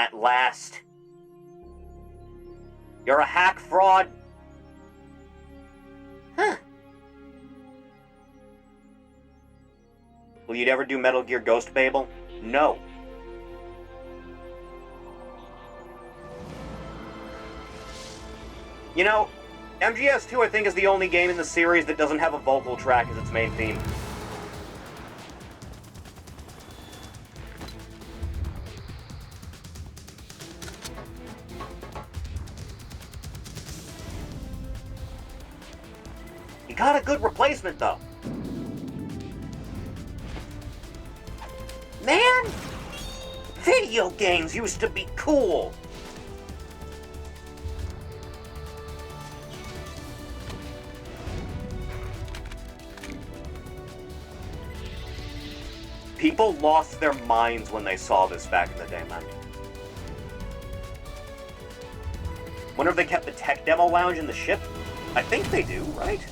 At last. You're a hack fraud. Huh. Will you ever do Metal Gear Ghost Babel? No. You know, MGS2 I think is the only game in the series that doesn't have a vocal track as its main theme. You got a good replacement though. Man! Video games used to be cool! People lost their minds when they saw this back in the day, man. Wonder if they kept the tech demo lounge in the ship? I think they do, right?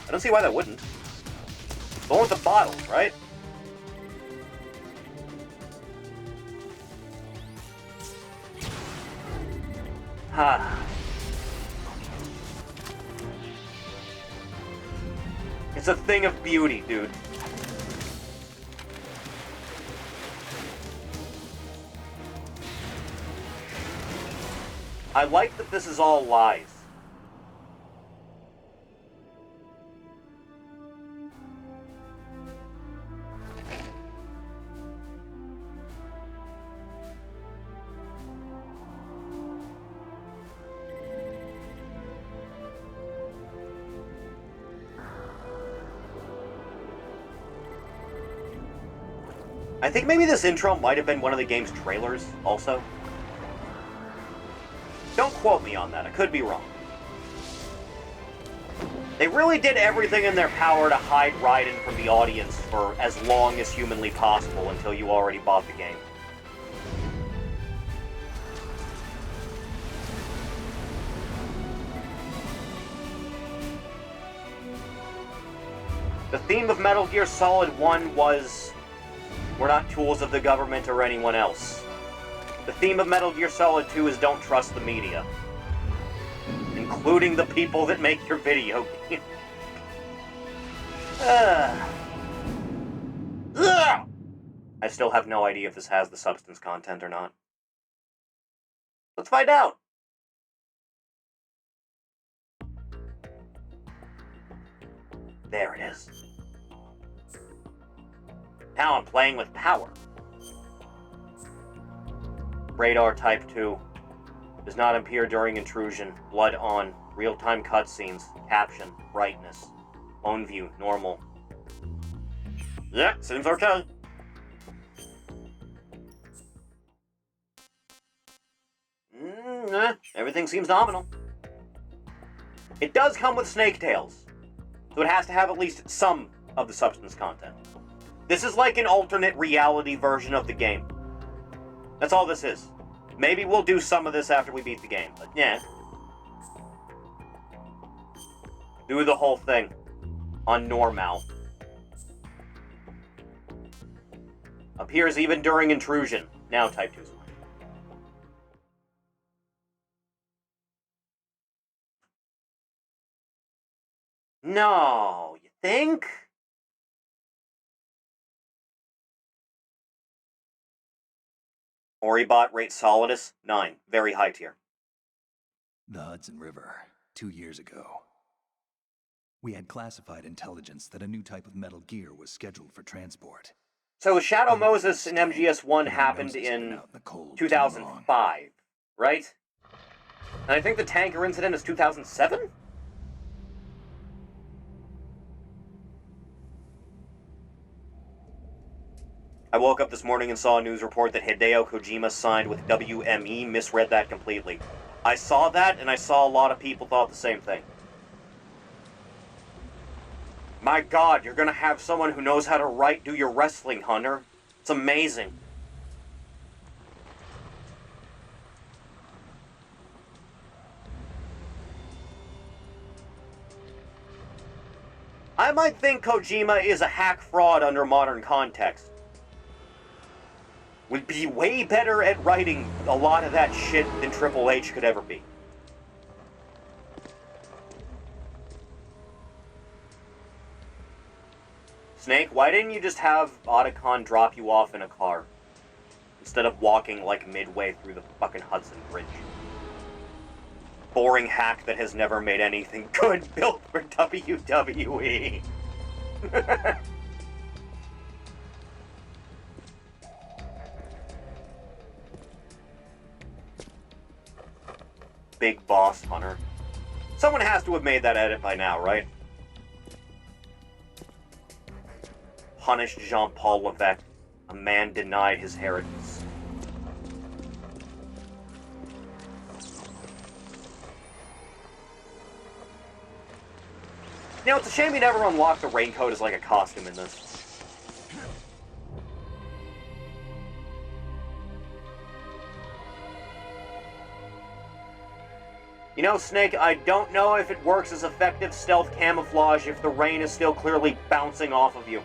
I don't see why they wouldn't. The one with the bottles, right? It's a thing of beauty, dude. I like that this is all lies. I think maybe this intro might have been one of the game's trailers, also. Don't quote me on that, I could be wrong. They really did everything in their power to hide Raiden from the audience for as long as humanly possible until you already bought the game. The theme of Metal Gear Solid 1 was, we're not tools of the government or anyone else. The theme of Metal Gear Solid 2 is don't trust the media. Including the people that make your video game. I still have no idea if this has the substance content or not. Let's find out! There it is. Now I'm playing with power. Radar Type 2. Does not appear during intrusion. Blood on. Real-time cutscenes. Caption. Brightness. Phone view. Normal. Yeah, seems okay. Everything seems nominal. It does come with snake tails, so it has to have at least some of the substance content. This is like an alternate reality version of the game. That's all this is. Maybe we'll do some of this after we beat the game, but yeah. Do the whole thing on normal. Appears even during intrusion. Now Type 2's one. No, you think? Oribot rates Solidus 9, very high tier. The Hudson River, 2 years ago. We had classified intelligence that a new type of Metal Gear was scheduled for transport. So Shadow Moses in MGS1 happened in 2005, right? And I think the tanker incident is 2007? I woke up this morning and saw a news report that Hideo Kojima signed with WME. Misread that completely. I saw that, and I saw a lot of people thought the same thing. My God, you're gonna have someone who knows how to write do your wrestling, Hunter. It's amazing. I might think Kojima is a hack fraud under modern context. would be way better at writing a lot of that shit than Triple H could ever be. Snake, why didn't you just have Otacon drop you off in a car? Instead of walking like midway through the fucking Hudson Bridge. Boring hack that has never made anything good built for WWE. Big Boss Hunter. Someone has to have made that edit by now, right? Punished Jean-Paul Levesque. A man denied his heritage. You know, it's a shame you never unlocked the raincoat as like a costume in this. You know, Snake, I don't know if it works as effective stealth camouflage if the rain is still clearly bouncing off of you.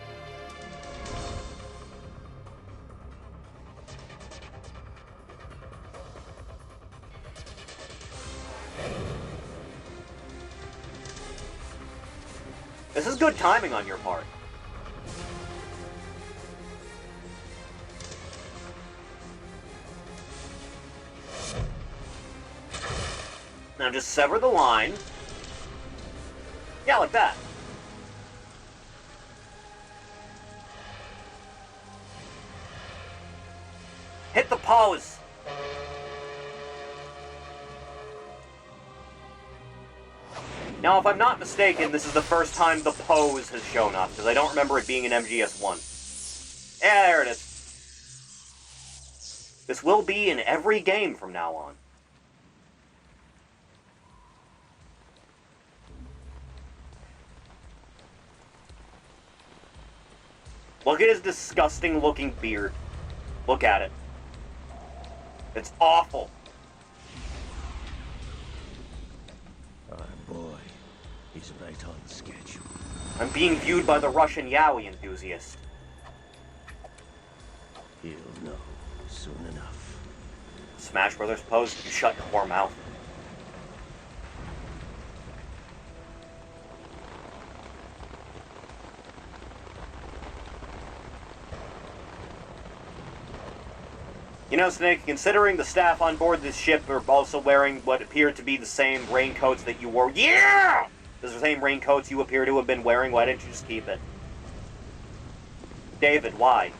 This is good timing on your part. Now just sever the line. Yeah, like that. Hit the pose. Now, if I'm not mistaken, this is the first time the pose has shown up, because I don't remember it being in MGS1. Yeah, there it is. This will be in every game from now on. Look at his disgusting-looking beard. Look at it. It's awful. Boy, he's right on schedule. I'm being viewed by the Russian yaoi enthusiast. He'll know soon enough. Smash Brothers pose, you shut your whore mouth. You know, Snake, considering the staff on board this ship are also wearing what appear to be the same raincoats that you wore. Yeah! The same raincoats you appear to have been wearing, why didn't you just keep it? David, why?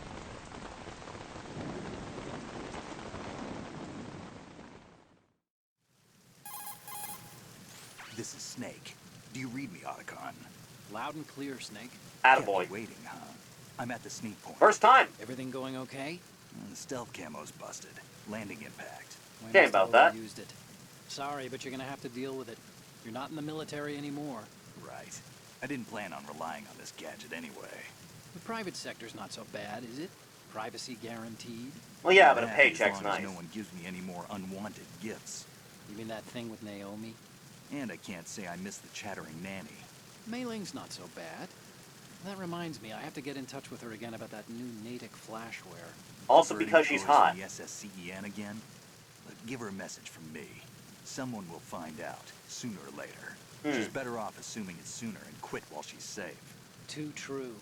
This is Snake. Do you read me, Otacon? Loud and clear, Snake. Attaboy. Kept you waiting, huh? I'm at the sneak point. First time! Everything going okay? The stealth camo's busted. Landing impact. We Shame must have about that. overused it. Sorry, but you're gonna have to deal with it. You're not in the military anymore. Right. I didn't plan on relying on this gadget anyway. The private sector's not so bad, is it? Privacy guaranteed? Well, yeah, but a As paycheck's long as nice. no one gives me any more unwanted gifts. You mean that thing with Naomi? And I can't say I miss the chattering nanny. Mei Ling's not so bad. That reminds me, I have to get in touch with her again about that new Natick flashware. Also Birdie because she's goes hot. from the SSCEN again? But give her a message from me. Someone will find out, sooner or later. She's better off assuming it sooner and quit while she's safe. Too true.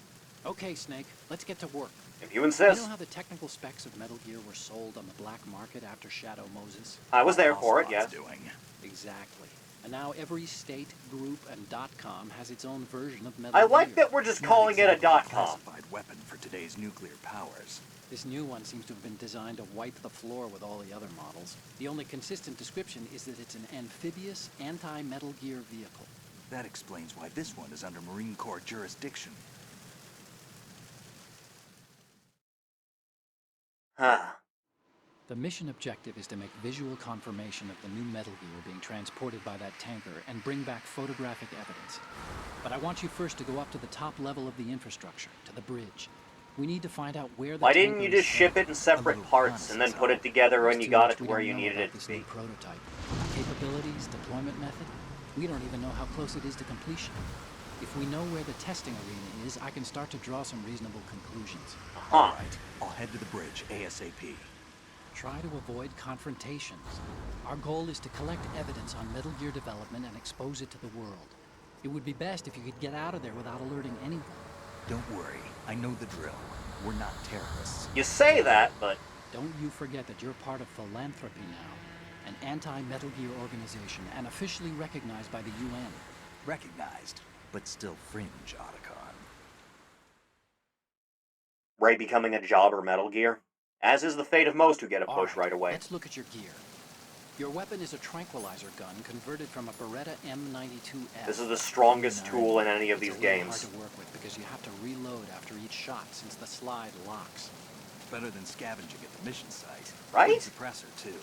Okay, Snake, let's get to work. If you You insist. know how the technical specs of Metal Gear were sold on the black market after Shadow Moses? I was there for it, Ocelot's yes. doing. Exactly. And now every state, group, and .com has its own version of Metal I Gear. like that we're just Not calling it a exactly .com. classified weapon for today's nuclear powers. This new one seems to have been designed to wipe the floor with all the other models. The only consistent description is that it's an amphibious, anti-Metal Gear vehicle. That explains why this one is under Marine Corps jurisdiction. Huh. The mission objective is to make visual confirmation of the new Metal Gear being transported by that tanker and bring back photographic evidence. But I want you first to go up to the top level of the infrastructure, to the bridge. We need to find out where the Why didn't tanker you is just ship headed. it in separate little parts and then put it together when There's you too got much it to we where don't you know needed about it to this be? new prototype. Capabilities, deployment method. We don't even know how close it is to completion. If we know where the testing arena is, I can start to draw some reasonable conclusions. Huh. Right. I'll head to the bridge ASAP. Try to avoid confrontations. Our goal is to collect evidence on Metal Gear development and expose it to the world. It would be best if you could get out of there without alerting anyone. Don't worry. I know the drill. We're not terrorists. You say that, but Don't you forget that you're part of Philanthropy now, an anti-Metal Gear organization and officially recognized by the UN. Recognized, but still fringe, Otacon. Ray becoming a jobber Metal Gear, as is the fate of most who get a All push right away. Let's look at your gear. Your weapon is a tranquilizer gun converted from a Beretta M92F. This is the strongest tool in any of It's these a little games. hard to work with because you have to reload after each shot since the slide locks. Better than scavenging at the mission site. Right? Good suppressor, too.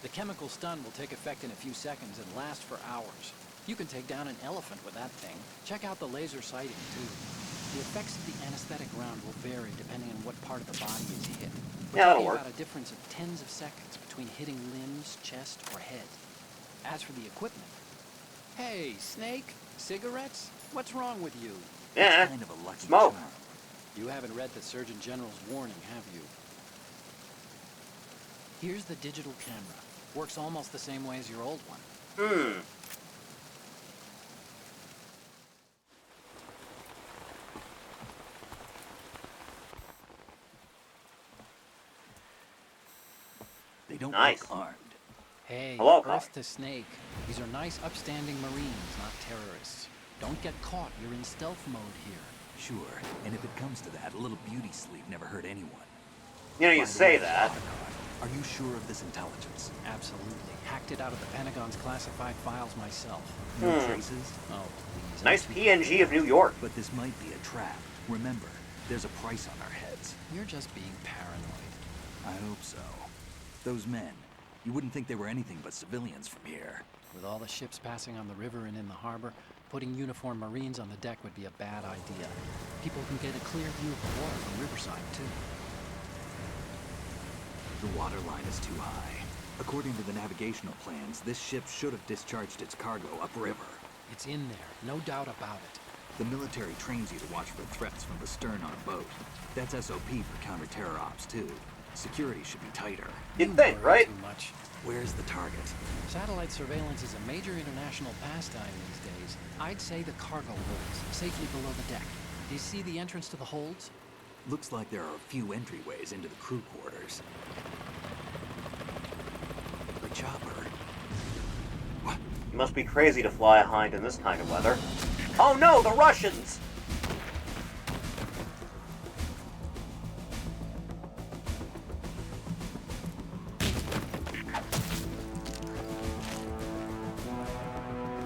The chemical stun will take effect in a few seconds and last for hours. You can take down an elephant with that thing. Check out the laser sighting, too. The effects of the anesthetic round will vary depending on what part of the body is hit. We're Yeah, that'll talking work. about a difference of tens of seconds between hitting limbs, chest, or head. As for the equipment... Hey, Snake? Cigarettes? What's wrong with you? Yeah, It's kind of a lucky smoke. charm. You haven't read the Surgeon General's warning, have you? Here's the digital camera. Works almost the same way as your old one. Hmm. They don't Nice. look armed. Hey, Hello, Earth Copy. to Snake. These are nice, upstanding Marines, not terrorists. Don't get caught. You're in stealth mode here. Sure, and if it comes to that, a little beauty sleep never hurt anyone. You know, you By the say way, that. Otacon, are you sure of this intelligence? Absolutely. Hacked it out of the Pentagon's classified files myself. No Hmm. traces? Oh, please. Nice I'm too- PNG of New York. But this might be a trap. Remember, there's a price on our heads. You're just being paranoid. I hope so. Those men, you wouldn't think they were anything but civilians from here. With all the ships passing on the river and in the harbor, putting uniformed Marines on the deck would be a bad idea. People can get a clear view of the water from Riverside, too. The water line is too high. According to the navigational plans, this ship should have discharged its cargo upriver. It's in there, no doubt about it. The military trains you to watch for threats from the stern on a boat. That's SOP for counter-terror ops, too. Security should be tighter. You'd You think, worry right? Too much. Where's the target? Satellite surveillance is a major international pastime these days. I'd say the cargo holds, safely below the deck. Do you see the entrance to the holds? Looks like there are a few entryways into the crew quarters. A chopper. What? You must be crazy to fly a Hind in this kind of weather. Oh no, the Russians!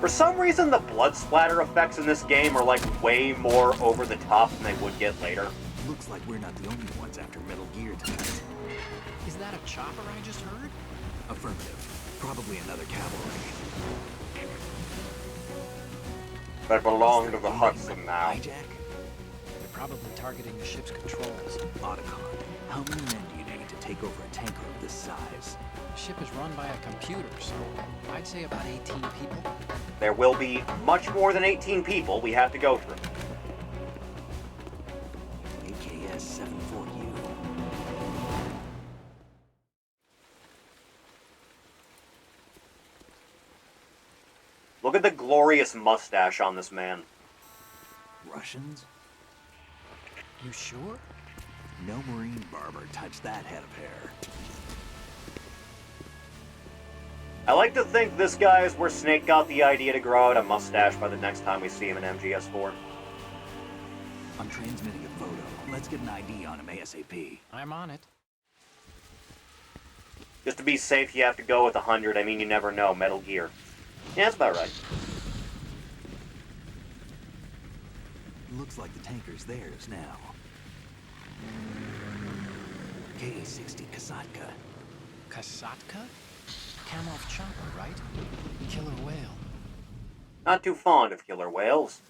For some reason, the blood splatter effects in this game are like way more over the top than they would get later. Looks like we're not the only ones after Metal Gear tonight. Is that a chopper I just heard? Affirmative. Probably another cavalry. They belong Is to there the a Hudson now. hijack? They're probably targeting the ship's controls. Otacon, how many men do you need to take over a tanker of this size? The ship is run by a computer, so I'd say about 18 people. There will be much more than 18 people we have to go through. AKS 74U. Look at the glorious mustache on this man. Russians? You sure? No Marine barber touched that head of hair. I like to think this guy is where Snake got the idea to grow out a mustache by the next time we see him in MGS4. I'm transmitting a photo. Let's get an ID on him ASAP. I'm on it. Just to be safe, you have to go with 100. I mean, you never know. Metal Gear. Yeah, that's about right. Looks like the tanker's theirs now. KA-60 Kasatka. Kasatka? Kamov chopper, right? Killer whale. Not too fond of killer whales.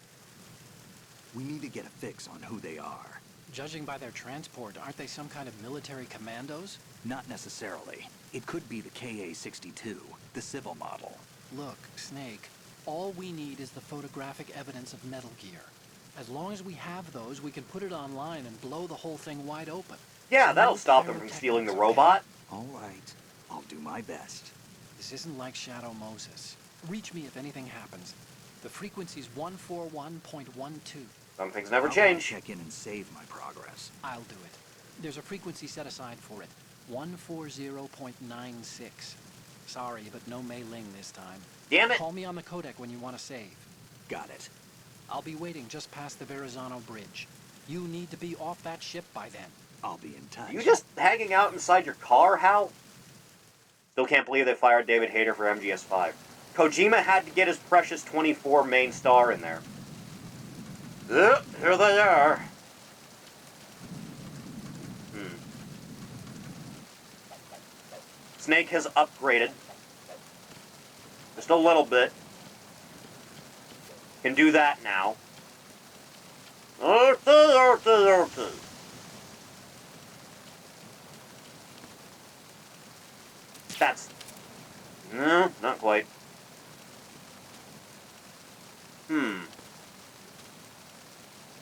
We need to get a fix on who they are. Judging by their transport, aren't they some kind of military commandos? Not necessarily. It could be the KA-62, the civil model. Look, Snake, All we need is the photographic evidence of Metal Gear. As long as we have those, we can put it online and blow the whole thing wide open. Yeah, So that'll no stop them from stealing the pyrotechnics, okay? robot. All right. I'll do my best. This isn't like Shadow Moses. Reach me if anything happens. The frequency's 141.12. Some things never How about I change. check in and save my progress. I'll do it. There's a frequency set aside for it. 140.96. Sorry, but no Mei Ling this time. Damn it! Call me on the codec when you want to save. Got it. I'll be waiting just past the Verrazano Bridge. You need to be off that ship by then. I'll be in touch. You just hanging out inside your car, Hal? Still can't believe they fired David Hayter for MGS5. Kojima had to get his precious 24 main star in there. Yep, here they are. Snake has upgraded. Just a little bit. Can do that now. That's... No, not quite.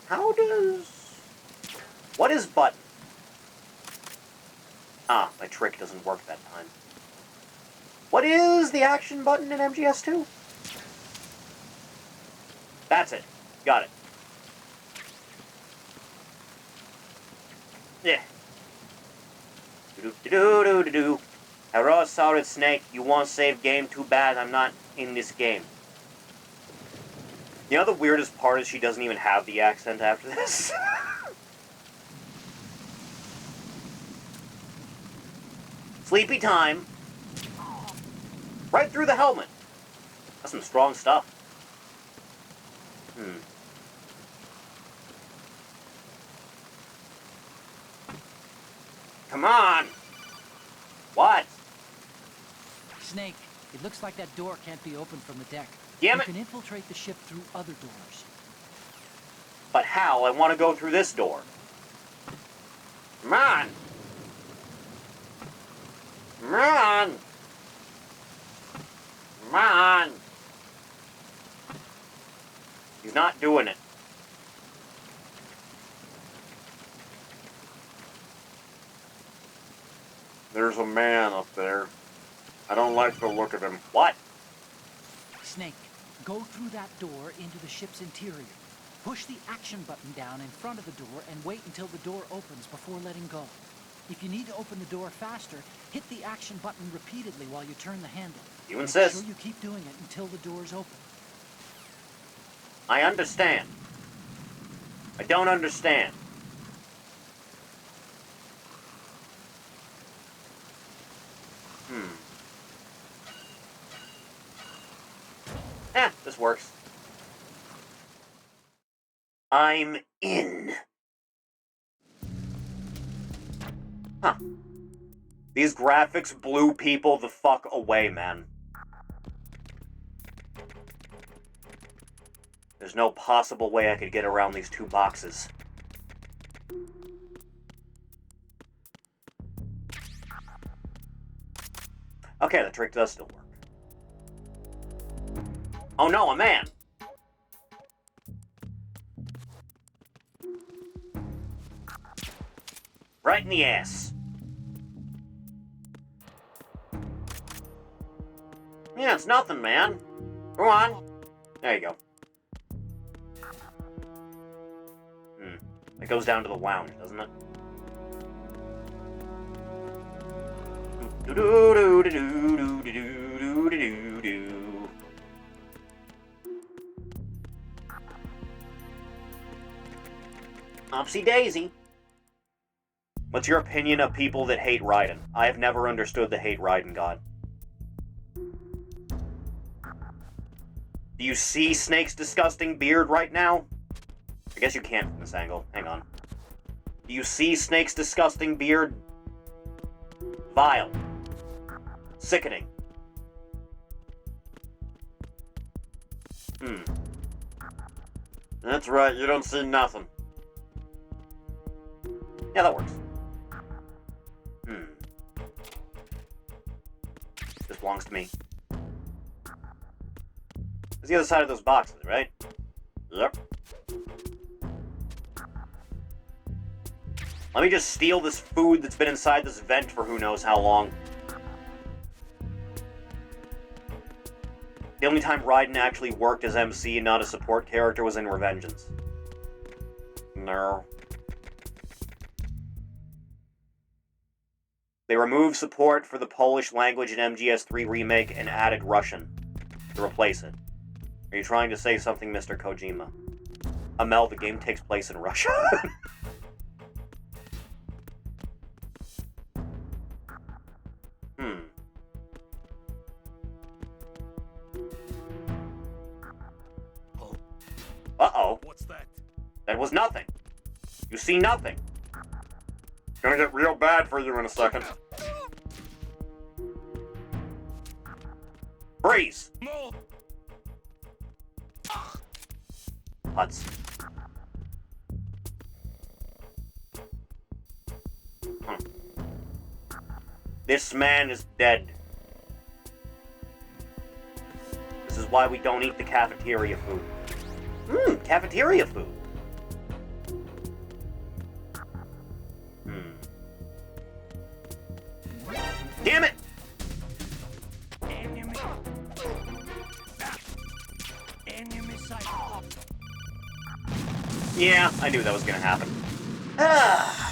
How does... What is button? Ah, my trick doesn't work that time. What is the action button in MGS2? That's it. Got it. Yeah. Do-do-do-do-do-do. Hello, Solid Snake. You want save game? Too bad I'm not in this game. You know the weirdest part is she doesn't even have the accent after this? Sleepy time. Right through the helmet. That's some strong stuff. Come on! What? Snake, it looks like that door can't be opened from the deck. Damn You it! can infiltrate the ship through other doors. But how? I want to go through this door. Come on! Come on! Come on! He's not doing it. There's a man up there. I don't like the look of him. What? Snake, go through that door into the ship's interior. Push the action button down in front of the door and wait until the door opens before letting go. If you need to open the door faster, hit the action button repeatedly while you turn the handle. You insist. Make sure you keep doing it until the door's open. I understand. I don't understand. This works. I'm in. Huh. These graphics blew people the fuck away, man. There's no possible way I could get around these two boxes. Okay, the trick does still work. Oh no, a man! Right in the ass. Yeah, it's nothing, man. Go on. There you go. It goes down to the lounge, doesn't it? Do-do-do-do-do-do-do-do-do-do. Upsy daisy. What's your opinion of people that hate Raiden? I have never understood the hate Raiden god. Do you see Snake's disgusting beard right now? I guess you can't from this angle. Hang on. Do you see Snake's disgusting beard? Vile. Sickening. That's right, you don't see nothing. Yeah, that works. This belongs to me. It's the other side of those boxes, right? Yep. Let me just steal this food that's been inside this vent for who knows how long. The only time Raiden actually worked as MC and not a support character was in Revengeance. No. They removed support for the Polish language in MGS3 Remake and added Russian to replace it. Are you trying to say something, Mr. Kojima? Amel, the game takes place in Russia? Uh-oh. What's that? That was nothing. You see nothing. It's gonna get real bad for you in a second. Freeze! No. Huts. This man is dead. This is why we don't eat the cafeteria food. Cafeteria food. Damn it! Yeah, I knew that was gonna happen.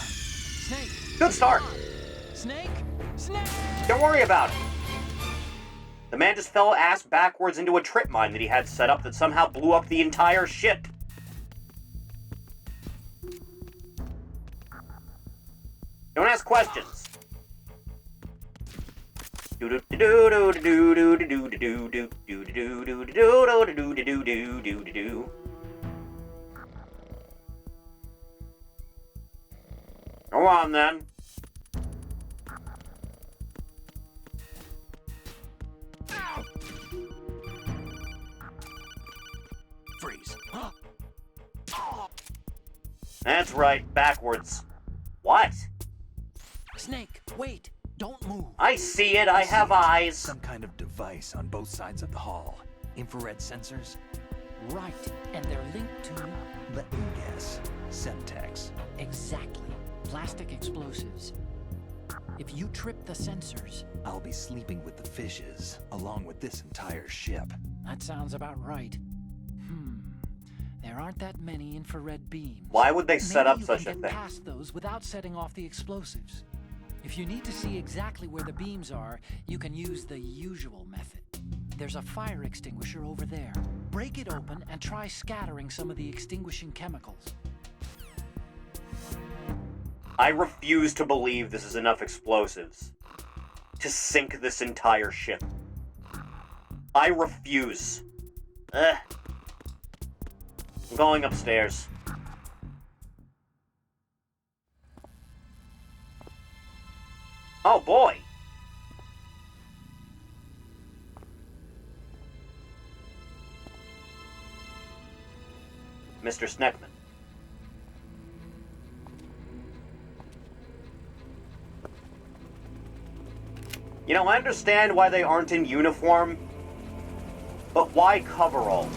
Snake! Good start. Snake! Snake! Don't worry about it. The man just fell ass backwards into a trip mine that he had set up that somehow blew up the entire ship. Don't ask questions. Go on then. Freeze. That's right, backwards. What? Snake, wait! Don't move! I see it, I have eyes. Some kind of device on both sides of the hall. Infrared sensors? Right, and they're linked to... Let me guess. Semtex. Exactly. Plastic explosives. If you trip the sensors... I'll be sleeping with the fishes, along with this entire ship. That sounds about right. There aren't that many infrared beams. Why would they set up such a Maybe you can thing? get past those without setting off the explosives. If you need to see exactly where the beams are, you can use the usual method. There's a fire extinguisher over there. Break it open and try scattering some of the extinguishing chemicals. I refuse to believe this is enough explosives to sink this entire ship. I refuse. I'm going upstairs. Oh boy! Mr. Sneckman. You know, I understand why they aren't in uniform, but why coveralls?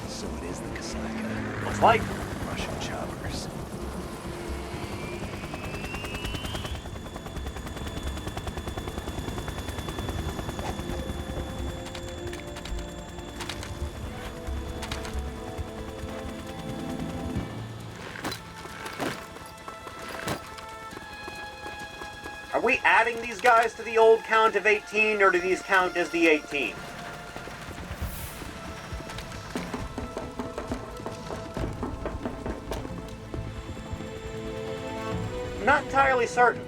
So it is the Kasaka. Looks like. Russian choppers. Are we adding these guys to the old count of 18, or do these count as the 18? I'm not entirely certain.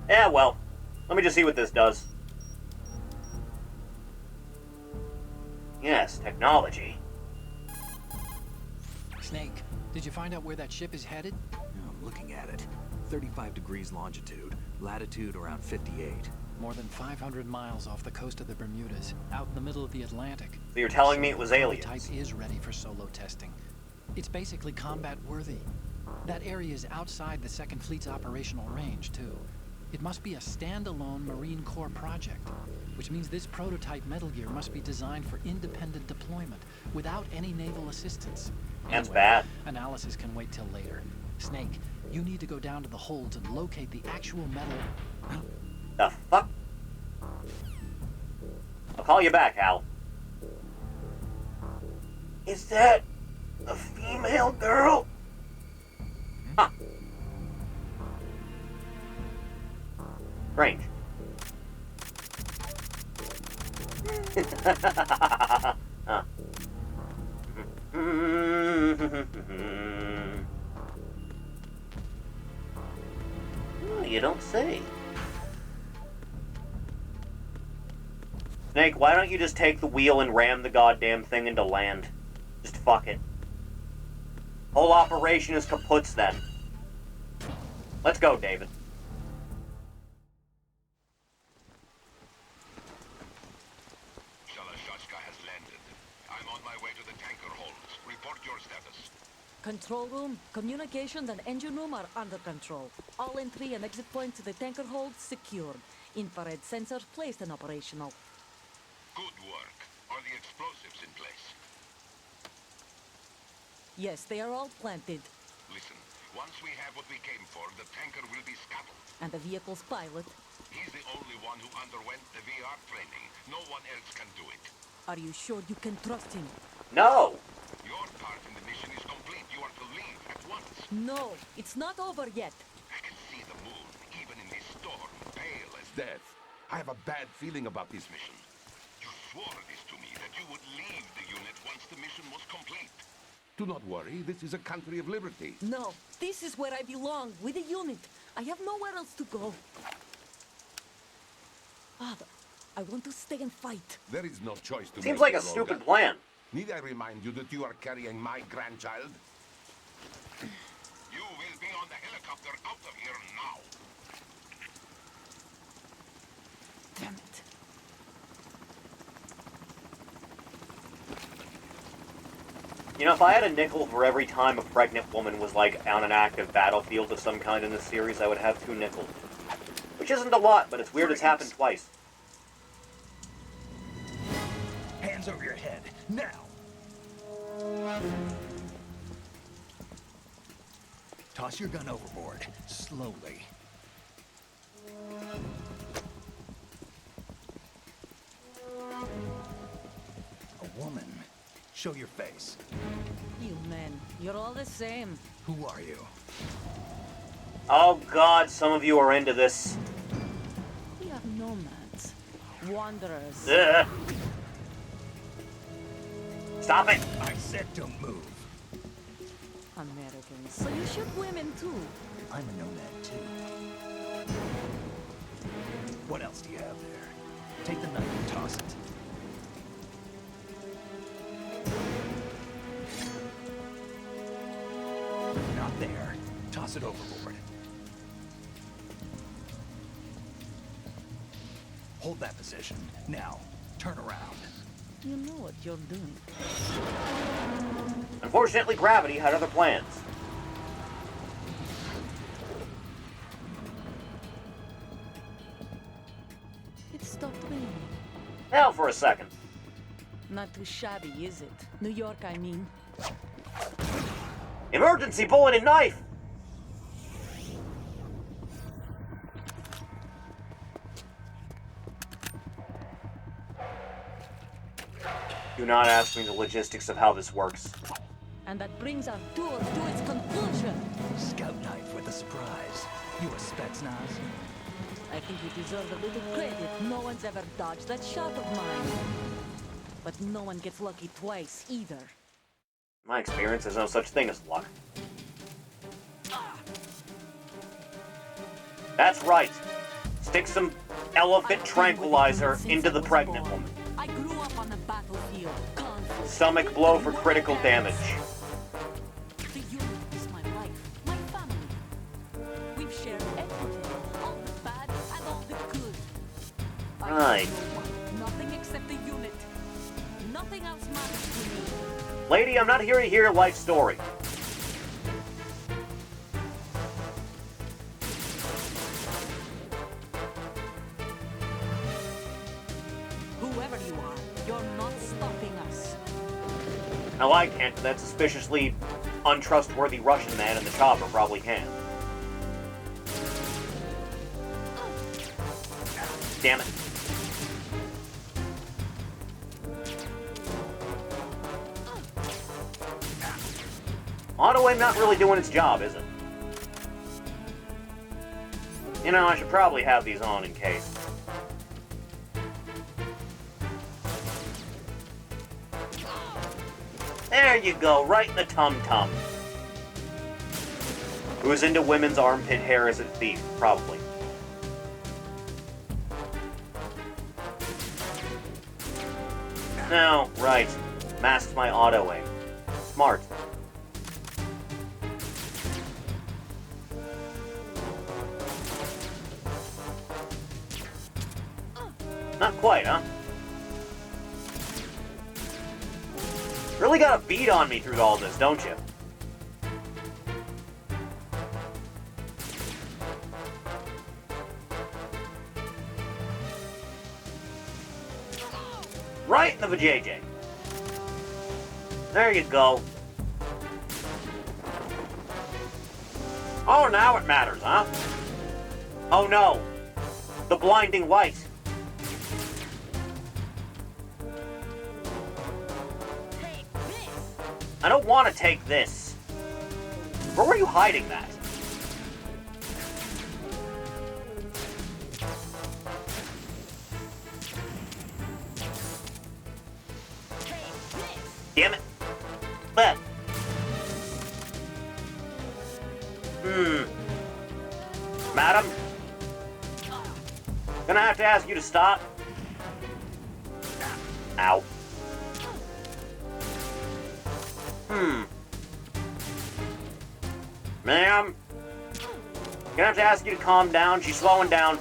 Yeah, well, let me just see what this does. Yes, technology. Snake, did you find out where that ship is headed? I'm looking at it. 35 degrees longitude, latitude around 58. More than 500 miles off the coast of the Bermudas, out in the middle of the Atlantic. So you're telling me it was The aliens? prototype is ready for solo testing. It's basically combat worthy. That area is outside the Second Fleet's operational range, too. It must be a standalone Marine Corps project, which means this prototype Metal Gear must be designed for independent deployment, without any naval assistance. That's Anyway, bad. Analysis can wait till later. Snake, you need to go down to the holds and locate the actual metal... The fuck? I'll call you back, Hal. Is that a female girl? Huh. Strange. Huh. You don't say. Snake, why don't you just take the wheel and ram the goddamn thing into land? Just fuck it. Whole operation is kaputs then. Let's go, David. Shalashashka has landed. I'm on my way to the tanker holds. Report your status. Control room, communications, and engine room are under control. All entry and exit points to the tanker hold secured. Infrared sensors placed and operational. Good work. Are the explosives in place? Yes, they are all planted. Listen, once we have what we came for, the tanker will be scuttled. And the vehicle's pilot. He's the only one who underwent the VR training. No one else can do it. Are you sure you can trust him? No! Your part in the mission is complete. You are to leave at once. No, it's not over yet. I can see the moon, even in this storm, pale as death. I have a bad feeling about this mission. You swore this to me, that you would leave the unit once the mission was complete. Do not worry, this is a country of liberty. No, this is where I belong, with the unit. I have nowhere else to go. Father, I want to stay and fight. There is no choice to Seems make, like a Olga. stupid plan. Need I remind you that you are carrying my grandchild? You will be on the helicopter out of here now. Damn it. You know, if I had a nickel for every time a pregnant woman was, like, on an active battlefield of some kind in this series, I would have 2 nickels. Which isn't a lot, but it's weird it's happened twice. Hands over your head, now! Toss your gun overboard, slowly. A woman. Show your face. You men, you're all the same. Who are you? Oh god, some of you are into this. We are nomads. Wanderers. Ugh. Stop it! I said don't move. Americans. So you shoot women too. I'm a nomad too. What else do you have there? Take the knife and toss it. Not there. Toss it overboard. Hold that position. Now, turn around. You know what you're doing. Unfortunately, Gravity had other plans. It stopped raining. Now for a second. Not too shabby, is it? New York, I mean. Emergency bullet and knife! Do not ask me the logistics of how this works. And that brings our tour to its conclusion. Scout knife with a surprise. You a Spetsnaz? I think you deserve a little credit. No one's ever dodged that shot of mine. But no one gets lucky twice, either. In my experience, there's no such thing as luck. That's right. Stick some elephant tranquilizer into the pregnant woman. I grew up on the battlefield. Conflict. Stomach blow for critical damage. We've shared everything, all the bad and all the good. I Right. have no one, nothing except the unit. Nothing else matters to me. Lady, I'm not here to hear your life story. Whoever you are, you're not stopping us. Now I can't, but that suspiciously untrustworthy Russian man in the chopper probably can. Damn it. Auto-aim not really doing its job, is it? You know, I should probably have these on in case. There you go, right in the tum-tum. Who's into women's armpit hair as a thief? Probably. No, right. Masks my auto-aim. Smart. Not quite, huh? Really got a beat on me through all this, don't you? Right in the vajayjay. There you go. Oh, now it matters, huh? Oh no. The blinding light. I don't want to take this. Where were you hiding that? Damn it. But. Madam? Gonna have to ask you to stop. Ow. Ma'am? Gonna have to ask you to calm down. She's slowing down.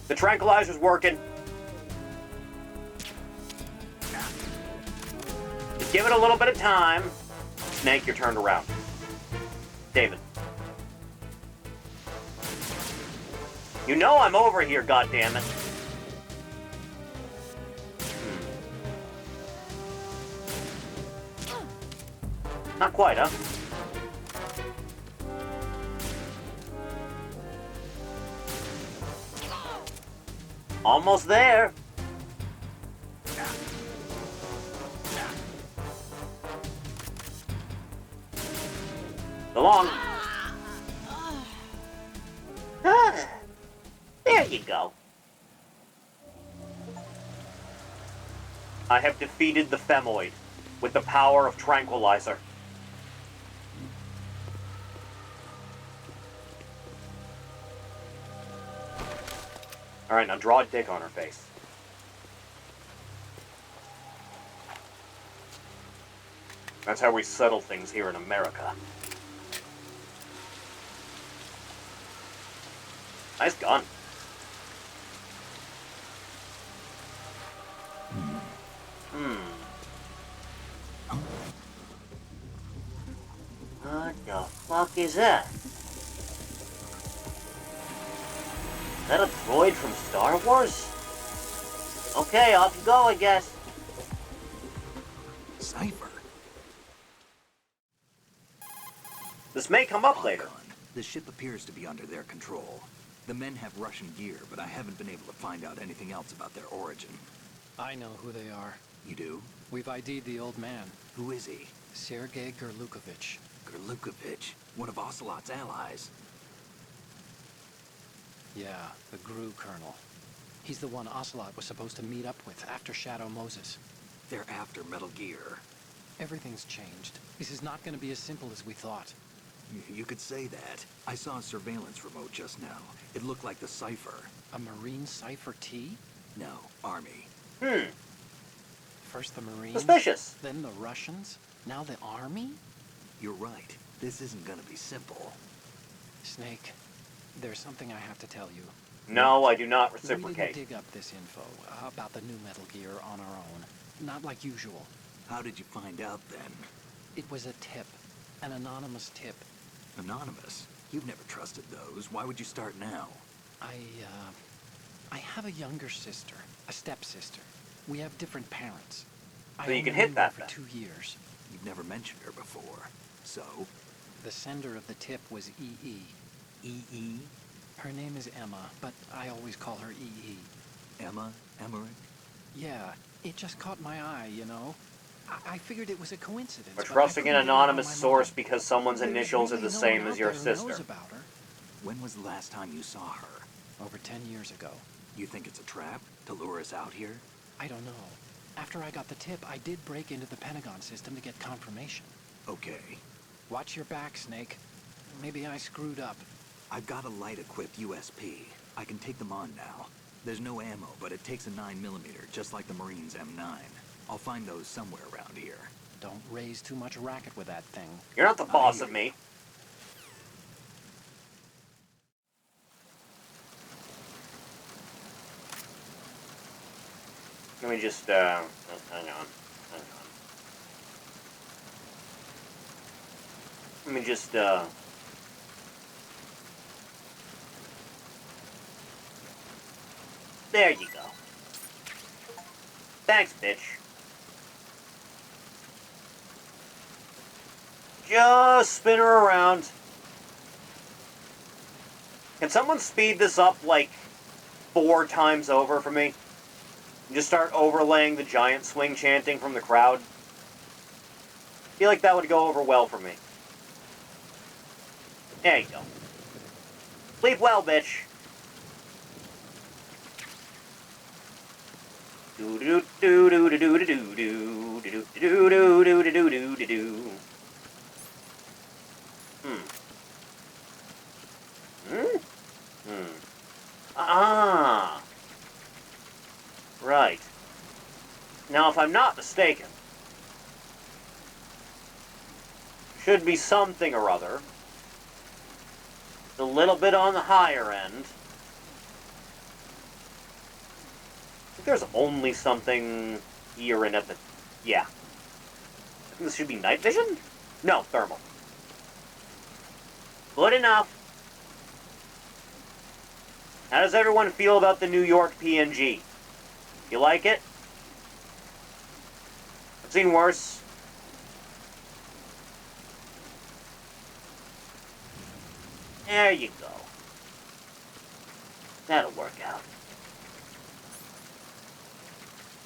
The tranquilizer's working. Just give it a little bit of time. Snake, you're turned around. David. You know I'm over here, goddammit. Not quite, huh? Almost there. So long. There you go. I have defeated the Femoid with the power of Tranquilizer. Alright, now draw a dick on her face. That's how we settle things here in America. Nice gun. What the fuck is that? Is that a droid from Star Wars? Okay, off you go, I guess. Cypher. This may come up later. The ship appears to be under their control. The men have Russian gear, but I haven't been able to find out anything else about their origin. I know who they are. You do? We've ID'd the old man, Who is he? Sergei Gerlukovich. Gerlukovich, one of Ocelot's allies. Yeah, the GRU colonel. He's the one Ocelot was supposed to meet up with after Shadow Moses. They're after Metal Gear. Everything's changed. This is not going to be as simple as we thought. You could say that. I saw a surveillance remote just now. It looked like the Cypher. A Marine Cypher T? No, Army. First the Marines, Suspicious. then the Russians, now the Army? You're right. This isn't gonna be simple. Snake, There's something I have to tell you. No, I do not We reciprocate. didn't dig up this info about the new Metal Gear on our own. Not like usual. How did you find out then? It was a tip. An anonymous tip. Anonymous? You've never trusted those. Why would you start now? I have a younger sister, a stepsister. We have different parents. So you I can only hit knew that her then. for 2 years. You've never mentioned her before. So? The sender of the tip was EE. E.E.? Her name is Emma, but I always call her EE. Emma? Emmerich? Yeah, it just caught my eye, you know? I figured it was a coincidence. We're but I trusting an couldn't get it out of anonymous my source mind. because someone's There's initials are really the no same one as out your there who knows sister. about her. When was the last time you saw her? Over 10 years ago. You think it's a trap? To lure us out here? I don't know. After I got the tip, I did break into the Pentagon system to get confirmation. Okay. Watch your back, Snake. Maybe I screwed up. I've got a light-equipped USP. I can take them on now. There's no ammo, but it takes a 9mm, just like the Marines' M9. I'll find those somewhere around here. Don't raise too much racket with that thing. You're not the boss hear of me. Let me just, hang on. Let me just, there you go. Thanks, bitch. Just spin her around. Can someone speed this up, like, 4 times over for me? And just start overlaying the giant swing chanting from the crowd? I feel like that would go over well for me. There you go. Sleep well, bitch. Do do do do do do do do do do do do do do do do. Ah. Right. Now, if I'm not mistaken, should be something or other. A little bit on the higher end. I think there's only something here and at the... Yeah. I think this should be night vision? No, thermal. Good enough. How does everyone feel about the New York PNG? You like it? I've seen worse. There you go. That'll work out.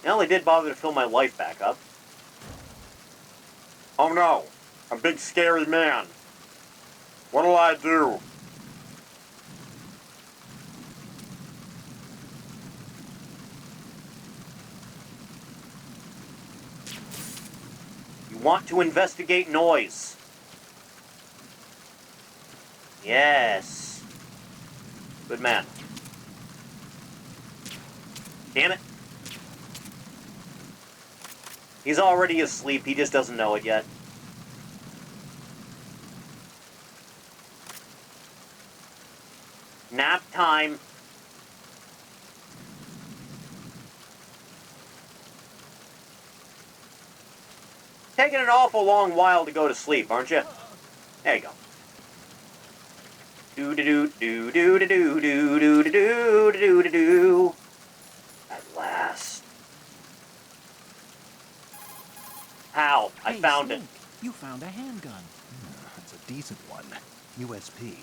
I only did bother to fill my life back up. Oh no, a big scary man. What'll I do? You want to investigate noise. Yes. Good man. Damn it. He's already asleep, he just doesn't know it yet. Nap time. Taking an awful long while to go to sleep, aren't you? There you go. Do do do do do do do do do do do do do. At last. How? I Hey, found Snake, it. You found a handgun. It's a decent one. USP.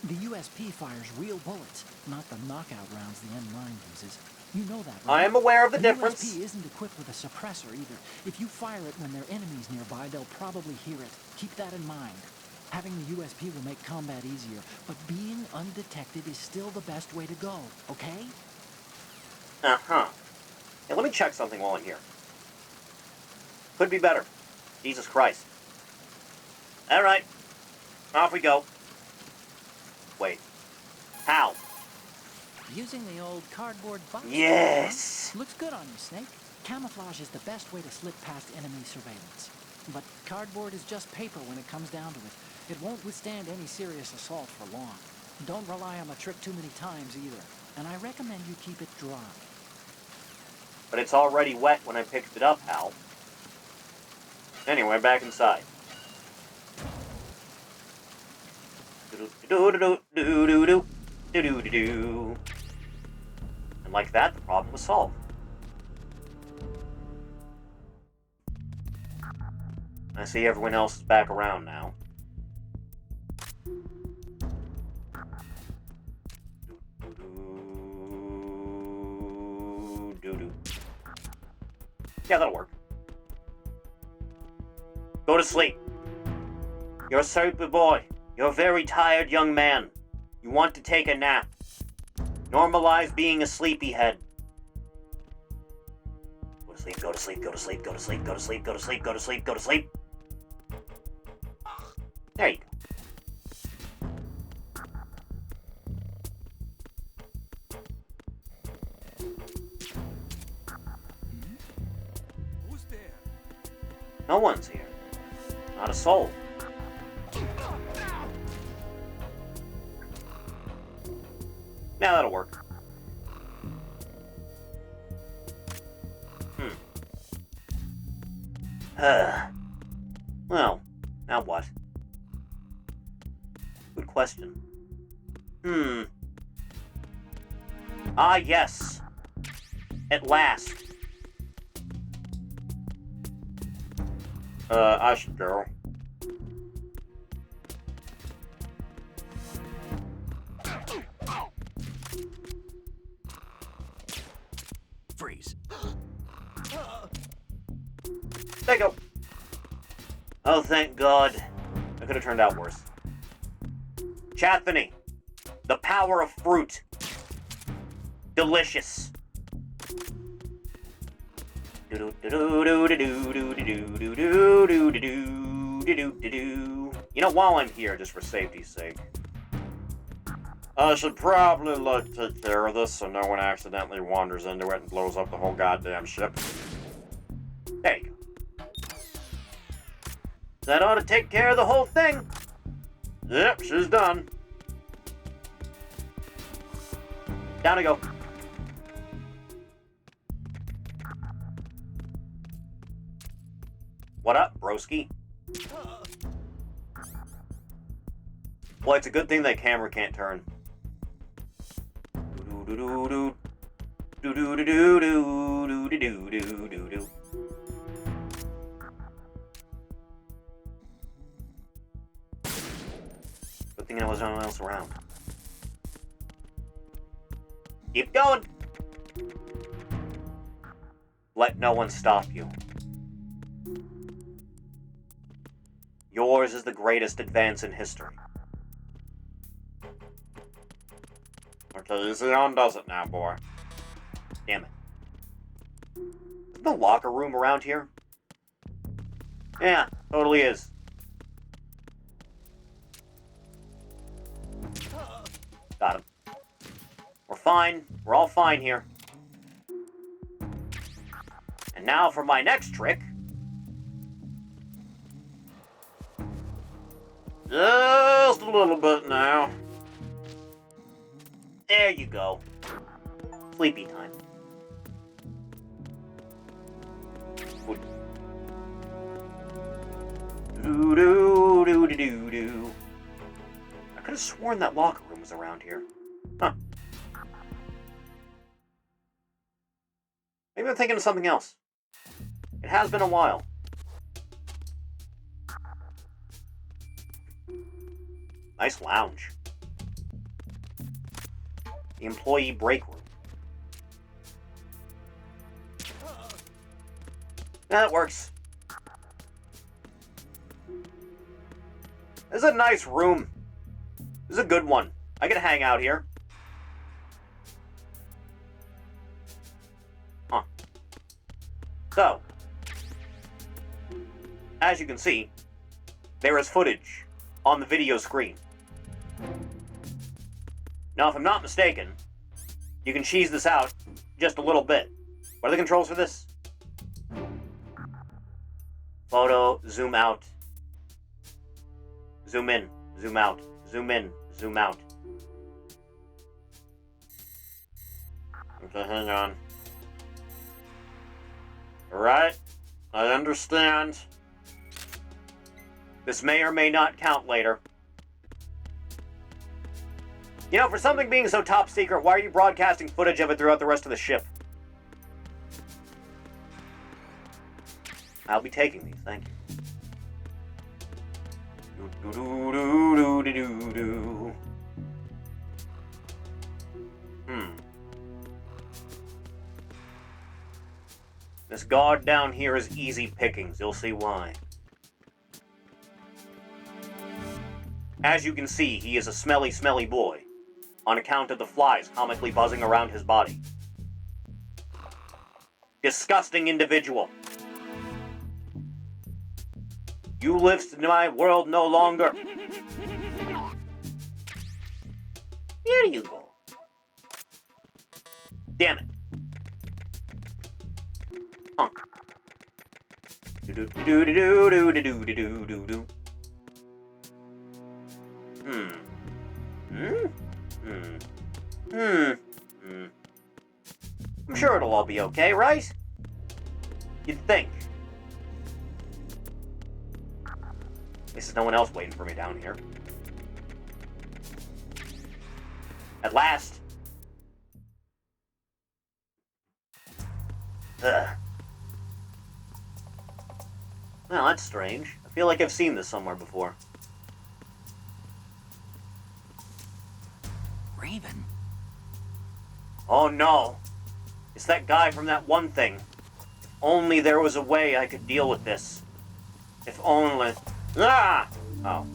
The USP fires real bullets, not the knockout rounds the M9 uses. You know that, right? I am aware of the difference. USP isn't equipped with a suppressor either. If you fire it when there are enemies nearby, they'll probably hear it. Keep that in mind. Having the USP will make combat easier, but being undetected is still the best way to go, okay? Uh-huh. Hey, let me check something while I'm here. Could be better. Jesus Christ. Alright. Off we go. Wait. How? Using the old cardboard box. Yes! Looks good on you, Snake. Camouflage is the best way to slip past enemy surveillance. But cardboard is just paper when it comes down to it. It won't withstand any serious assault for long. Don't rely on the trick too many times either, and I recommend you keep it dry. But it's already wet when I picked it up, Hal. Anyway, back inside. And like that, the problem was solved. I see everyone else is back around now. Yeah, that'll work. Go to sleep. You're a sleepy boy. You're a very tired young man. You want to take a nap. Normalize being a sleepyhead. Go to sleep, go to sleep, go to sleep, go to sleep, go to sleep, go to sleep, go to sleep, go to sleep. There you go. Who's there? No one's here. Not a soul. Now that'll work. Well, now what? Good question. Ah, yes. At last. I should go. Freeze. There you go. Oh, thank God. That could have turned out worse. Chathany. The power of fruit. Delicious. You know, while I'm here, just for safety's sake, I should probably, take care of this so no one accidentally wanders into it and blows up the whole goddamn ship. There you go. That ought to take care of the whole thing. Yep, she's done. Down to go. What up, broski? Well, it's a good thing that camera can't turn. Good thing there was no one else around. Keep going! Let no one stop you. Yours is the greatest advance in history. Okay, easy on does it now, boy. Damn it. Isn't the locker room around here? Yeah, totally is. Got him. We're fine. We're all fine here. And now for my next trick. Just a little bit now. There you go. Sleepy time. Do-do-do-do-do-do. I could have sworn that locker room was around here. Huh. Maybe I'm thinking of something else. It has been a while. Nice lounge. The employee break room. That works. This is a nice room. This is a good one. I can hang out here. Huh. So, as you can see, there is footage on the video screen. Now, if I'm not mistaken, you can cheese this out just a little bit. What are the controls for this? Photo, zoom out, zoom in, zoom out, zoom in, zoom out. Okay, hang on. Alright, I understand. This may or may not count later. You know, for something being so top secret, why are you broadcasting footage of it throughout the rest of the ship? I'll be taking these, thank you. This guard down here is easy pickings, you'll see why. As you can see, he is a smelly, smelly boy, on account of the flies comically buzzing around his body. Disgusting individual. You live in my world no longer. Here you go. Damn it. Honk. Do-do-do-do-do-do-do-do-do-do-do. I'm sure it'll all be okay, right? You'd think. At least there's no one else waiting for me down here. At last. Ugh. Well, that's strange. I feel like I've seen this somewhere before. Raven? Oh no. It's that guy from that one thing. If only there was a way I could deal with this. If only... Ah! Oh.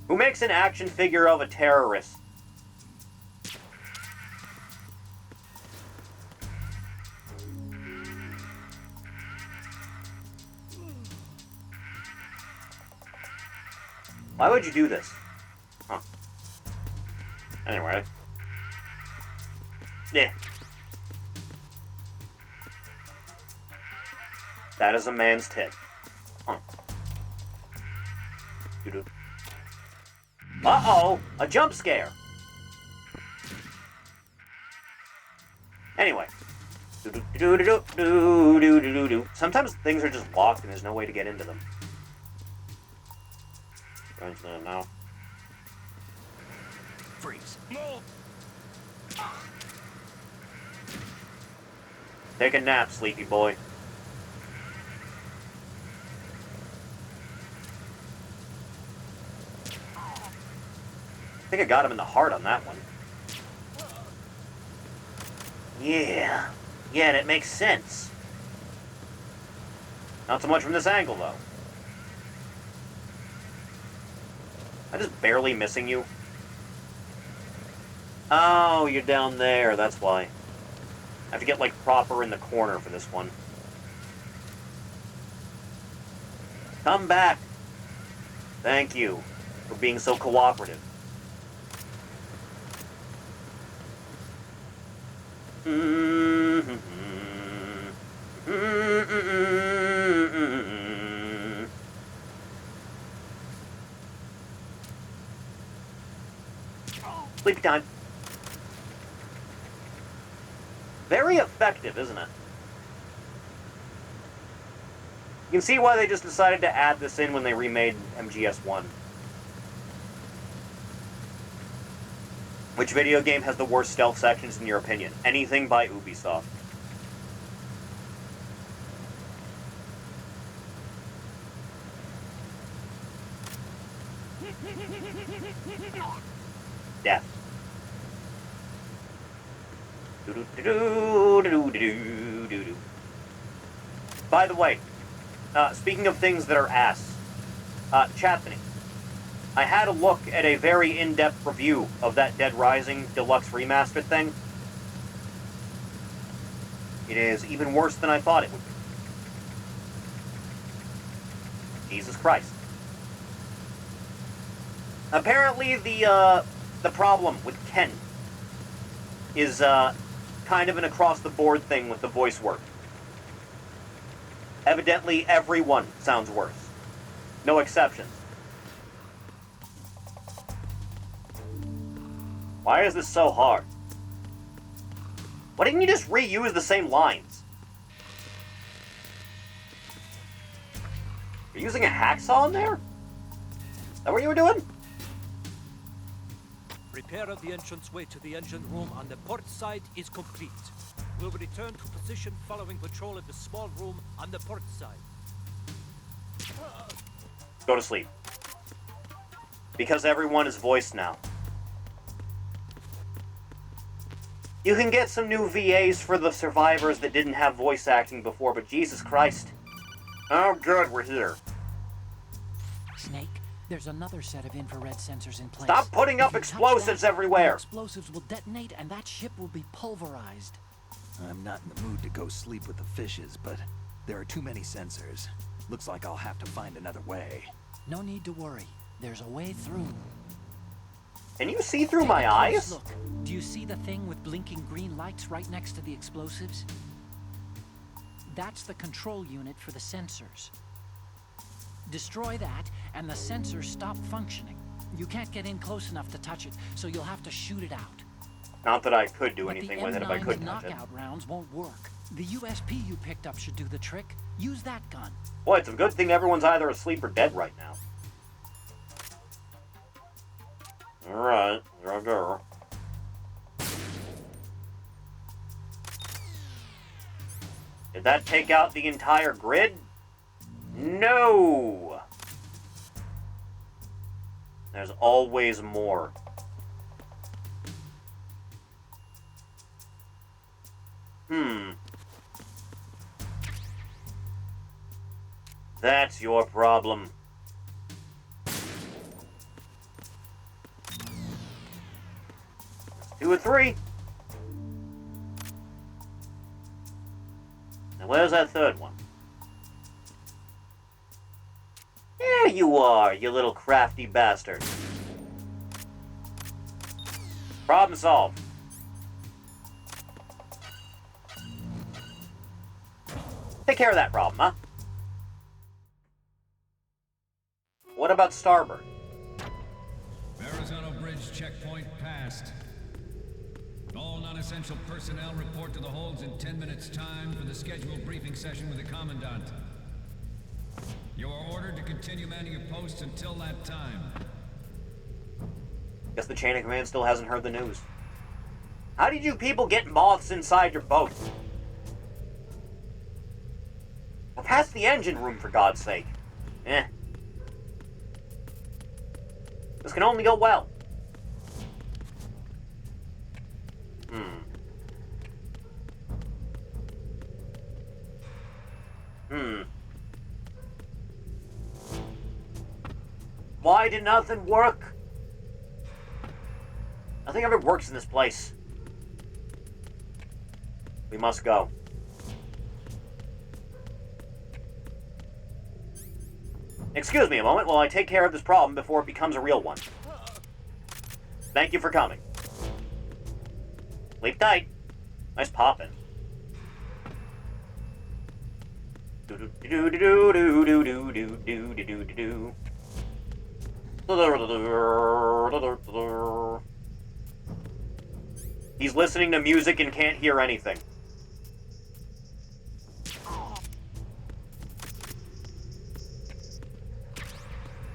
Who makes an action figure of a terrorist? Why would you do this? Huh. Anyway. Yeah. That is a man's tit. Huh. Uh-oh! A jump scare! Anyway. Sometimes things are just locked and there's no way to get into them. Now. Freeze. No. Take a nap, sleepy boy. I think I got him in the heart on that one. Yeah. Yeah, that makes sense. Not so much from this angle, though. I'm just barely missing you. Oh, you're down there, that's why. I have to get, like, proper in the corner for this one. Come back! Thank you for being so cooperative. Sleepy time. Very effective, isn't it? You can see why they just decided to add this in when they remade MGS1. Which video game has the worst stealth sections in your opinion? Anything by Ubisoft. Death. By the way, speaking of things that are ass, Chathany, I had a look at a very in-depth review of that Dead Rising Deluxe Remastered thing. It is even worse than I thought it would be. Jesus Christ. Apparently the problem with Ken is kind of an across-the-board thing with the voice work. Evidently, everyone sounds worse. No exceptions. Why is this so hard? Why didn't you just reuse the same lines? You're using a hacksaw in there? Is that what you were doing? Repair of the entranceway to the engine room on the port side is complete. We'll return to position following patrol of the small room on the port side. Go to sleep. Because everyone is voiced now. You can get some new VAs for the survivors that didn't have voice acting before, but Jesus Christ. Oh good, we're here. Snake, there's another set of infrared sensors in place. Stop putting up If you touch explosives that, everywhere! the explosives will detonate and that ship will be pulverized. I'm not in the mood to go sleep with the fishes, but there are too many sensors. Looks like I'll have to find another way. No need to worry. There's a way through. Can you see through Take my a close eyes? Look. Do you see the thing with blinking green lights right next to the explosives? That's the control unit for the sensors. Destroy that, and the sensors stop functioning. You can't get in close enough to touch it, so you'll have to shoot it out. Not that I could do But anything the with it if I M9's could touch it. knockout rounds won't work. The USP you picked up should do the trick. Use that gun. Boy, it's a good thing everyone's either asleep or dead right now. Alright, here I go. Did that take out the entire grid? No! There's always more. That's your problem. Two or three. Now where's that third one? There you are, you little crafty bastard. Problem solved. Take care of that problem, huh? What about starboard? Verrazano Bridge checkpoint passed. All non-essential personnel report to the holds in 10 minutes' time for the scheduled briefing session with the Commandant. You are ordered to continue manning your posts until that time. Guess the chain of command still hasn't heard the news. How did you people get moths inside your boat? We're past the engine room, for God's sake. Eh. This can only go well. Why did nothing work? Nothing ever works in this place. We must go. Excuse me a moment while I take care of this problem before it becomes a real one. Thank you for coming. Sleep tight. Nice poppin'. He's listening to music and can't hear anything.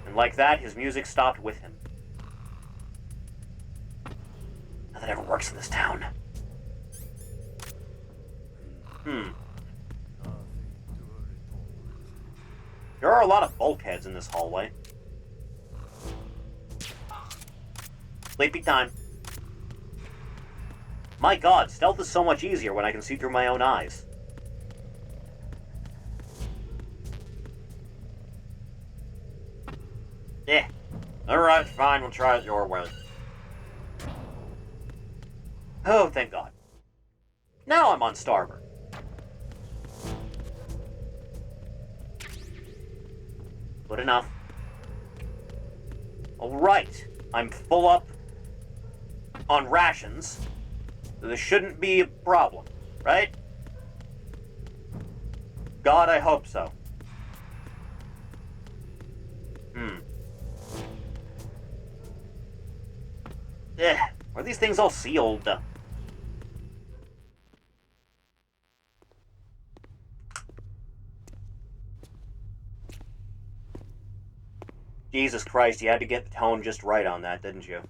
And like that, his music stopped with him. Nothing ever works in this town. There are a lot of bulkheads in this hallway. Sleepy time. My God, stealth is so much easier when I can see through my own eyes. Yeah. Alright, fine, we'll try it your way. Oh, thank God. Now I'm on starboard. Good enough. Alright, I'm full up on rations, so this shouldn't be a problem, right? God, I hope so. Are these things all sealed? Jesus Christ, you had to get the tone just right on that, didn't you?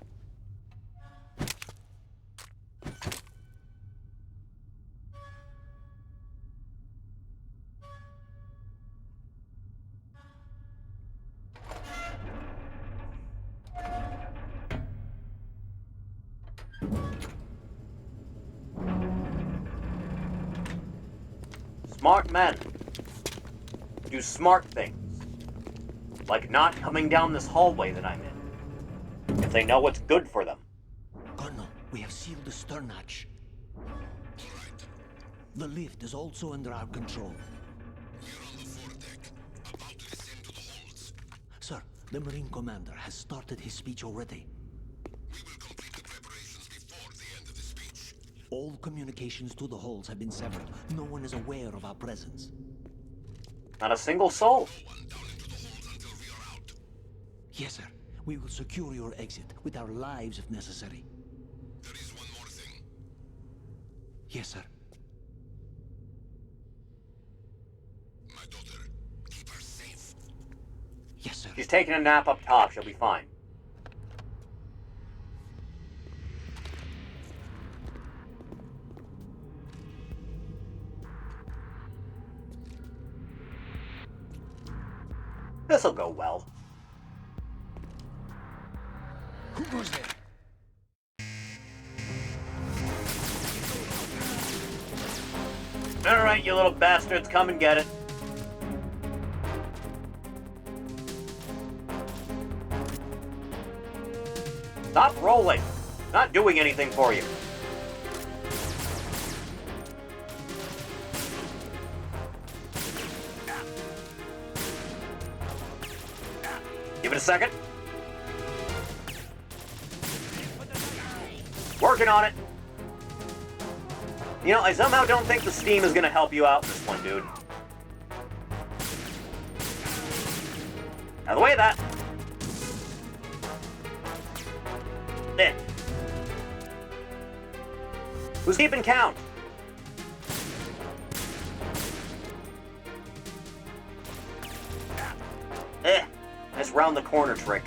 Smart men do smart things. Like not coming down this hallway that I'm in. If they know what's good for them. Colonel, we have sealed the stern hatch. The lift is also under our control. We're on the foredeck, about to descend to the holds. Sir, the Marine Commander has started his speech already. We will complete the preparations before the end of the speech. All communications to the holds have been severed. No one is aware of our presence. Not a single soul. No one down into the holds until we are out. Yes, sir. We will secure your exit with our lives if necessary. There is one more thing. Yes, sir. My daughter, keep her safe. Yes, sir. She's taking a nap up top. She'll be fine. This'll go well. Who goes there? Alright, you little bastards, come and get it. Stop rolling. Not doing anything for you. Give it a second. Working on it. You know, I somehow don't think the steam is going to help you out in this one, dude. Out of the way of that. There. Who's keeping count? Nice round the corner trick.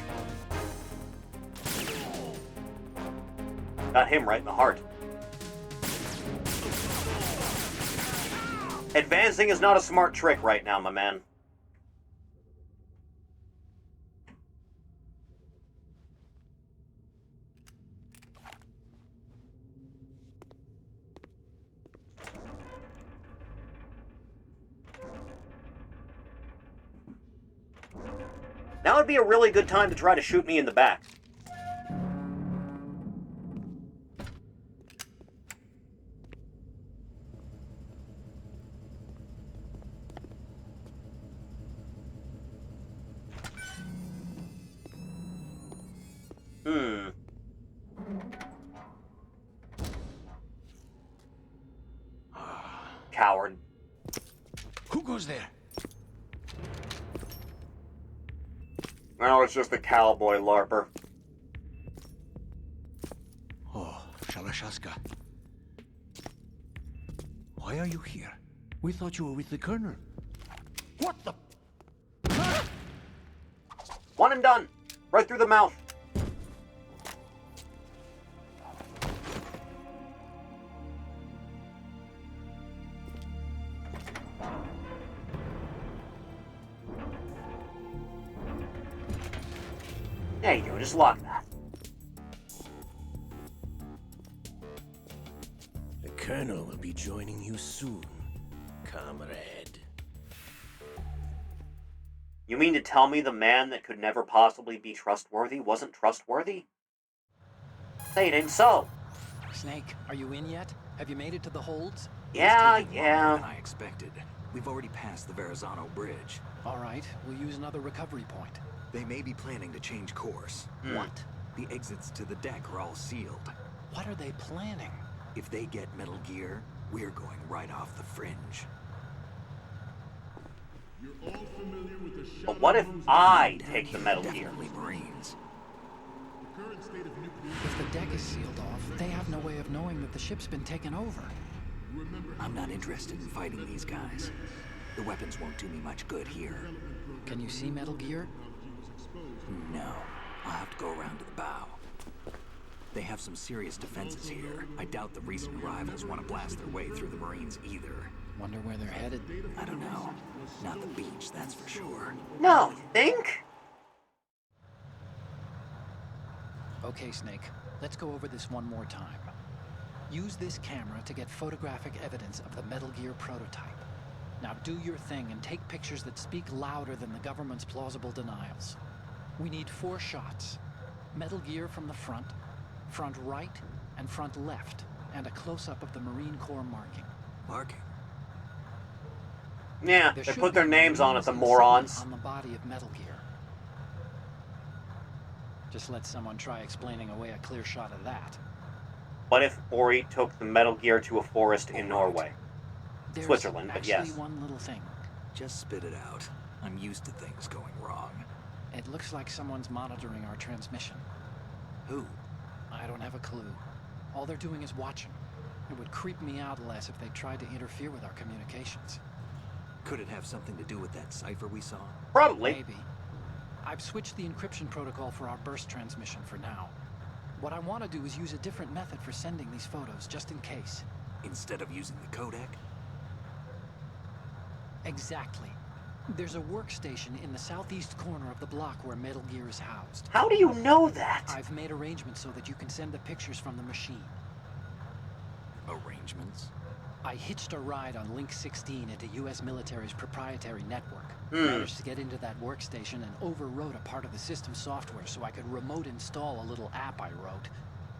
Got him right in the heart. Advancing is not a smart trick right now, my man. Now would be a really good time to try to shoot me in the back. Coward. Who goes there? No, it's just a cowboy larper. Oh, Shalashaska. Why are you here? We thought you were with the Colonel. What the? One and done. Right through the mouth. There you go, just lock that. The Colonel will be joining you soon, comrade. You mean to tell me the man that could never possibly be trustworthy wasn't trustworthy? Say it ain't so. Snake, are you in yet? Have you made it to the holds? Yeah. Longer than I expected. We've already passed the Verrazano Bridge. All right, we'll use another recovery point. They may be planning to change course. What? The exits to the deck are all sealed. What are they planning? If they get Metal Gear, we're going right off the fringe. But what if I take the Metal Gear? Definitely Marines. If the deck is sealed off, they have no way of knowing that the ship's been taken over. I'm not interested in fighting these guys. The weapons won't do me much good here. Can you see Metal Gear? No. I'll have to go around to the bow. They have some serious defenses here. I doubt the recent arrivals want to blast their way through the Marines either. Wonder where they're headed? I don't know. Not the beach, that's for sure. No, you think? Okay, Snake. Let's go over this one more time. Use this camera to get photographic evidence of the Metal Gear prototype. Now do your thing and take pictures that speak louder than the government's plausible denials. We need 4 shots. Metal Gear from the front right, and front left, and a close-up of the Marine Corps marking. Marking? Yeah, There they should put their be names on it, the insignia morons. on the body of Metal Gear. Just let someone try explaining away a clear shot of that. What if Ori took the Metal Gear to a forest in Norway? There's Switzerland, but actually yes. one little thing. Just spit it out. I'm used to things going wrong. It looks like someone's monitoring our transmission. Who? I don't have a clue. All they're doing is watching. It would creep me out less if they tried to interfere with our communications. Could it have something to do with that cipher we saw? Probably. Maybe. I've switched the encryption protocol for our burst transmission for now. What I want to do is use a different method for sending these photos, just in case. Instead of using the codec? Exactly. There's a workstation in the southeast corner of the block where Metal Gear is housed. How do you know that? I've made arrangements so that you can send the pictures from the machine. Arrangements? I hitched a ride on Link 16 into U.S. military's proprietary network. Managed to get into that workstation and overwrote a part of the system software so I could remote install a little app I wrote.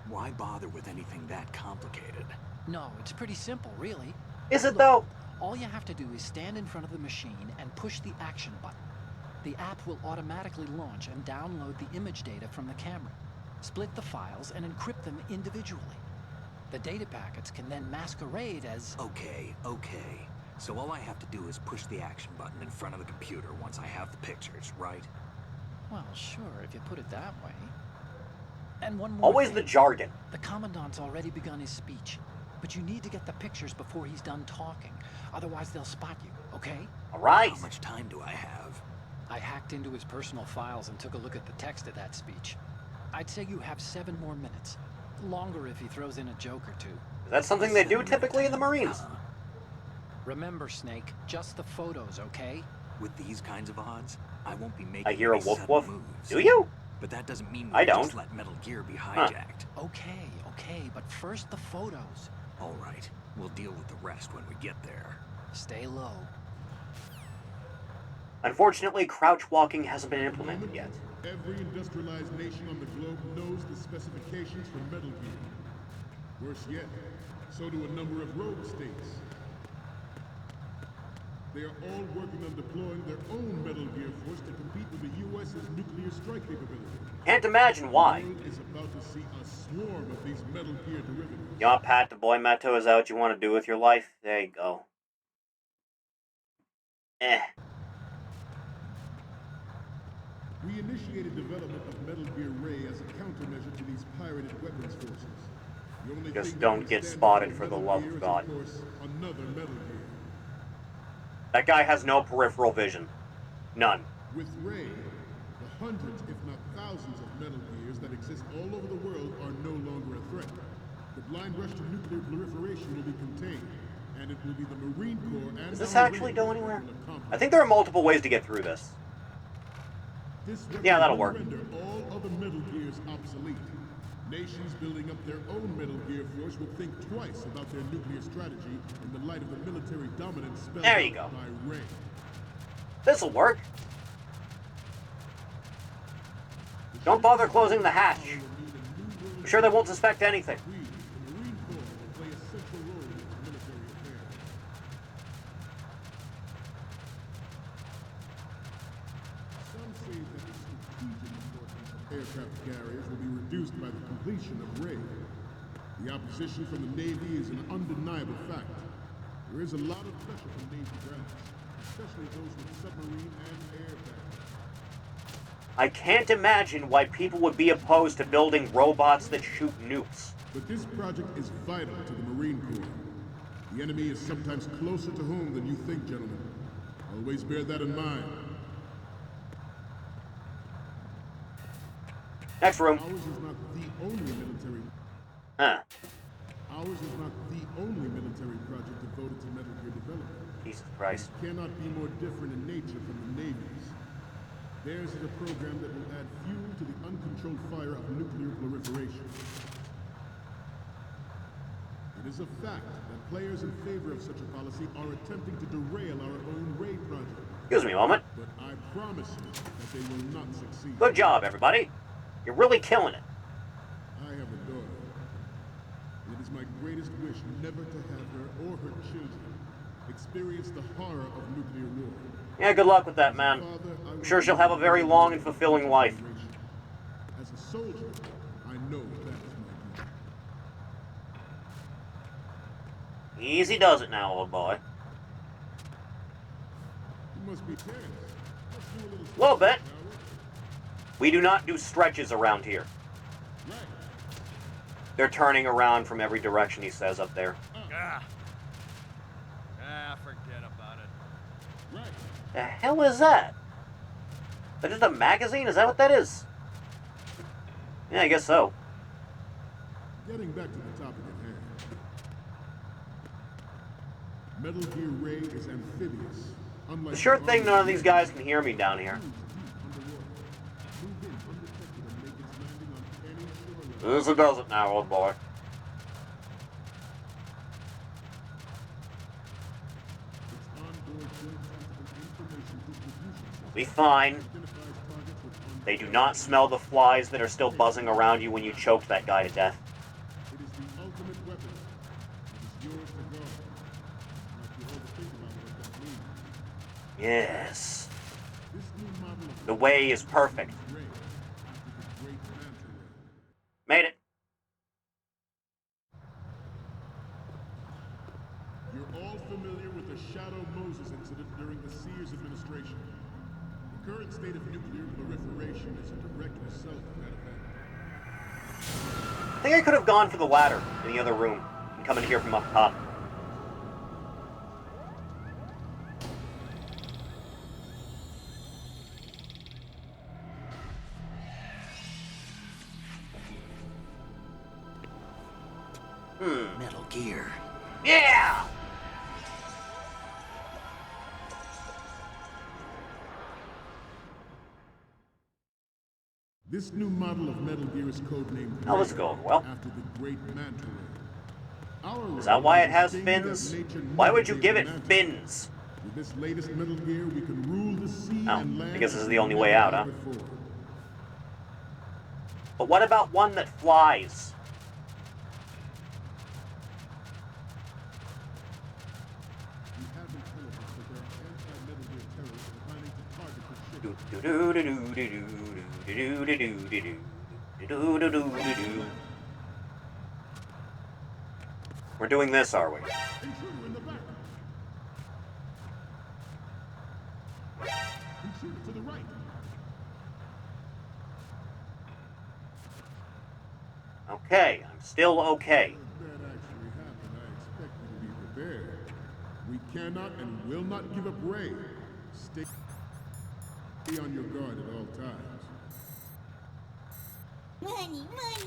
Why bother with anything that complicated? No, it's pretty simple, really. Is it Look, though? all you have to do is stand in front of the machine and push the action button. The app will automatically launch and download the image data from the camera, split the files, and encrypt them individually. The data packets can then masquerade as... Okay. So all I have to do is push the action button in front of the computer once I have the pictures, right? Well, sure, if you put it that way. And one more Always thing. the jargon. The Commandant's already begun his speech, but you need to get the pictures before he's done talking. Otherwise, they'll spot you, okay? Alright. How much time do I have? I hacked into his personal files and took a look at the text of that speech. I'd say you have 7 more minutes. Longer if he throws in a joke or two. Is that something they do typically in the Marines? Remember, Snake, just the photos, okay? With these kinds of odds, I won't be making I hear a any woof sudden woof. moves. Do you? But that doesn't mean I we can don't. just let Metal Gear be hijacked. Okay, but first the photos. All right, we'll deal with the rest when we get there. Stay low. Unfortunately, crouch walking hasn't been implemented yet. Every industrialized nation on the globe knows the specifications for Metal Gear. Worse yet, so do a number of rogue states. They are all working on deploying their own Metal Gear force to compete with the U.S.'s nuclear strike capability. Can't imagine why. The world is about to see a swarm of these Metal Gear derivatives. You want Pat the boy Meto is that what you want to do with your life? There you go. We initiated development of Metal Gear Ray as a countermeasure to these pirated weapons forces. The only Just thing don't that get can stand spotted up for to the Metal love Gear of is, God. course, another Metal Gear. That guy has no peripheral vision. None. With Ray, the hundreds, if not thousands, of Metal Gears that exist all over the world are no longer a threat. The blind rush to nuclear proliferation will be contained, and it will be the Marine Corps and Does this our actually Rangers go anywhere? that will accomplish I think there are multiple ways to get through this. This Yeah, that'll will work. render all other Metal Gears obsolete. Nations building up their own Metal Gear force will think twice about their nuclear strategy in the light of the military dominance spelled There you out go. by Ray. This'll work. Don't bother closing the hatch. I'm sure they won't suspect anything. We, the Marine Corps, will play a central role in its military affairs. Some say that the strategic importance of aircraft carriers will be reduced by the completion of Ray. The opposition from the Navy is an undeniable fact. There is a lot of pressure from Navy brass, especially those with submarine and air battles. I can't imagine why people would be opposed to building robots that shoot nukes. But this project is vital to the Marine Corps. The enemy is sometimes closer to home than you think, gentlemen. Always bear that in mind. Next room. Ours is not the only military. Huh. Ours is not the only military project devoted to Metal Gear development. Jesus Christ. It cannot be more different in nature from the Navy's. Theirs is a program that will add fuel to the uncontrolled fire of nuclear proliferation. It is a fact that players in favor of such a policy are attempting to derail our own Ray project. Excuse me a moment. But I promise you that they will not succeed. Good job, everybody. You're really killing it. I have a daughter. And it is my greatest wish never to have her or her children experience the horror of nuclear war. Yeah, good luck with that, man. I'm sure she'll have a very long and fulfilling life. As a soldier, I know that is my duty. Easy does it now, old boy. You must be tense. Let's do A little bit. We do not do stretches around here. Right. They're turning around from every direction, he says up there. Forget about it. Right. The hell is that? Is that just a magazine? Is that what that is? Yeah, I guess so. Getting back to the topic at hand. Metal Gear Ray is amphibious. Unlike The sure thing none of these guys can hear me down here. This does it now, old boy. Be fine. They do not smell the flies that are still buzzing around you when you choked that guy to death. It is the ultimate weapon. It is yours to guard. Not to overthink about what that means. Yes. This new model of The way is perfect. Ray after the great Manta Ray. Made it. You're all familiar with the Shadow Moses incident during the Sears administration. The current state of nuclear proliferation is a direct result of that event. I think I could have gone for the ladder in the other room and come in here from up top. Metal Gear. Yeah! This new model of Metal Gear is codenamed Oh, it's Ray, going well. after the great Manta Ray. Our Is that Ray why it a has thing fins? that nature Why never would you gave give it Manta. fins? With this latest Metal Gear, we can rule the sea Oh, and land. I guess this is as the only never way out, huh? before. But what about one that flies? We have been told that there are anti-Metal Gear terrorists planning to target the ship. We're doing this, are we? Intruder in the back. Intruder to the right. Okay, I'm still okay. If that actually happened, I expect you to be prepared. We cannot and will not give up Ray. Stay on your guard at all times.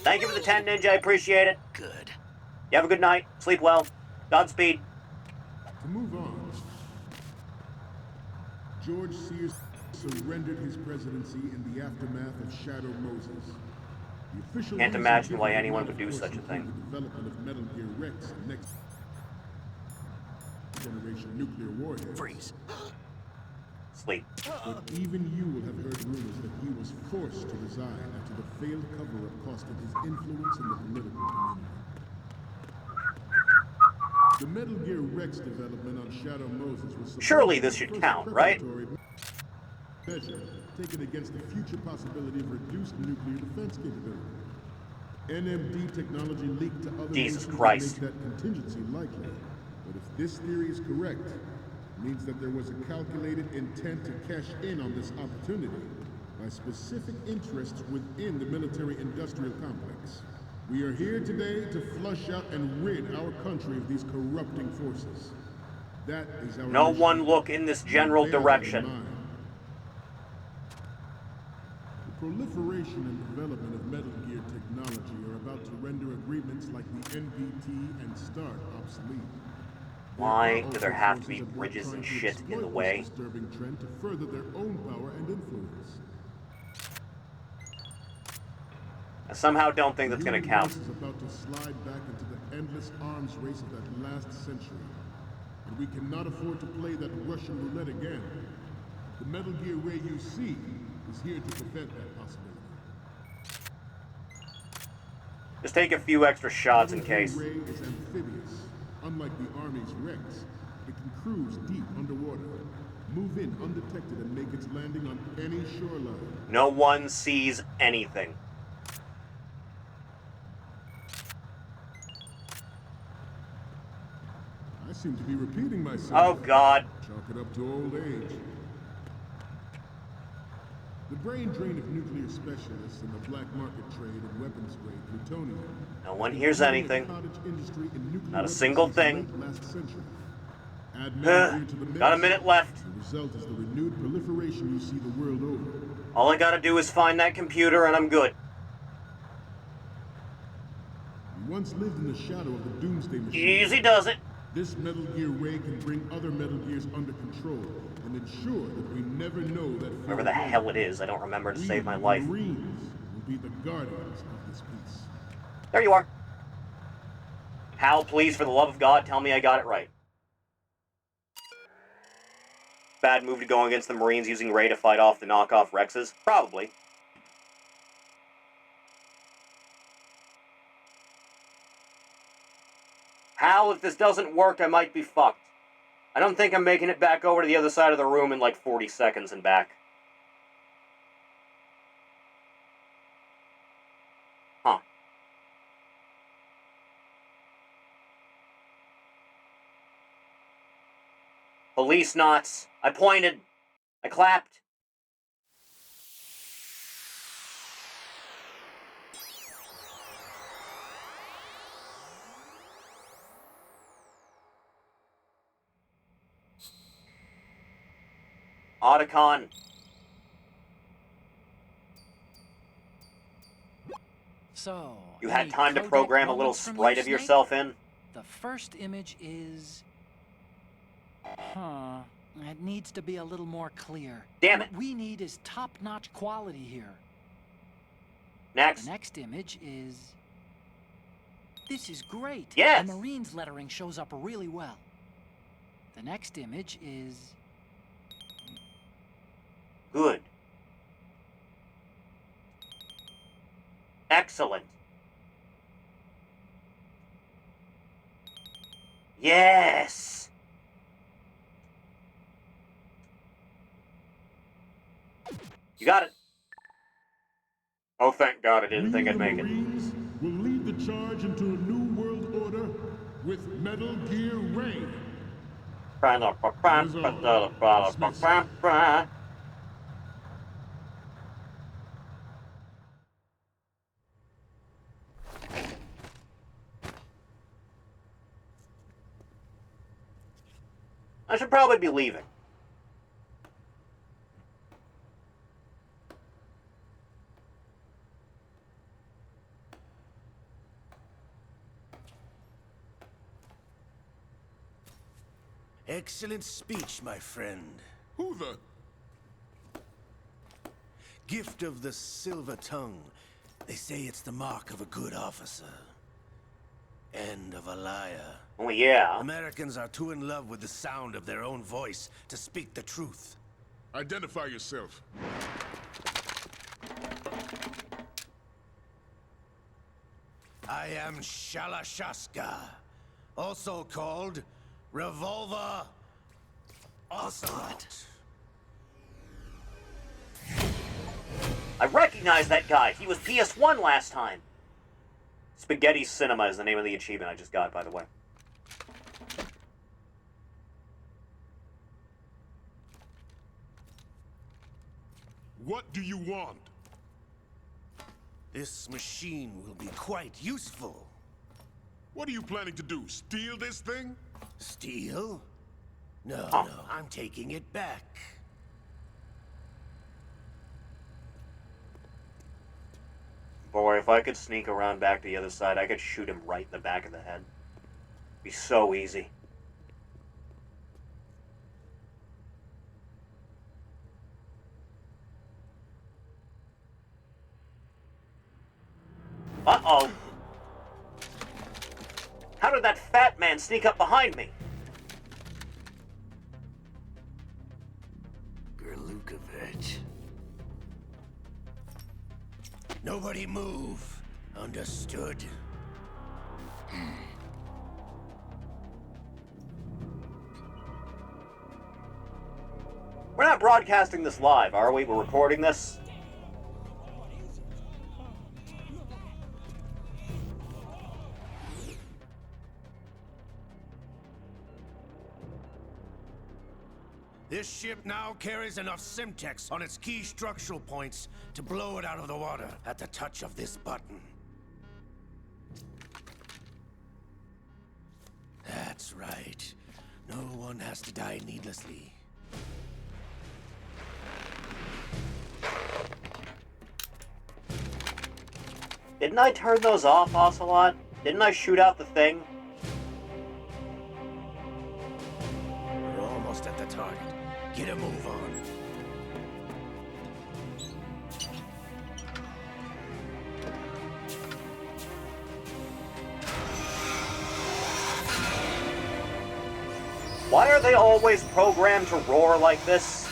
Thank you for the 10, Ninja. I appreciate it. Good. You have a good night. Sleep well. Godspeed. To move on, George Sears surrendered his presidency in the aftermath of Shadow Moses. The official Can't reason imagine given why did anyone not, would of do course, such a include thing. The development of Metal Gear Rex and next generation nuclear warheads. Freeze. Sleep. But even you will have heard rumors that he was forced to resign after the failed cover-up costed his influence in the political community. The Metal Gear Rex development on Shadow Moses was Surely this should count, right? Measure taken against the future possibility of reduced nuclear defense capability. NMD technology leaked to other Jesus nations Christ. to make that contingency likely. But if this theory is correct, it means that there was a calculated intent to cash in on this opportunity by specific interests within the military-industrial complex. We are here today to flush out and rid our country of these corrupting forces. That is our No mission. one look in this general Bear that in direction. mind. The Proliferation and development of Metal Gear technology are about to render agreements like the NPT and START obsolete. Why do there have to be bridges and shit in the way? This disturbing trend to further their own power and influence. I somehow don't think that's gonna count. The human race is about to slide back into the endless arms race of that last century. And we cannot afford to play that Russian roulette again. The Metal Gear Ray you see is here to prevent that possibility. Just take a few extra shots in case. Metal Gear Ray is amphibious. Unlike the Army's Rex, it can cruise deep underwater, move in undetected and make its landing on any shoreline. No one sees anything. I seem to be repeating myself. Oh, God. Chalk it up to old age. The brain drain of nuclear specialists and the black market trade in weapons grade plutonium. No one hears anything. Not a single thing. Got a minute left. The result is the renewed proliferation you see the world over. All I gotta do is find that computer and I'm good. We once lived in the shadow of the Doomsday Machine. Easy does it. This Metal Gear Ray can bring other Metal Gears under control and ensure that we never know that. Whatever the hell it is, I don't remember to save my life. Marines will be the guardians of this peace. There you are. Hal, please, for the love of God, tell me I got it right. Bad move to go against the Marines using Ray to fight off the knockoff Rexes? Probably. Hal, if this doesn't work, I might be fucked. I don't think I'm making it back over to the other side of the room in like 40 seconds and back. Huh. Police knots. I pointed. I clapped. Otacon. So, You had any time to codec program a little moments from sprite you, of Snake? yourself in? The first image is... It needs to be a little more clear. Damn it. What we need is top-notch quality here. Next. The next image is... This is great. Yes. The Marines lettering shows up really well. The next image is... Good. Excellent. Yes! You got it. Oh, thank God I didn't think I'd make it. Marines will lead the charge into a new world order with Metal Gear Ray. I should probably be leaving. Excellent speech, my friend. Who the? Gift of the silver tongue. They say it's the mark of a good officer. And of a liar. Oh, yeah. Americans are too in love with the sound of their own voice to speak the truth. Identify yourself. I am Shalashaska, also called Revolver Ocelot. I recognize that guy. He was PS1 last time. Spaghetti Cinema is the name of the achievement I just got, by the way. What do you want? This machine will be quite useful. What are you planning to do? Steal this thing? Steal? No, Oh. no, I'm taking it back. Boy, if I could sneak around back to the other side, I could shoot him right in the back of the head. It'd be so easy. Uh-oh. How did that fat man sneak up behind me? Gerlukovich. Nobody move. Understood? We're not broadcasting this live, are we? We're recording this? This ship now carries enough Simtex on its key structural points to blow it out of the water at the touch of this button. That's right. No one has to die needlessly. Didn't I turn those off, Ocelot? Didn't I shoot out the thing? We're almost at the target. Get a move on. Why are they always programmed to roar like this?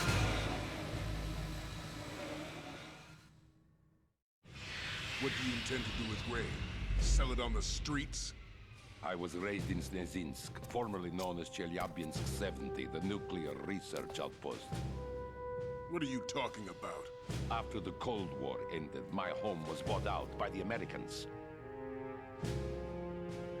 What do you intend to do with Ray? Sell it on the streets? I was raised in Snezinsk, formerly known as Chelyabinsk 70, the nuclear research outpost. What are you talking about? After the Cold War ended, my home was bought out by the Americans.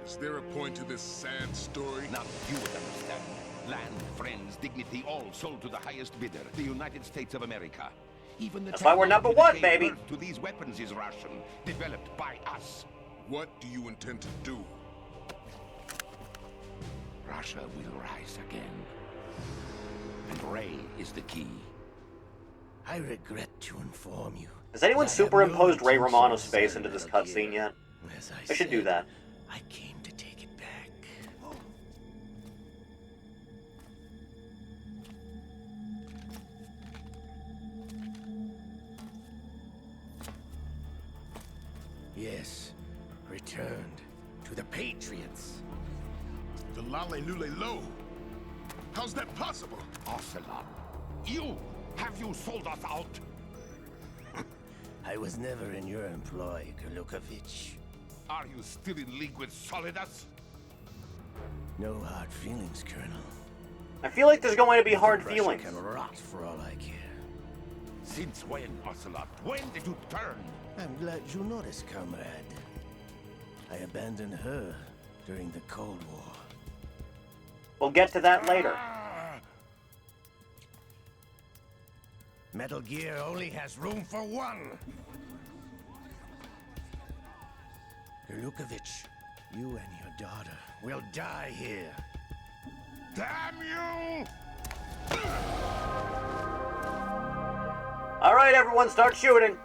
Is there a point to this sad story? Now you would understand. Land, friends, dignity, all sold to the highest bidder, the United States of America. Even the That's why we're number technology that one, gave baby. birth to these weapons is Russian, developed by us. What do you intend to do? Russia will rise again. And Ray is the key. I regret to inform you. Has anyone that I have superimposed no Ray intention Romano's of face selling into this Metal cutscene Gear. yet? As I should do said, that. I came to take it back. Yes, returned to the Patriots. The Lale Lule Lo? How's that possible? Ocelot, have you sold us out? I was never in your employ, Gerlukovich. Are you still in league with Solidus? No hard feelings, Colonel. I feel like there's going to be hard Russia feelings. can rot for all I care. Since when, Ocelot? When did you turn? I'm glad you noticed, comrade. I abandoned her during the Cold War. We'll get to that later. Metal Gear only has room for one! Gerlukovich, you and your daughter will die here. Damn you! Alright, everyone, start shooting.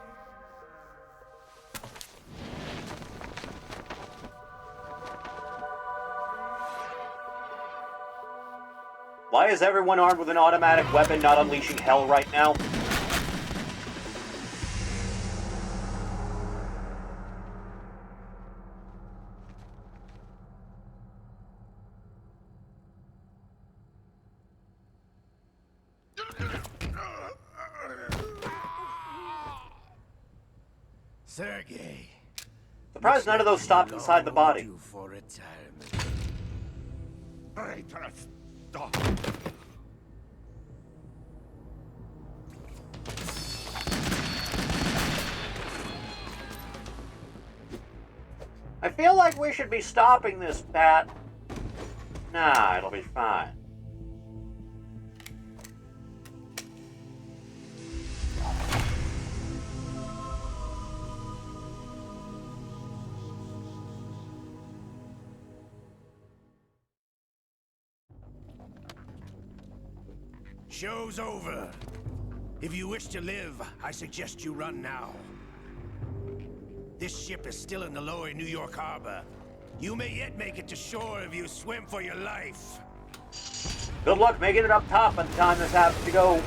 Why is everyone armed with an automatic weapon not unleashing hell right now? Sergei. Surprised none of those stopped inside the body. Due for retirement. Traitorous dog. I feel like we should be stopping this, Pat. Nah, it'll be fine. Show's over. If you wish to live, I suggest you run now. this ship is still in the lower New York harbor. You may yet make it to shore if you swim for your life. Good luck making it up top by the time this has to go.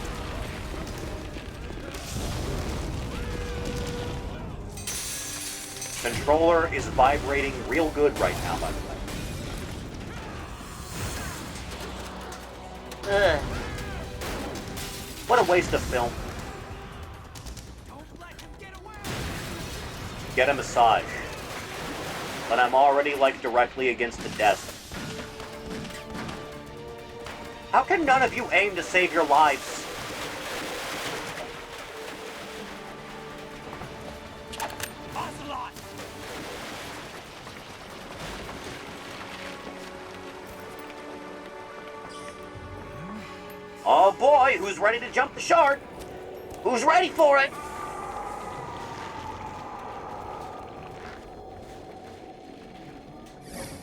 Controller is vibrating real good right now, by the way. Ugh. What a waste of film. Get a massage. But I'm already, like, directly against the desk. How can none of you aim to save your lives? Oh boy, who's ready to jump the shark? Who's ready for it?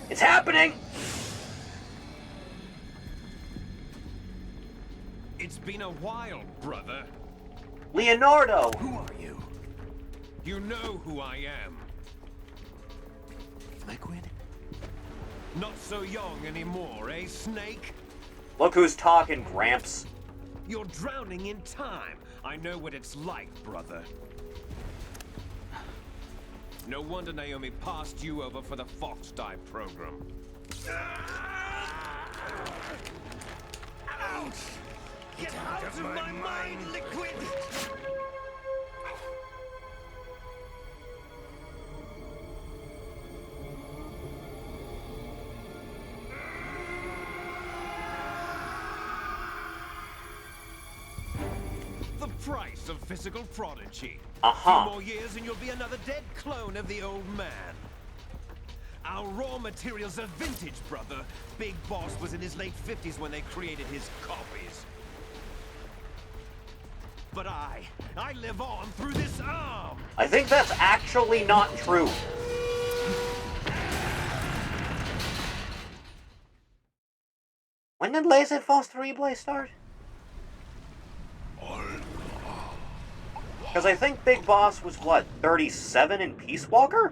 It's happening! It's been a while, brother. Leonardo! Who are you? You know who I am. Liquid? Not so young anymore, eh, Snake? Look who's talking, Gramps. You're drowning in time. I know what it's like, brother. No wonder Naomi passed you over for the Fox Dive program. Ouch! Get out of my mind, Liquid! The price of physical prodigy. Uh-huh. 2 more years and you'll be another dead clone of the old man. Our raw materials are vintage, brother. Big Boss was in his late 50s when they created his copies. But I live on through this arm. I think that's actually not true. When did Lazy Falls 3 Blaze start? Because I think Big Boss was, what, 37 in Peace Walker?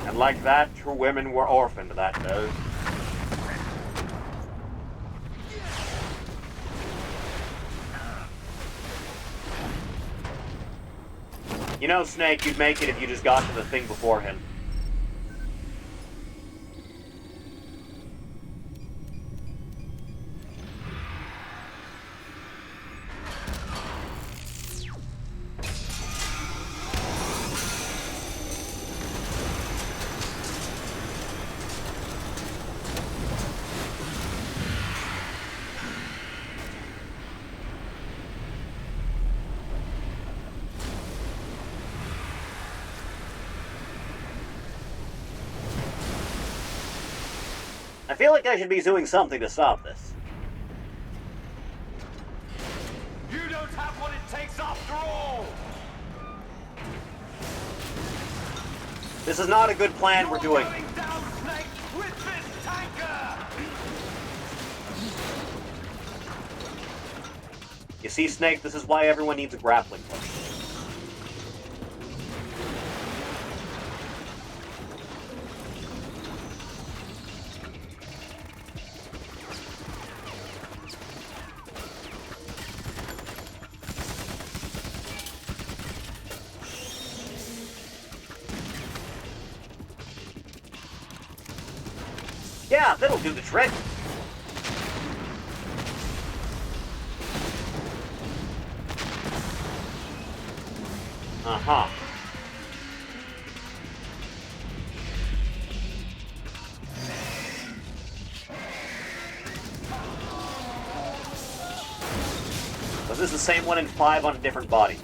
And like that, true women were orphaned that day. You know, Snake, you'd make it if you just got to the thing before him. I feel like I should be doing something to stop this. You don't have what it takes after all. This is not a good plan we're doing. Going down, Snake, with this tanker. You see, Snake, this is why everyone needs a grappling hook. Yeah, that'll do the trick. Uh-huh. Was this the same one in 5 on a different body?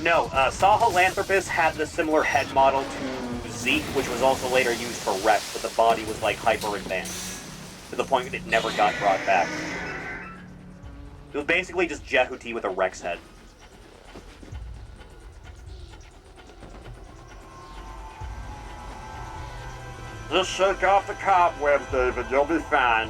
No, Sahelanthropus had the similar head model to Zeke, which was also later used for Rex, but the body was like hyper-advanced, to the point that it never got brought back. It was basically just Jehuti with a Rex head. Just shake off the cobwebs, David, you'll be fine.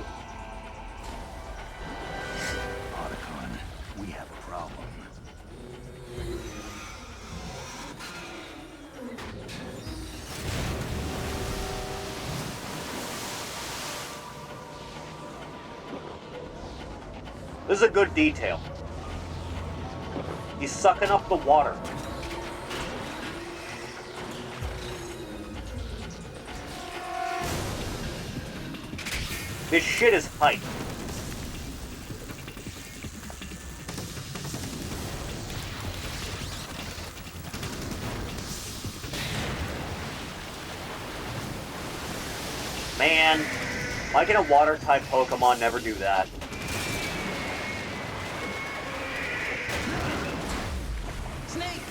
This is a good detail. He's sucking up the water. This shit is hype. Man, why can a water-type Pokemon never do that? Snake!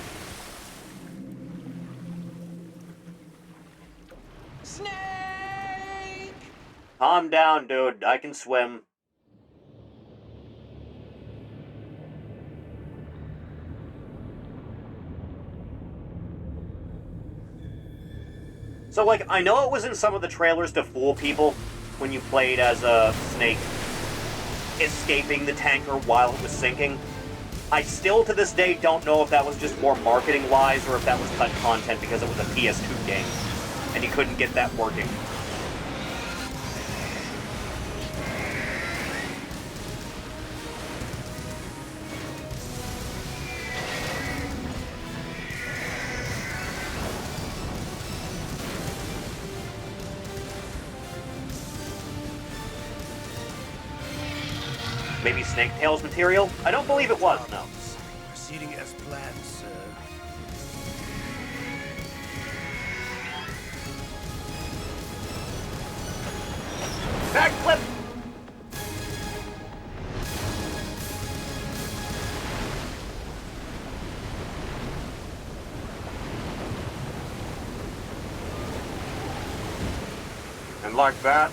Snake! Calm down, dude. I can swim. So, like, I know it was in some of the trailers to fool people when you played as a Snake escaping the tanker while it was sinking. I still, to this day, don't know if that was just more marketing-wise or if that was cut content because it was a PS2 game and you couldn't get that working. Maybe Snake Tails material? I don't believe it was, no. Proceeding as planned, sir. Backflip! And like that,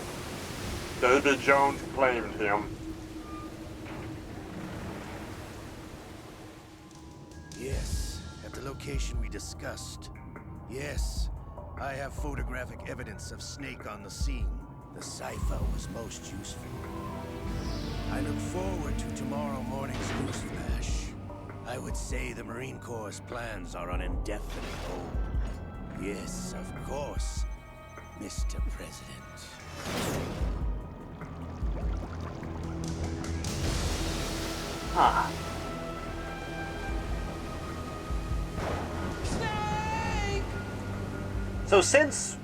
David Jones claimed him. Yes, at the location we discussed. Yes, I have photographic evidence of Snake on the scene. The cipher was most useful. I look forward to tomorrow morning's newsflash. I would say the Marine Corps' plans are on indefinite hold. Yes, of course, Mr. President. Huh. So since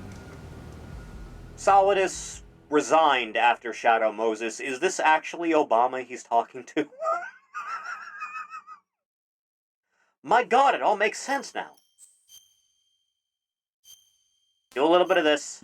Solidus resigned after Shadow Moses, is this actually Obama he's talking to? My god, it all makes sense now. Do a little bit of this.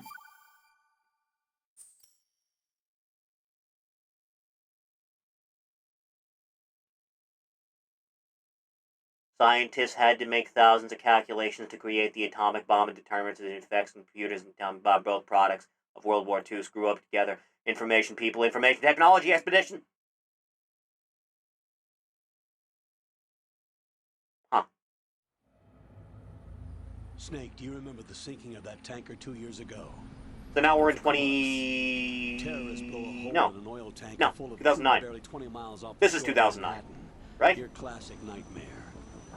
Scientists had to make thousands of calculations to create the atomic bomb and determine its effects on computers and atomic bomb both products of World War II screw up together. Information people, information technology expedition. Huh. Snake, do you remember the sinking of that tanker 2 years ago? So now we're in 20... Terrorists blow a hole No. in an oil tanker No, full of 2009. barely 20 miles off This the is shore of 2009. Manhattan. Right? Your classic nightmare.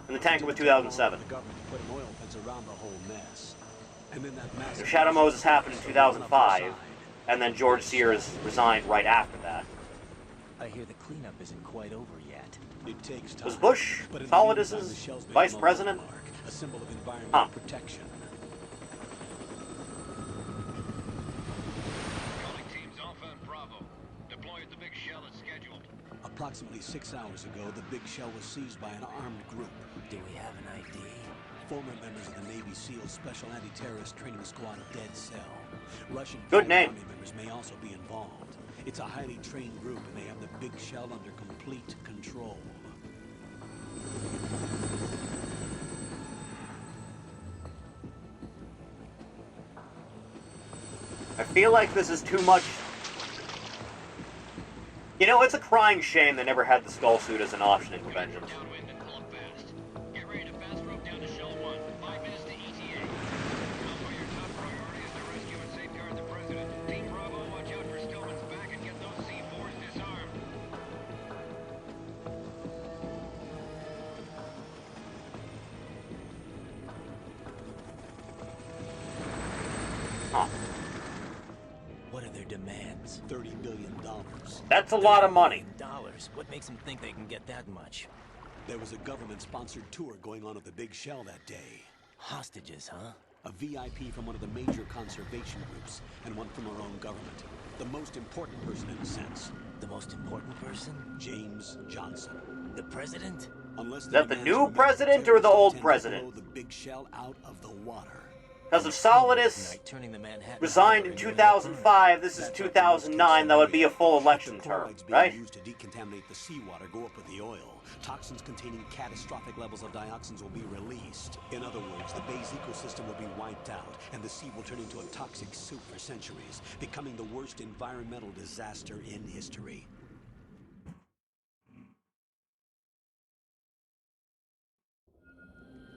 And the tanker was 2007. The government put an oil fence around the whole mess. And then that massive Shadow Moses happened in 2005, and then George Sears resigned right after that. I hear the cleanup isn't quite over yet. It takes time. Was Bush But in the Solidus's meantime, the shell's become vice a president? landmark, a symbol of environmental Huh. protection. Calling teams Alpha and Bravo. Deploy at the big shell as scheduled. Approximately 6 hours ago, the big shell was seized by an armed group. Do we have an ID? Former members of the Navy SEAL Special Anti-Terrorist Training Squad Dead Cell. Russian Good name. Army members may also be involved. It's a highly trained group, and they have the big shell under complete control. I feel like this is too much. You know, it's a crying shame they never had the skull suit as an option in Conventions. Downwind and pull 'em fast. Get ready to fast rope down to Shell 1. 5 minutes to ETA. Alpha, your top priority is to rescue and safeguard the President. Team Bravo, watch out for Stillman's back and get those C4s disarmed. Huh. What are their demands? $30 billion. That's a lot of money. Dollars. What makes them think they can get that much? There was a government-sponsored tour going on at the Big Shell that day. Hostages, huh? A VIP from one of the major conservation groups, and one from our own government. The most important person in a sense. The most important person? James Johnson. The president? Unless Is that the new president or the old president? The Big Shell out of the water. Because if Solidus resigned in 2005, this is 2009, that would be a full election term, right? Used to decontaminate the seawater go up with the oil. Toxins containing catastrophic levels of dioxins will be released. In other words, the bay's ecosystem will be wiped out, and the sea will turn into a toxic soup for centuries, becoming the worst environmental disaster in history.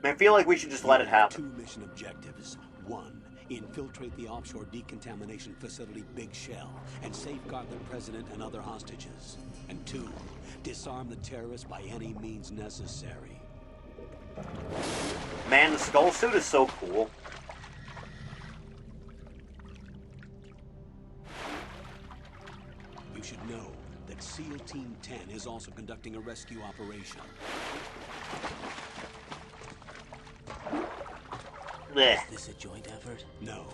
I feel like we should just let it happen. 2 mission objectives. 1. Infiltrate the offshore decontamination facility Big Shell and safeguard the president and other hostages. And 2. Disarm the terrorists by any means necessary. Man, the skull suit is so cool. You should know that SEAL Team 10 is also conducting a rescue operation. Blech. Is this a joint effort? No.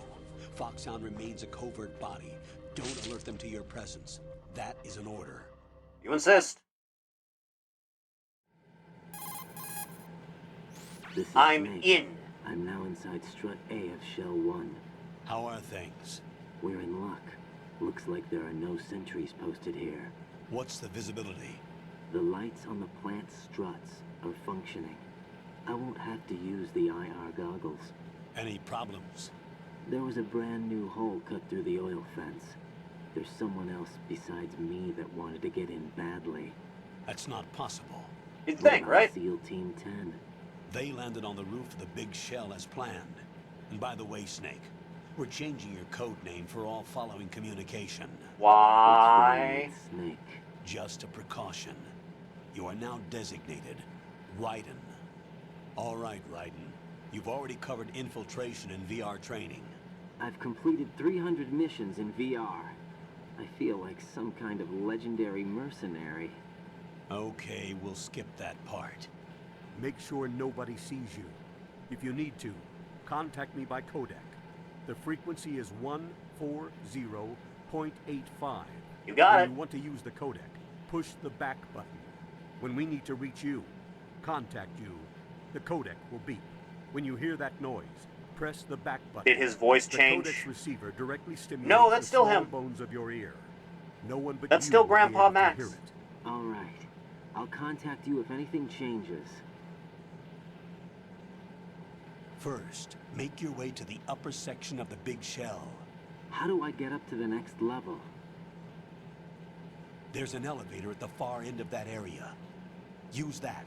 Foxhound remains a covert body. Don't alert them to your presence. That is an order. You insist. I'm in. I'm now inside Strut A of Shell 1. How are things? We're in luck. Looks like there are no sentries posted here. What's the visibility? The lights on the plant struts are functioning. I won't have to use the IR goggles. Any problems? There was a brand new hole cut through the oil fence. There's someone else besides me that wanted to get in badly. That's not possible. You'd think, right? SEAL Team 10. They landed on the roof of the Big Shell as planned. And by the way, Snake, we're changing your code name for all following communication. Why? Snake. Just a precaution. You are now designated Raiden. All right, Raiden. You've already covered infiltration and VR training. I've completed 300 missions in VR. I feel like some kind of legendary mercenary. Okay, we'll skip that part. Make sure nobody sees you. If you need to, contact me by codec. The frequency is 140.85. You got it. When you want to use the codec, push the back button. When we need to reach you, contact you, the codec will beep. When you hear that noise, press the back button. Did his voice change? The codec receiver directly stimulates No, that's still the small him. bones of your ear. No one but That's you still will be Grandpa able to Max. hear it. All right. I'll contact you if anything changes. First, make your way to the upper section of the Big Shell. How do I get up to the next level? There's an elevator at the far end of that area. Use that.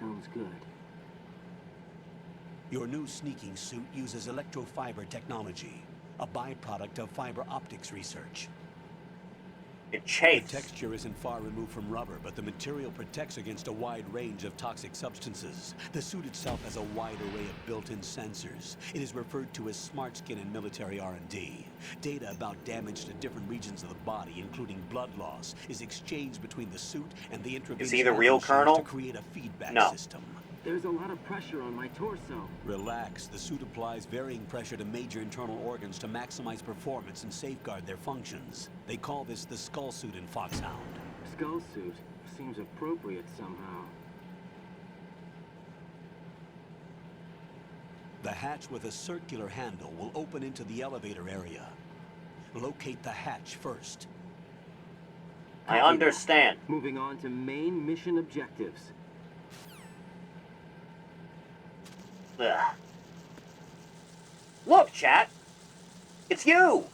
Sounds good. Your new sneaking suit uses electrofiber technology, a byproduct of fiber optics research. It chafes. The texture isn't far removed from rubber, but the material protects against a wide range of toxic substances. The suit itself has a wide array of built-in sensors. It is referred to as smart skin in military R&D. Data about damage to different regions of the body, including blood loss, is exchanged between the suit and the intravenous Is he the real colonel? to create a feedback system. There's a lot of pressure on my torso. Relax. The suit applies varying pressure to major internal organs to maximize performance and safeguard their functions. They call this the skull suit in Foxhound. Skull suit seems appropriate somehow. The hatch with a circular handle will open into the elevator area. Locate the hatch first. I understand. Moving on to main mission objectives. Ugh. Look, chat. It's you.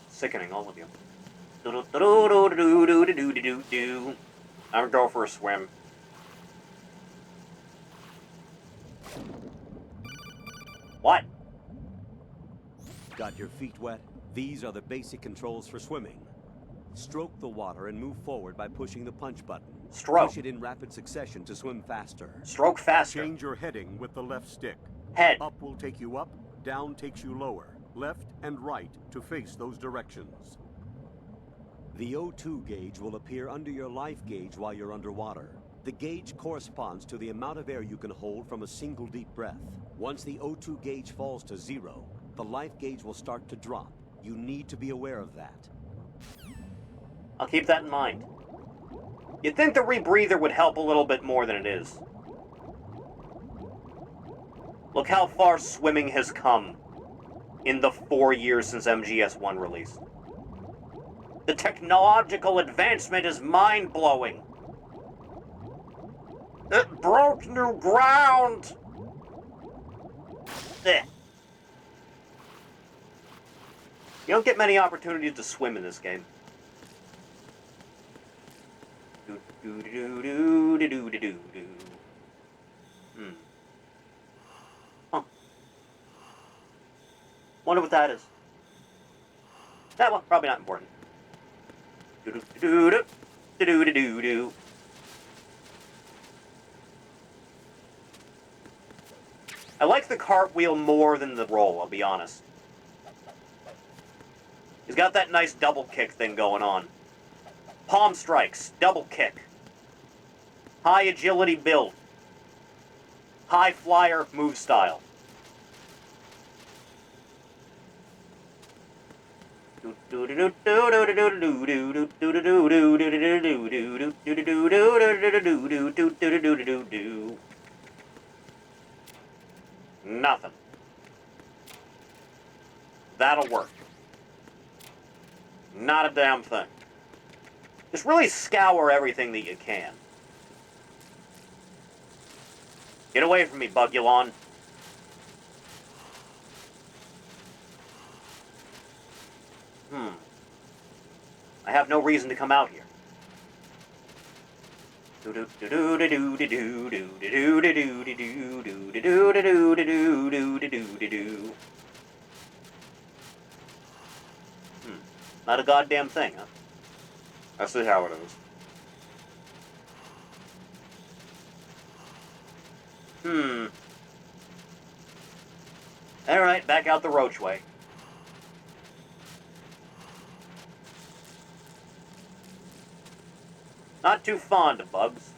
Sickening, all of you. I'm gonna go for a swim. What? Got your feet wet? These are the basic controls for swimming. Stroke the water and move forward by pushing the punch button. Stroke. Push it in rapid succession to swim faster. Stroke faster. Change your heading with the left stick. Head. Up will take you up, down takes you lower. Left and right to face those directions. The O2 gauge will appear under your life gauge while you're underwater. The gauge corresponds to the amount of air you can hold from a single deep breath. Once the O2 gauge falls to 0, the life gauge will start to drop. You need to be aware of that. I'll keep that in mind. You'd think the rebreather would help a little bit more than it is. Look how far swimming has come in the 4 years since MGS1 released. The technological advancement is mind-blowing. It broke new ground! Eh. You don't get many opportunities to swim in this game. Huh. Wonder what that is. That one, probably not important. I like the cartwheel more than the roll, I'll be honest. He's got that nice double kick thing going on. Palm strikes, double kick. High agility build. High flyer move style. Nothing. That'll work. Not a damn thing. Just really scour everything that you can. Get away from me, Bugulon. I have no reason to come out here. Not a goddamn thing, huh? I see how it is. Alright, back out the roachway. Not too fond of bugs.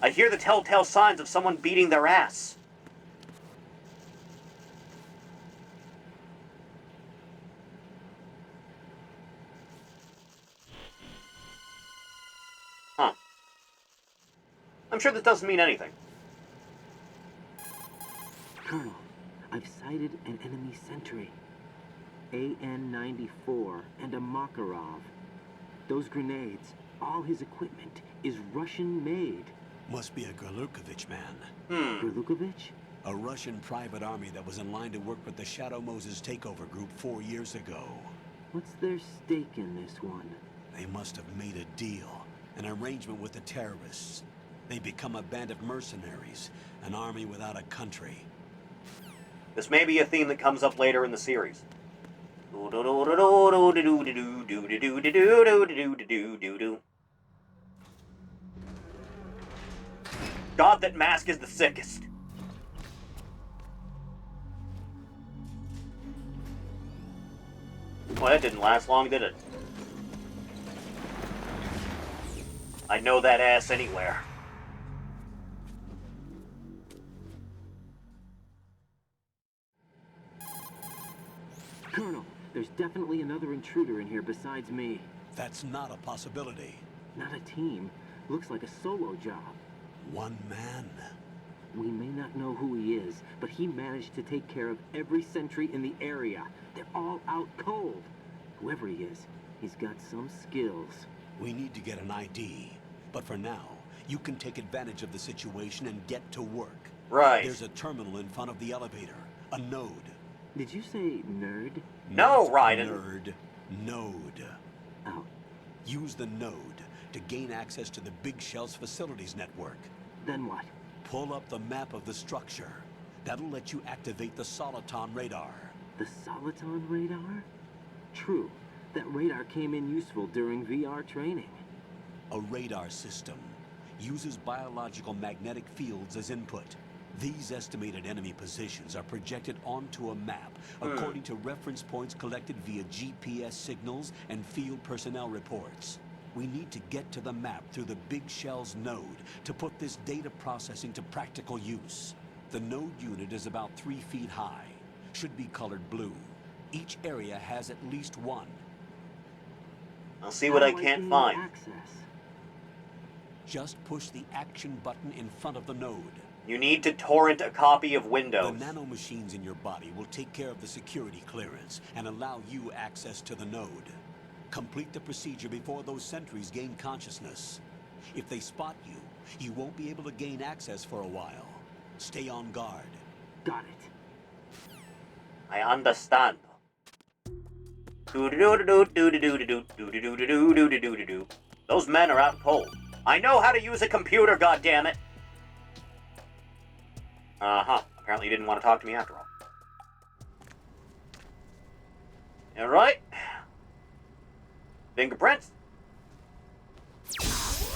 I hear the telltale signs of someone beating their ass. Huh. I'm sure this doesn't mean anything. Colonel, I've sighted an enemy sentry. AN-94 and a Makarov. Those grenades, all his equipment, is Russian-made. Must be a Gorlukovich man. Gorlukovich? A Russian private army that was in line to work with the Shadow Moses takeover group 4 years ago. What's their stake in this one? They must have made a deal, an arrangement with the terrorists. They become a band of mercenaries, an army without a country. This may be a theme that comes up later in the series. God, that mask is the sickest. Well, that didn't last long, did it? I'd know that ass anywhere. Colonel, there's definitely another intruder in here besides me. That's not a possibility. Not a team. Looks like a solo job. One man. We may not know who he is, but he managed to take care of every sentry in the area. They're all out cold. Whoever he is, he's got some skills. We need to get an ID. But for now, you can take advantage of the situation and get to work. Right. There's a terminal in front of the elevator. A node. Did you say nerd? No, Raiden. Nerd. Node. Oh. Use the node to gain access to the Big Shell's facilities network. Then what? Pull up the map of the structure. That'll let you activate the Soliton radar. The Soliton radar? True. That radar came in useful during VR training. A radar system uses biological magnetic fields as input. These estimated enemy positions are projected onto a map according to reference points collected via GPS signals and field personnel reports. We need to get to the map through the Big Shell's node to put this data processing to practical use. The node unit is about 3 feet high, should be colored blue. Each area has at least one. I'll see what I can't find. Just push the action button in front of the node. You need to torrent a copy of Windows. The nanomachines in your body will take care of the security clearance and allow you access to the node. Complete the procedure before those sentries gain consciousness. If they spot you, you won't be able to gain access for a while. Stay on guard. Got it. I understand. Those men are out cold. I know how to use a computer, goddammit! Apparently you didn't want to talk to me after all. Alright. Fingerprints.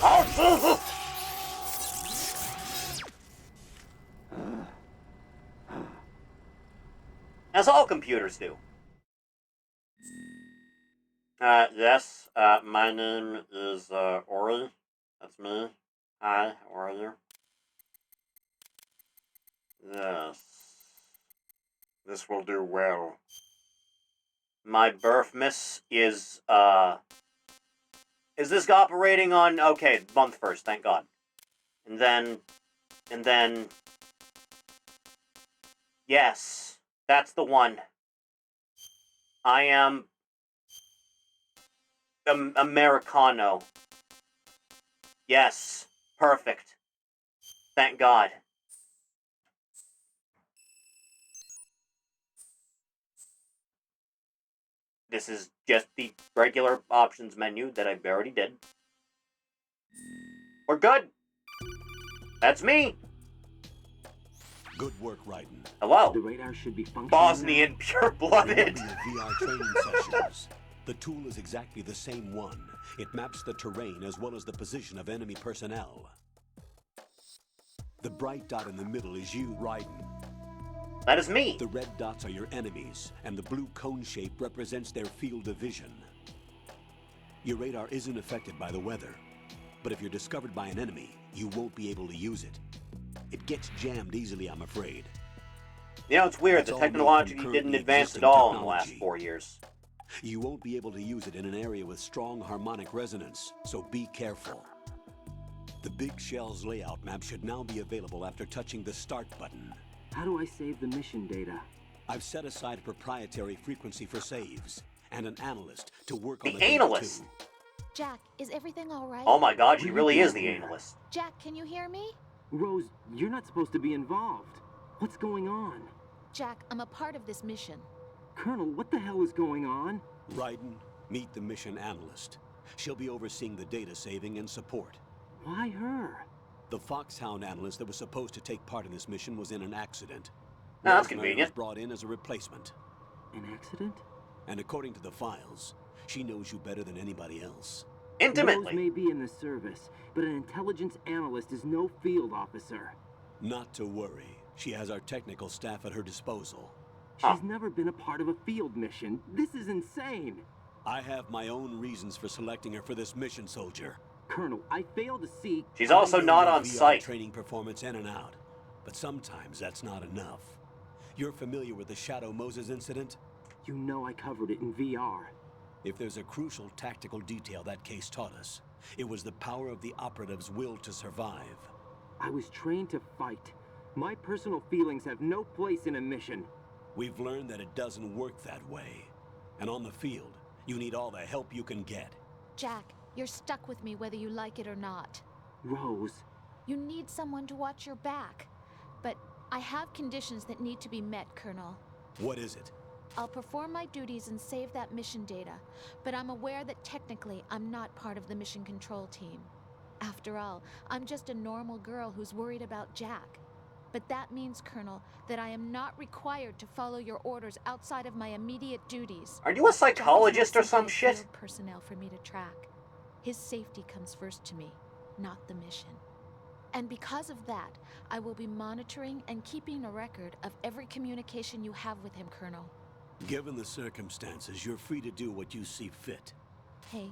Oh, as all computers do. Yes, my name is, Ori. That's me. Hi, how are you? Yes. This will do well. My birth miss is this operating on, okay, month first, thank God. And then, yes, that's the one. I am Americano. Yes, perfect. Thank God. This is just the regular options menu that I already did. We're good. That's me. Good work, Raiden. Hello. The radar should be functioning. Bosnian pure-blooded. VR training sessions. The tool is exactly the same one. It maps the terrain as well as the position of enemy personnel. The bright dot in the middle is you, Raiden. That is me. The red dots are your enemies, and the blue cone shape represents their field of vision. Your radar isn't affected by the weather, but if you're discovered by an enemy, you won't be able to use it. It gets jammed easily, I'm afraid. You know, it's weird. The technology didn't advance at all in the last 4 years. You won't be able to use it in an area with strong harmonic resonance, so be careful. The Big Shell's layout map should now be available after touching the Start button. How do I save the mission data? I've set aside a proprietary frequency for saves, and an analyst to work on the analyst? data too. Jack, is everything all right? Oh my God, she really is the analyst. Jack, can you hear me? Rose, you're not supposed to be involved. What's going on? Jack, I'm a part of this mission. Colonel, what the hell is going on? Raiden, meet the mission analyst. She'll be overseeing the data saving and support. Why her? The Foxhound analyst that was supposed to take part in this mission was in an accident. Oh, that's Rosemary convenient. was brought in as a replacement. An accident? And according to the files, she knows you better than anybody else. Intimately. Rose may be in the service, but an intelligence analyst is no field officer. Not to worry. She has our technical staff at her disposal. She's never been a part of a field mission. This is insane. I have my own reasons for selecting her for this mission, soldier. Colonel, I fail to see... She's also not on VR site. Training performance in and out. But sometimes that's not enough. You're familiar with the Shadow Moses incident? You know I covered it in VR. If there's a crucial tactical detail that case taught us, it was the power of the operative's will to survive. I was trained to fight. My personal feelings have no place in a mission. We've learned that it doesn't work that way. And on the field, you need all the help you can get. Jack, you're stuck with me whether you like it or not. Rose. You need someone to watch your back. But I have conditions that need to be met, Colonel. What is it? I'll perform my duties and save that mission data, but I'm aware that technically I'm not part of the mission control team. After all, I'm just a normal girl who's worried about Jack. But that means, Colonel, that I am not required to follow your orders outside of my immediate duties. Are you a psychologist or some shit? Field personnel for me to track. His safety comes first to me, not the mission. And because of that, I will be monitoring and keeping a record of every communication you have with him, Colonel. Given the circumstances, you're free to do what you see fit. Hey,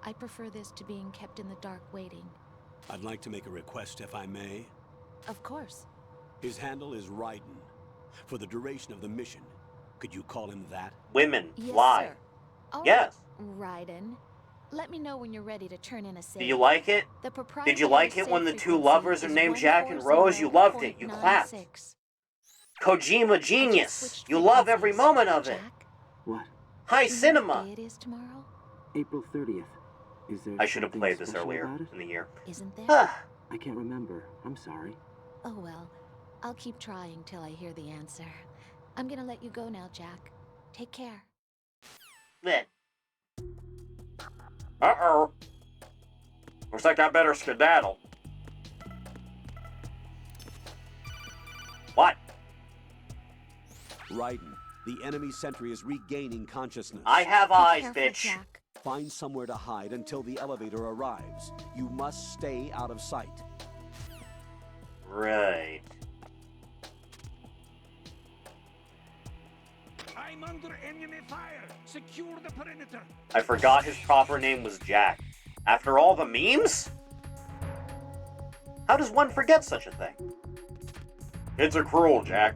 I prefer this to being kept in the dark waiting. I'd like to make a request, if I may. Of course. His handle is Raiden. For the duration of the mission, could you call him that? Women Yes, lie. sir. All Yes. right, Raiden. Let me know when you're ready to turn in a save. Do you like it? The Did you like it when the two lovers are named Jack and Rose? You loved it. You clapped. Kojima genius. You love every moment of it. What? High cinema. What day it is tomorrow? April 30th. Is there I should have something played this special earlier about it? in the year. Isn't there? I can't remember. I'm sorry. Oh well. I'll keep trying till I hear the answer. I'm gonna let you go now, Jack. Take care. Then. Uh-oh. Looks like I better skedaddle. What? Raiden, the enemy sentry is regaining consciousness. I have eyes, bitch. Find somewhere to hide until the elevator arrives. You must stay out of sight. Right. I'm under enemy fire. Secure the perimeter. I forgot his proper name was Jack. After all the memes? How does one forget such a thing? Kids are cruel, Jack.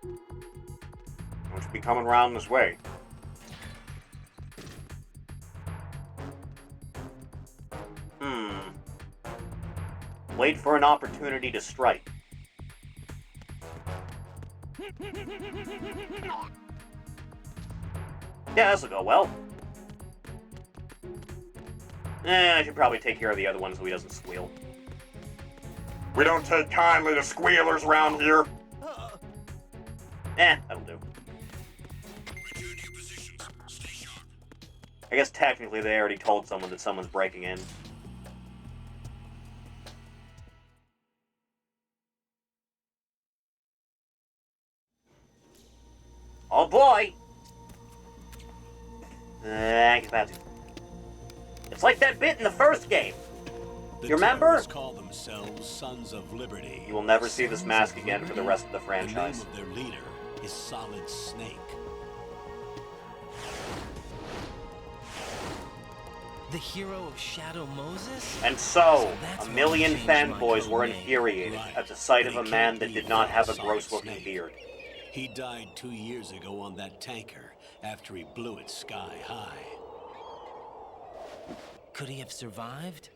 Don't you be coming around this way. Wait for an opportunity to strike. Yeah, this'll go well. I should probably take care of the other one so he doesn't squeal. We don't take kindly to squealers around here. That'll do. I guess technically they already told someone that someone's breaking in. Oh boy! I guess that's it. It's like that bit in the first game. The You remember? terrorists call themselves Sons of Liberty. You will never see this mask again for the rest of the franchise. The name of their leader is Solid Snake. The hero of Shadow Moses? And so, that's a why million you changed my fanboys code were name. infuriated at the sight of a man that did not have a Solid gross-looking Snake. beard. He died 2 years ago on that tanker after he blew it sky high. Could he have survived?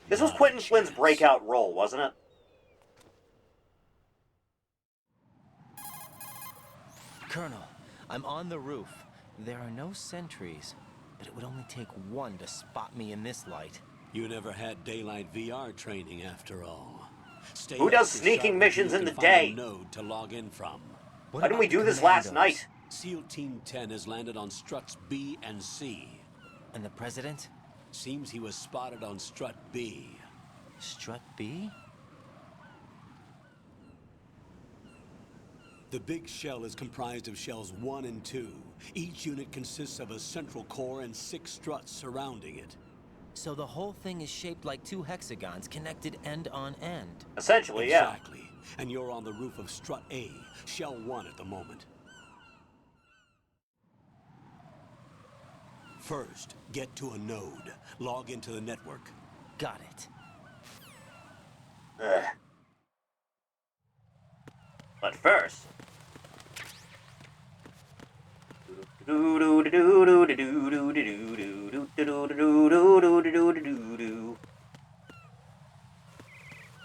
This was Quentin Flynn's breakout role, wasn't it? Colonel, I'm on the roof. There are no sentries, but it would only take one to spot me in this light. You never had daylight VR training after all. Stay Who does extra sneaking sharp missions until in you the can find day? a node to log in from. Why didn't we do this last night? SEAL Team 10 has landed on struts B and C. And the President? Seems he was spotted on strut B. Strut B? The big shell is comprised of shells 1 and 2. Each unit consists of a central core and 6 struts surrounding it. So the whole thing is shaped like 2 hexagons connected end on end. Essentially, yeah. Exactly. And you're on the roof of strut A, shell 1 at the moment. First, get to a node. Log into the network. Got it. But first...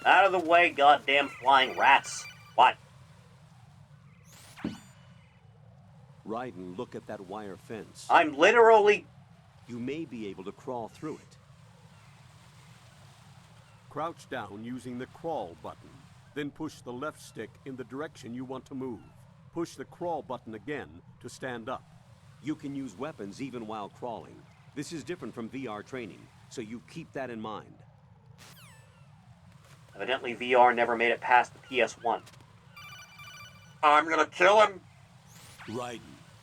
Out of the way, goddamn flying rats. What? Raiden, look at that wire fence. I'm literally... You may be able to crawl through it. Crouch down using the crawl button. Then push the left stick in the direction you want to move. Push the crawl button again to stand up. You can use weapons even while crawling. This is different from VR training. so you keep that in mind. Evidently, VR never made it past the PS1. I'm gonna kill him. Raiden,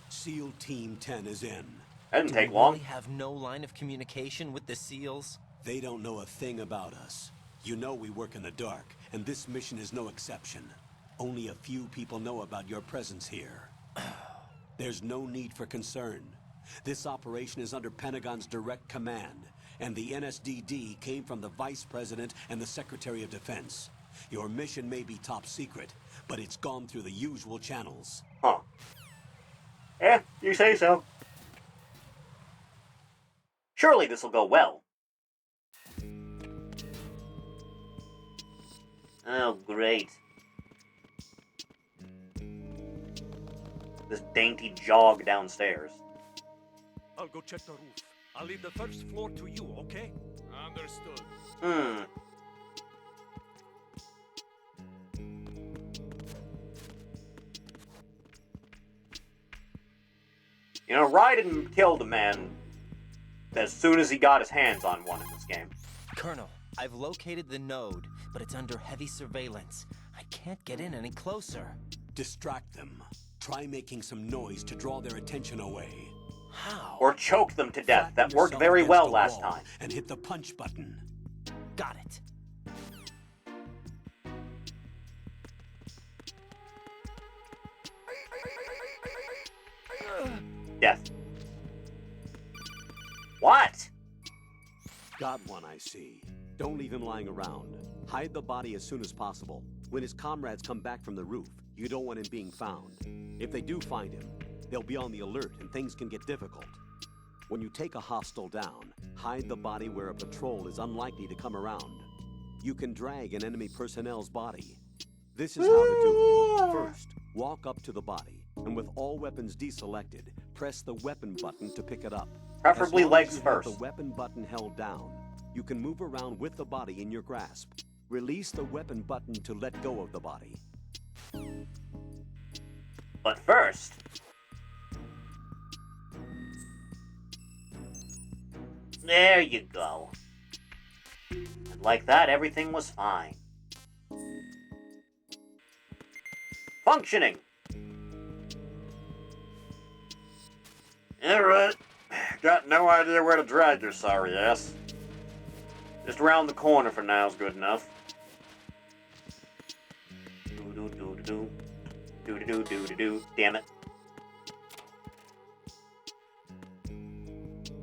SEAL Team 10 is in. That didn't take we long. Really have no line of communication with the SEALs? They don't know a thing about us. You know we work in the dark, and this mission is no exception. Only a few people know about your presence here. There's no need for concern. This operation is under Pentagon's direct command, and the NSDD came from the Vice President and the Secretary of Defense. Your mission may be top secret, but it's gone through the usual channels. Huh. Eh, you say so. Surely this'll go well. Oh, great. This dainty jog downstairs. I'll go check the roof. I'll leave the first floor to you, okay? Understood. You know, Raiden killed a man as soon as he got his hands on one in this game. Colonel, I've located the node, but it's under heavy surveillance. I can't get in any closer. Distract them. Try making some noise to draw their attention away. How? Or choke them to death. That worked very well last time. And hit the punch button. Got it. Death. What? Got one, I see. Don't leave him lying around. Hide the body as soon as possible. When his comrades come back from the roof, you don't want him being found. If they do find him, they'll be on the alert and things can get difficult. When you take a hostile down, hide the body where a patrol is unlikely to come around. You can drag an enemy personnel's body. This is how to do it. First, walk up to the body, and with all weapons deselected, press the weapon button to pick it up. Preferably As long legs as you have first. the weapon button held down, you can move around with the body in your grasp. Release the weapon button to let go of the body. But first... There you go. And like that, everything was fine. Functioning! Alright. Got no idea where to drag your sorry ass. Just around the corner for now is good enough. Do-do-do-do-do. Do-do-do-do-do-do. Damn it.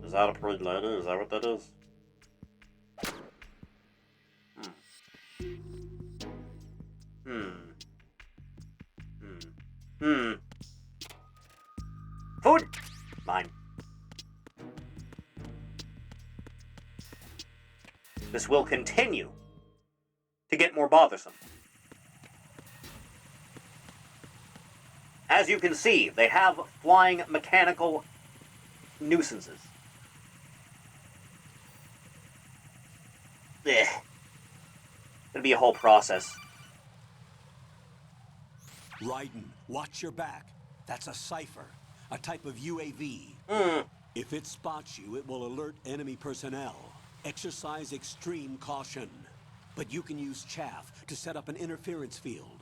Is that a pretty lady? Is that what that is? Food! Mine. This will continue to get more bothersome. As you can see, they have flying mechanical nuisances. Ugh. It'll be a whole process. Raiden, watch your back. That's a cipher, a type of UAV. If it spots you, it will alert enemy personnel. Exercise extreme caution. But you can use chaff to set up an interference field.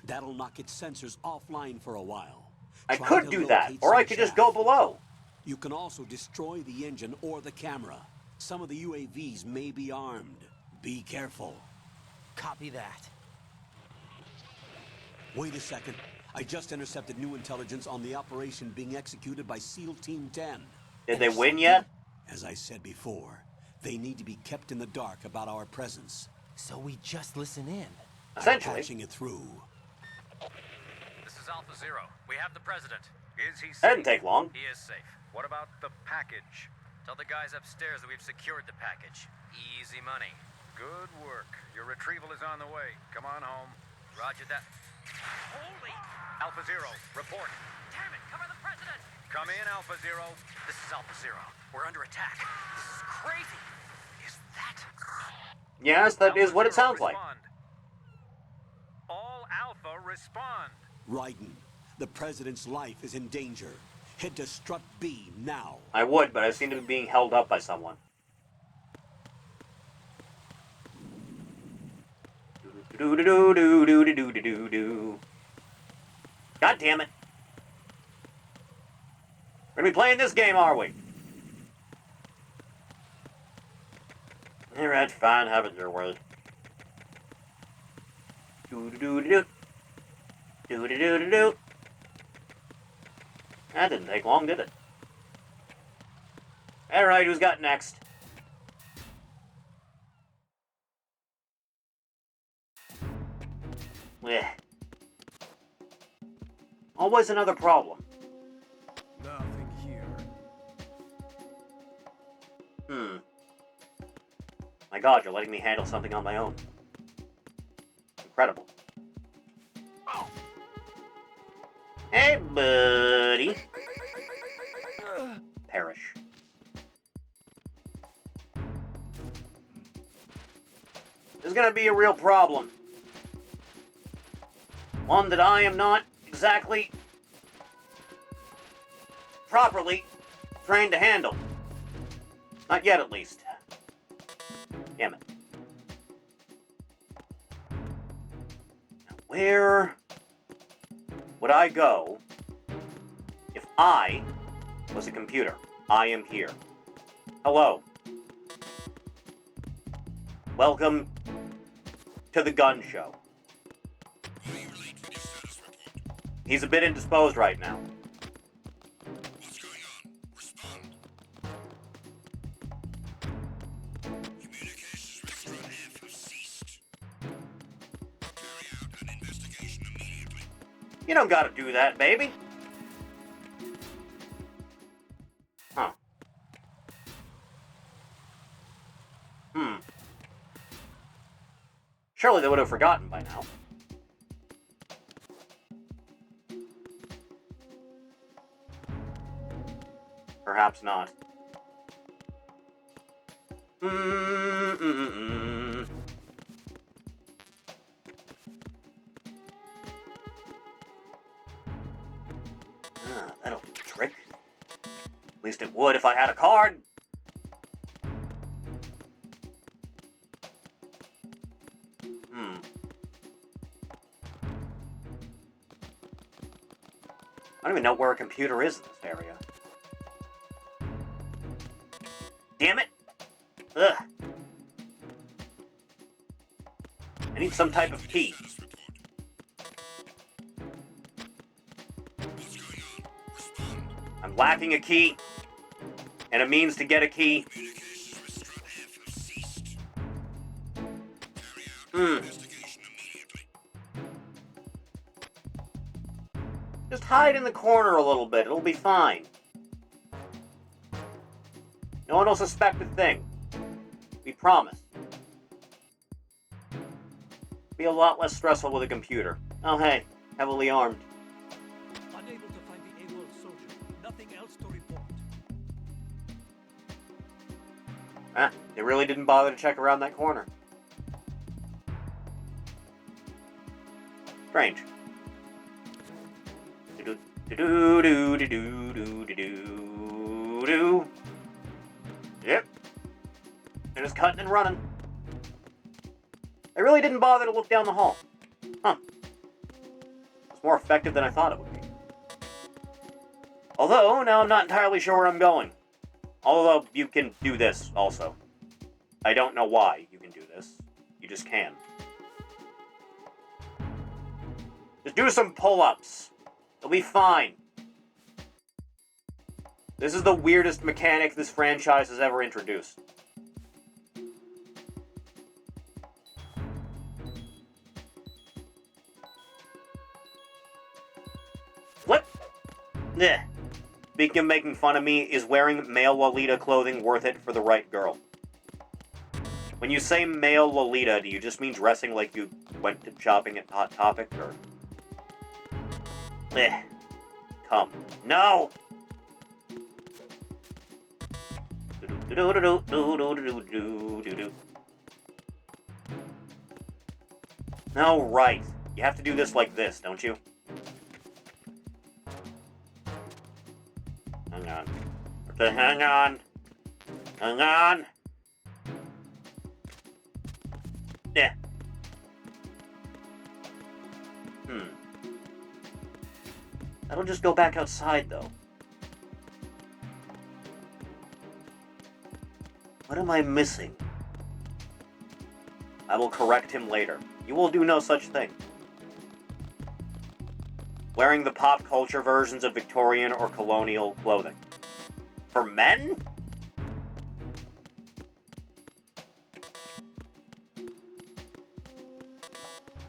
That'll knock its sensors offline for a while. I Try could to do that, locate or I some could just chaff. go below. You can also destroy the engine or the camera. Some of the UAVs may be armed. Be careful. Copy that. Wait a second. I just intercepted new intelligence on the operation being executed by SEAL Team 10. Did they win yet? As I said before, they need to be kept in the dark about our presence. So we just listen in. Essentially. I'm patching it through. This is Alpha Zero. We have the president. Is he safe? That didn't take long. He is safe. What about the package? Tell the guys upstairs that we've secured the package. Easy money. Good work. Your retrieval is on the way. Come on home. Roger that. Holy! Alpha Zero, report. Damn it, cover the president! Come in, Alpha Zero. This is Alpha Zero. We're under attack. This is crazy. Is that... Yes, that is what it sounds like. All Alpha respond. Raiden, the president's life is in danger. Head to Strut B now. I would, but I seem to be being held up by someone. Do do do do do do do do do. God damn it. We're gonna be playing this game, are we? Alright, fine, have it your way. Do do do do do do do do do. That didn't take long, did it? Alright, who's got next? Blech. Always another problem. Nothing here. My God, you're letting me handle something on my own. Incredible. Hey, buddy. Perish. This is gonna be a real problem. One that I am not exactly properly trained to handle. Not yet, at least. Damn it. Now, where would I go if I was a computer? I am here. Hello. Welcome to the gun show. He's a bit indisposed right now. What's going on? Respond. Communications with Strut F have ceased. Carry out an investigation immediately. You don't gotta do that, baby. Huh. Surely they would have forgotten by now. Perhaps not. That'll do the trick. At least it would if I had a card. I don't even know where a computer is in this area. Damn it! Ugh. I need some type of key. I'm lacking a key, and a means to get a key. Just hide in the corner a little bit, it'll be fine. No one will suspect a thing. We promise. Be a lot less stressful with a computer. Oh hey, heavily armed. Unable to find the AWOL soldier. Nothing else to report. They really didn't bother to check around that corner. Strange. Do-do-do-do-do-do-do-do-do. Yep. They're just cutting and running. They really didn't bother to look down the hall. Huh. It's more effective than I thought it would be. Although, now I'm not entirely sure where I'm going. Although, you can do this, also. I don't know why you can do this. You just can. Just do some pull-ups. It'll be fine. This is the weirdest mechanic this franchise has ever introduced. Flip! Yeah. Speaking of making fun of me, is wearing male Lolita clothing worth it for the right girl? When you say male Lolita, do you just mean dressing like you went to shopping at Hot Topic, or... Come. No! No, right. You have to do this like this, don't you? Hang on. Okay, hang on. Hang on. Yeah. That'll just go back outside, though. What am I missing? I will correct him later. You will do no such thing. Wearing the pop culture versions of Victorian or colonial clothing. For men?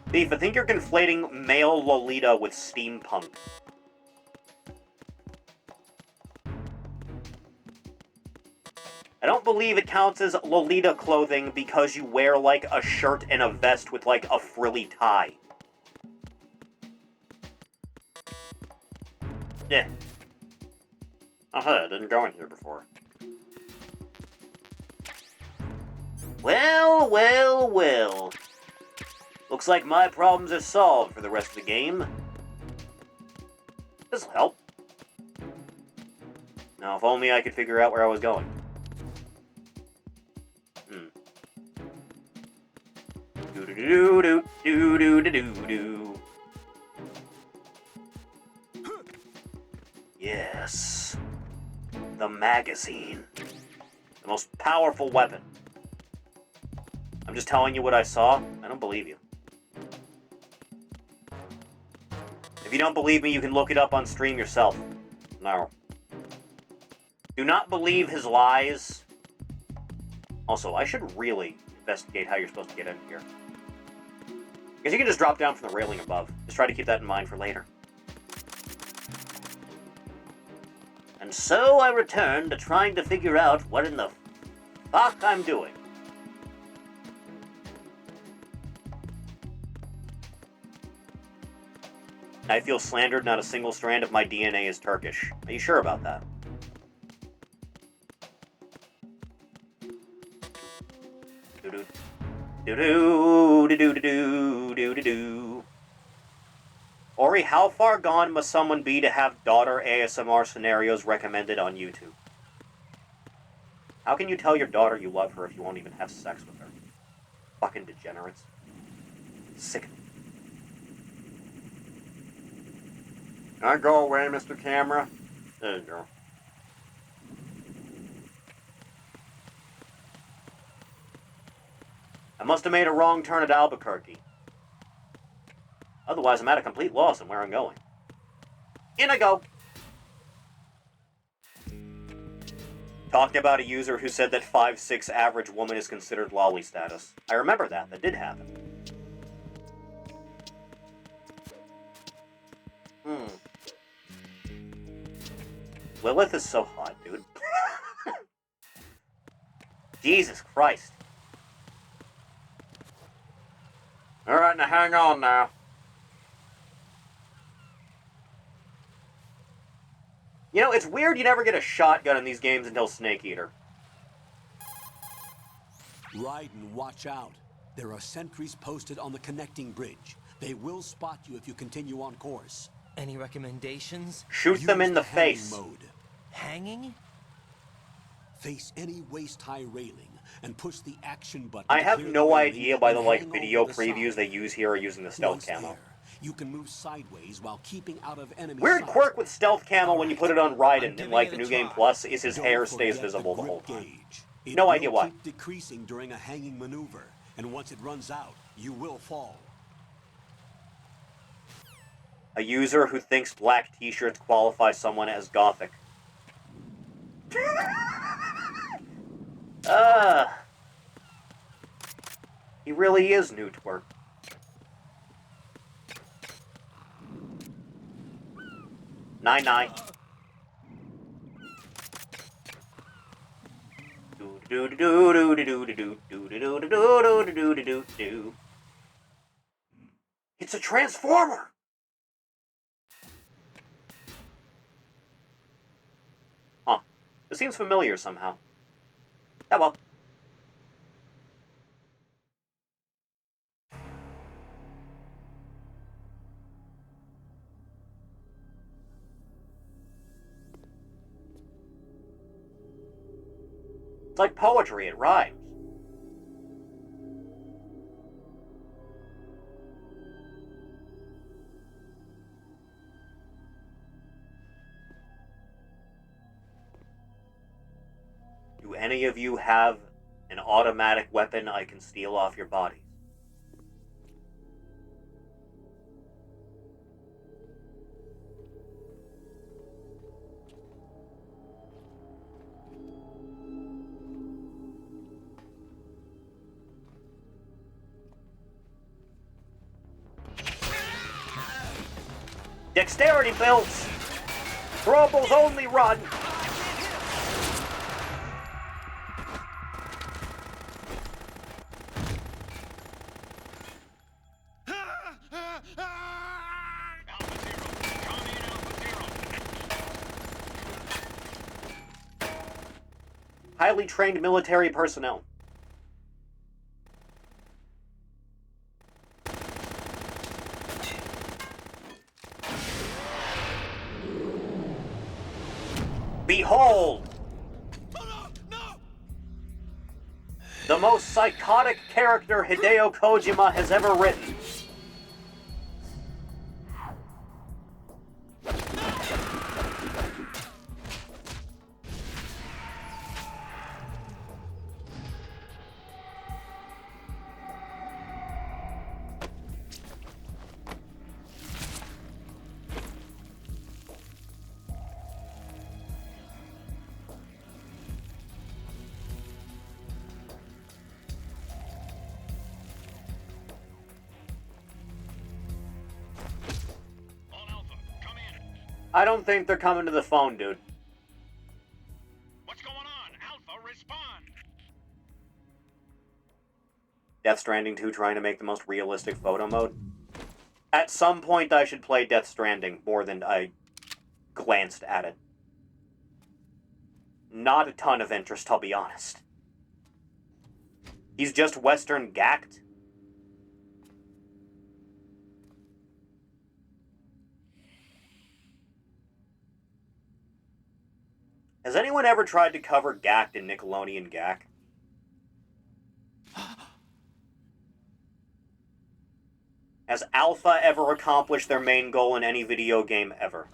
Thief, I think you're conflating male Lolita with steampunk. I don't believe it counts as Lolita clothing because you wear, like, a shirt and a vest with, like, a frilly tie. Yeah. Oh, hey, I didn't go in here before. Well, well, well. Looks like my problems are solved for the rest of the game. This'll help. Now, if only I could figure out where I was going. Do-do-do-do-do-do-do-do-do. Yes. The magazine. The most powerful weapon. I'm just telling you what I saw. I don't believe you. If you don't believe me, you can look it up on stream yourself. No. Do not believe his lies. Also, I should really investigate how you're supposed to get in here. Because you can just drop down from the railing above. Just try to keep that in mind for later. And so I return to trying to figure out what in the fuck I'm doing. I feel slandered. Not a single strand of my DNA is Turkish. Are you sure about that? Do-do-do-do-do-do-do-do-do. Ori, how far gone must someone be to have daughter ASMR scenarios recommended on YouTube? How can you tell your daughter you love her if you won't even have sex with her? Fucking degenerates. Sick. Can I go away, Mr. Camera? There you go. I must have made a wrong turn at Albuquerque. Otherwise, I'm at a complete loss on where I'm going. In I go! Talking about a user who said that 5'6" average woman is considered lolly status. I remember that. That did happen. Lilith is so hot, dude. Jesus Christ. Alright, now hang on now. You know, it's weird you never get a shotgun in these games until Snake Eater. Raiden, watch out. There are sentries posted on the connecting bridge. They will spot you if you continue on course. Any recommendations? Shoot them in the face. Mode. Hanging? Face any waist-high railing and push the action button. I have no idea by the, like, video previews they use here are using the stealth camo. You can move sideways while keeping out of enemy Weird sight. quirk with stealth camo when you put it on Raiden in, like, the New Game Plus is his hair stays visible the whole time. No idea why. It will keep decreasing during a hanging maneuver, and once it runs out, you will fall. A user who thinks black t-shirts qualify someone as gothic. He really is new twerk. Nine. It's a transformer. Huh. It seems familiar somehow. Yeah, well. It's like poetry, it rhymes. any of you have an automatic weapon I can steal off your bodies? Dexterity builds! Throwables only run! Highly trained military personnel. Behold! The most psychotic character Hideo Kojima has ever written. I don't think they're coming to the phone, dude. What's going on? Alpha, respond! Death Stranding 2 trying to make the most realistic photo mode. At some point I should play Death Stranding more than I glanced at it. Not a ton of interest, I'll be honest. He's just Western gacked. Has anyone ever tried to cover gacked in Nickelodeon gack? Has Alpha ever accomplished their main goal in any video game ever?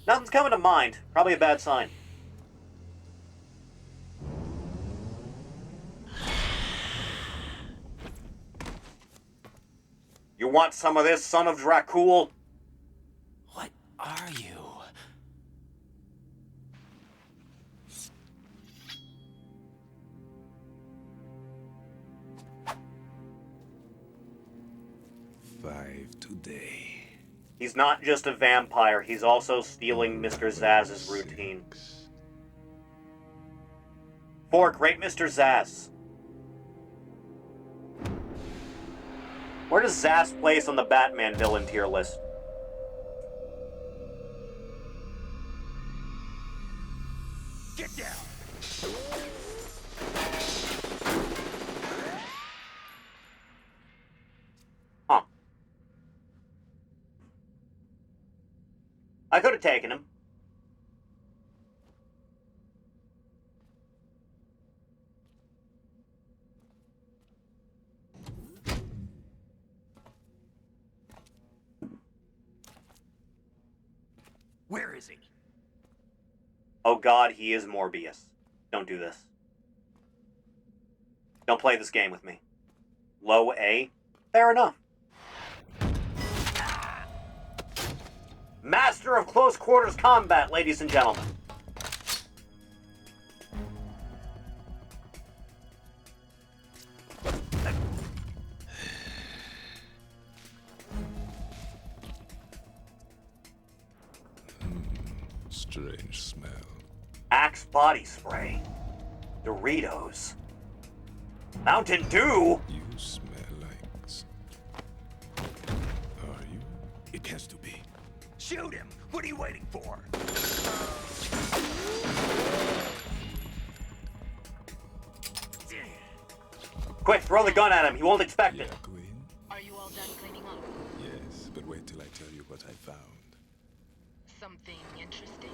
Nothing's coming to mind. Probably a bad sign. You want some of this, son of Dracul? What are you? Five today. He's not just a vampire, he's also stealing Mr. Zaz's routine. 4, Great Mr. Zaz. Where does Zaz place on the Batman villain tier list? Get down! Huh. I could have taken him. Where is he? Oh god, he is Morbius. Don't do this. Don't play this game with me. Low A? Fair enough. Master of Close Quarters Combat, ladies and gentlemen. Strange smell. Axe body spray. Doritos. Mountain Dew? You smell like... Are you? It has to be. Shoot him! What are you waiting for? Quick, throw the gun at him. He won't expect it. Queen? Are you all done cleaning up? Yes, but wait till I tell you what I found. Something interesting?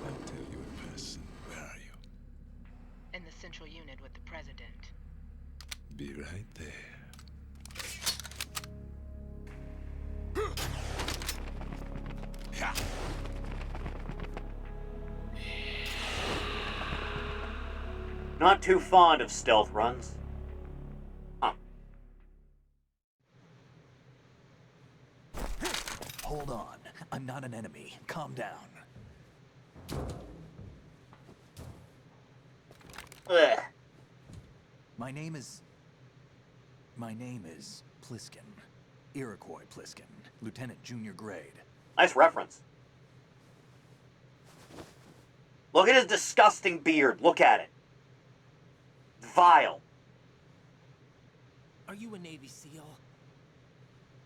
I'll tell you in person. Where are you? In the central unit with the president. Be right there. not too fond of stealth runs. Huh. Hold on. I'm not an enemy. Calm down. Ugh. My name is Pliskin. Iroquois Pliskin. Lieutenant Junior Grade. Nice reference. Look at his disgusting beard. Look at it. Vile. Are you a Navy SEAL?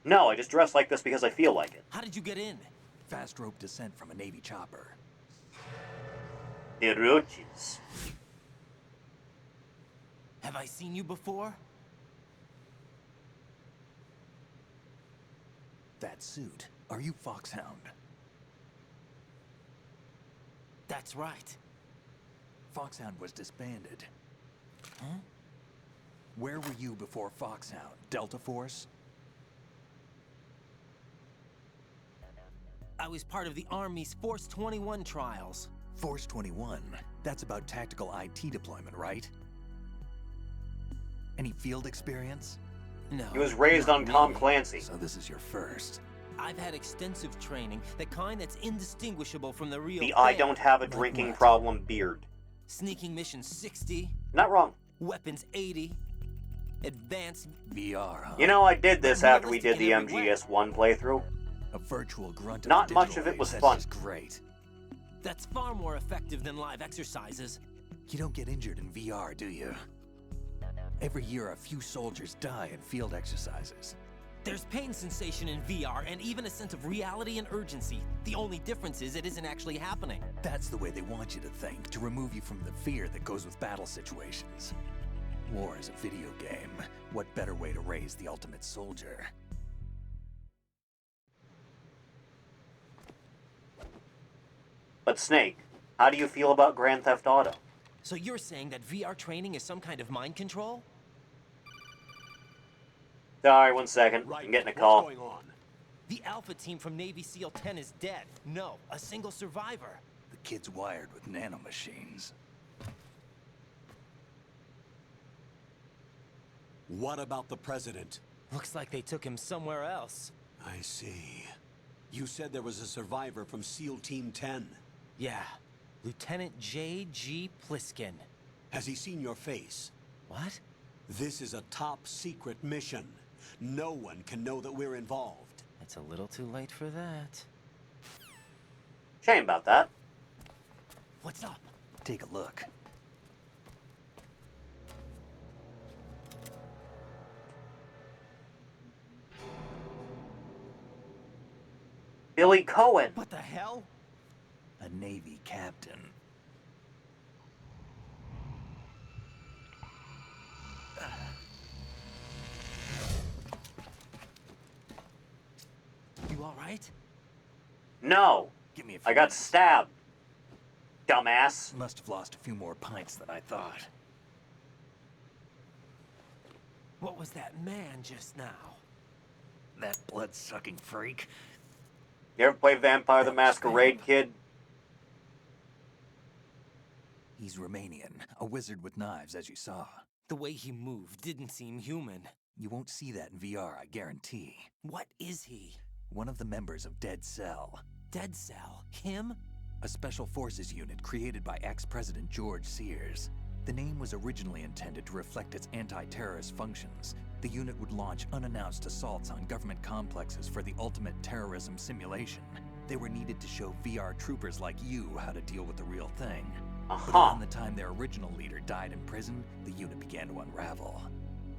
No, I just dress like this because I feel like it. How did you get in? Fast rope descent from a Navy chopper. The roaches. Have I seen you before? That suit. Are you Foxhound? That's right. Foxhound was disbanded. Huh? Where were you before Foxhound? Delta Force? I was part of the Army's Force 21 trials. Force 21? That's about tactical IT deployment, right? Any field experience? No. He was raised on Tom Clancy. So this is your first. I've had extensive training, the kind that's indistinguishable from the real The thing. I don't have a drinking problem beard. Sneaking mission 60. Not wrong. Weapons 80. Advanced VR, huh? You know, I did this after we did the Realistic in every MGS1 playthrough. A virtual grunt of Not the much digital of it was age. fun. That's just great. That's far more effective than live exercises. You don't get injured in VR, do you? Every year, a few soldiers die in field exercises. There's pain sensation in VR and even a sense of reality and urgency. The only difference is it isn't actually happening. That's the way they want you to think, to remove you from the fear that goes with battle situations. War is a video game. What better way to raise the ultimate soldier? But Snake, how do you feel about Grand Theft Auto? So you're saying that VR training is some kind of mind control? Sorry, 1 second. Right. I'm getting a call. What's going on? The Alpha team from Navy SEAL 10 is dead. No, a single survivor. The kid's wired with nanomachines. What about the president? Looks like they took him somewhere else. I see. You said there was a survivor from SEAL Team 10. Yeah, Lieutenant J.G. Pliskin. Has he seen your face? What? This is a top secret mission. No one can know that we're involved. It's a little too late for that. Shame about that. What's up? Take a look. Billy Cohen. What the hell? A Navy captain. You all right? No. Give me a few I got minutes. stabbed. Dumbass. Must have lost a few more pints than I thought. What was that man just now? That blood-sucking freak. You ever play Vampire the Masquerade, kid? He's Romanian, a wizard with knives, as you saw. The way he moved didn't seem human. You won't see that in VR, I guarantee. What is he? One of the members of Dead Cell. Dead Cell? Him? A special forces unit created by ex-President George Sears. The name was originally intended to reflect its anti-terrorist functions. The unit would launch unannounced assaults on government complexes for the ultimate terrorism simulation. They were needed to show VR troopers like you how to deal with the real thing. But around the time their original leader died in prison, the unit began to unravel.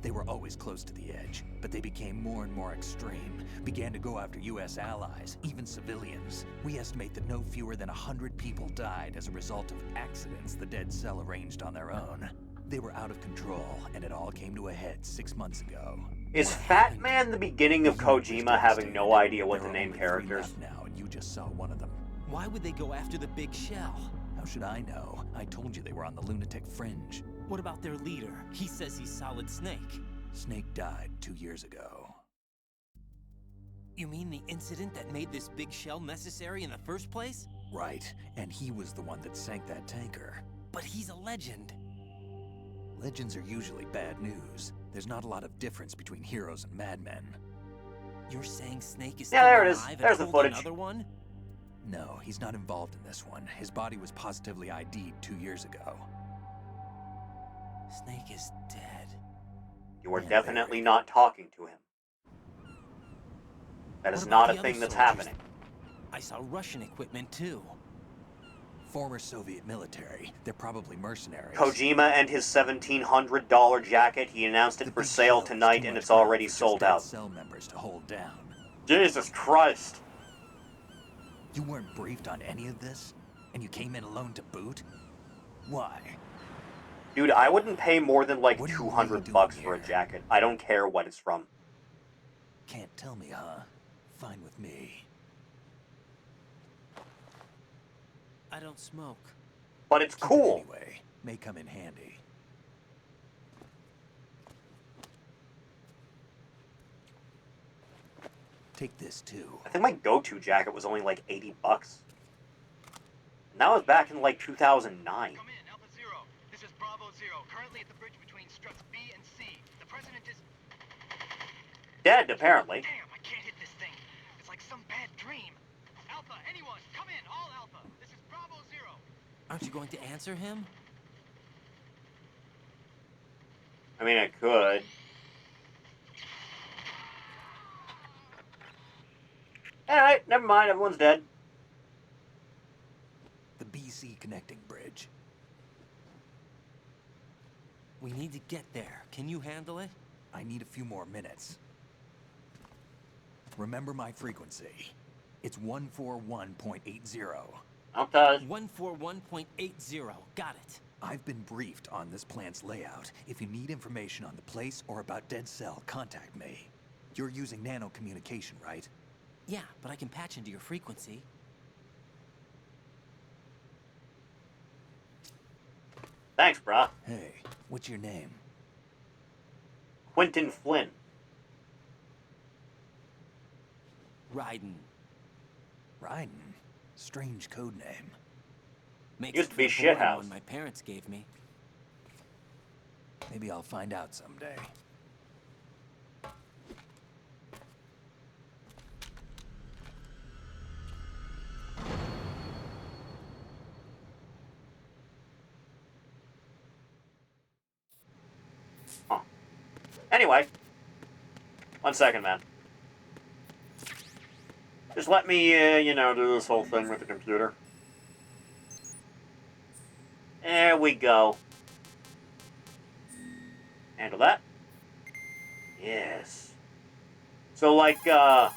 They were always close to the edge, but they became more and more extreme, began to go after US allies, even civilians. We estimate that no fewer than 100 people died as a result of accidents the Dead Cell arranged on their own. They were out of control, and it all came to a head 6 months ago. Is Fat Man the beginning of Kojima having no idea what to name characters? Now, and you just saw one of them. Why would they go after the big shell? How should I know? I told you they were on the lunatic fringe. What about their leader? He says he's Solid Snake. Snake died 2 years ago. You mean the incident that made this big shell necessary in the first place? Right, and he was the one that sank that tanker. But he's a legend. Legends are usually bad news. There's not a lot of difference between heroes and madmen. You're saying Snake is Yeah, still there it is. alive There's and the told footage. another one? No, he's not involved in this one. His body was positively ID'd 2 years ago. Snake is dead. You are And definitely buried. not talking to him. That is What not about a the thing other that's soldiers? happening. I saw Russian equipment too. Former Soviet military. They're probably mercenaries. Kojima and his $1,700 jacket, he announced it The for big sale show is tonight too and much it's already ground for just sold dead out. cell members to hold down. Jesus Christ. You weren't briefed on any of this? And you came in alone to boot? Why? Dude, I wouldn't pay more than like What are you 200 really doing bucks for a here? jacket. I don't care what it's from. Can't tell me, huh? Fine with me. I don't smoke. But it's Keep it cool. anyway. May come in handy. Take this too. I think my go-to jacket was only like 80 bucks. And that was back in like 2009. Come in, Alpha Zero. This is Bravo Zero, currently at the bridge between struts B and C. The president is... Dead, apparently. Damn, I can't hit this thing. It's like some bad dream. Alpha, anyone, come in, all Alpha. This is Bravo Zero. Aren't you going to answer him? I mean, I could. Alright, never mind, everyone's dead. The BC connecting bridge. We need to get there. Can you handle it? I need a few more minutes. Remember my frequency. It's 141.80. Okay. 141.80. Got it. I've been briefed on this plant's layout. If you need information on the place or about Dead Cell, contact me. You're using nano communication, right? Yeah, but I can patch into your frequency. Thanks, brah. Hey, what's your name? Quentin Flynn. Ryden. Ryden? Strange code name. Makes Used it to be for the boring Shithouse. one my parents gave me. Maybe I'll find out someday. Huh. Anyway. 1 second, man. Just let me, do this whole thing with the computer. There we go. Handle that. Yes. So, like, Ryden,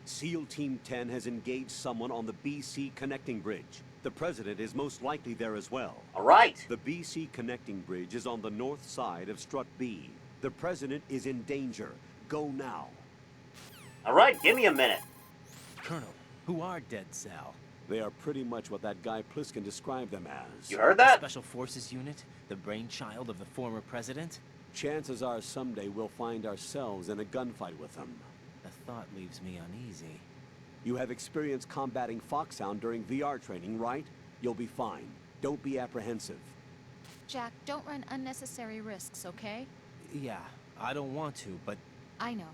SEAL Team 10 has engaged someone on the BC connecting bridge. The president is most likely there as well. Alright. The BC connecting bridge is on the north side of strut B. The president is in danger. Go now. Alright, give me a minute. Colonel, who are Dead Cell? They are pretty much what that guy Pliskin described them as. You heard The that? Special Forces Unit? The brainchild of the former president? Chances are someday we'll find ourselves in a gunfight with them. The thought leaves me uneasy. You have experience combating Foxhound during VR training, right? You'll be fine. Don't be apprehensive. Jack, don't run unnecessary risks, okay? Yeah, I don't want to, but I know.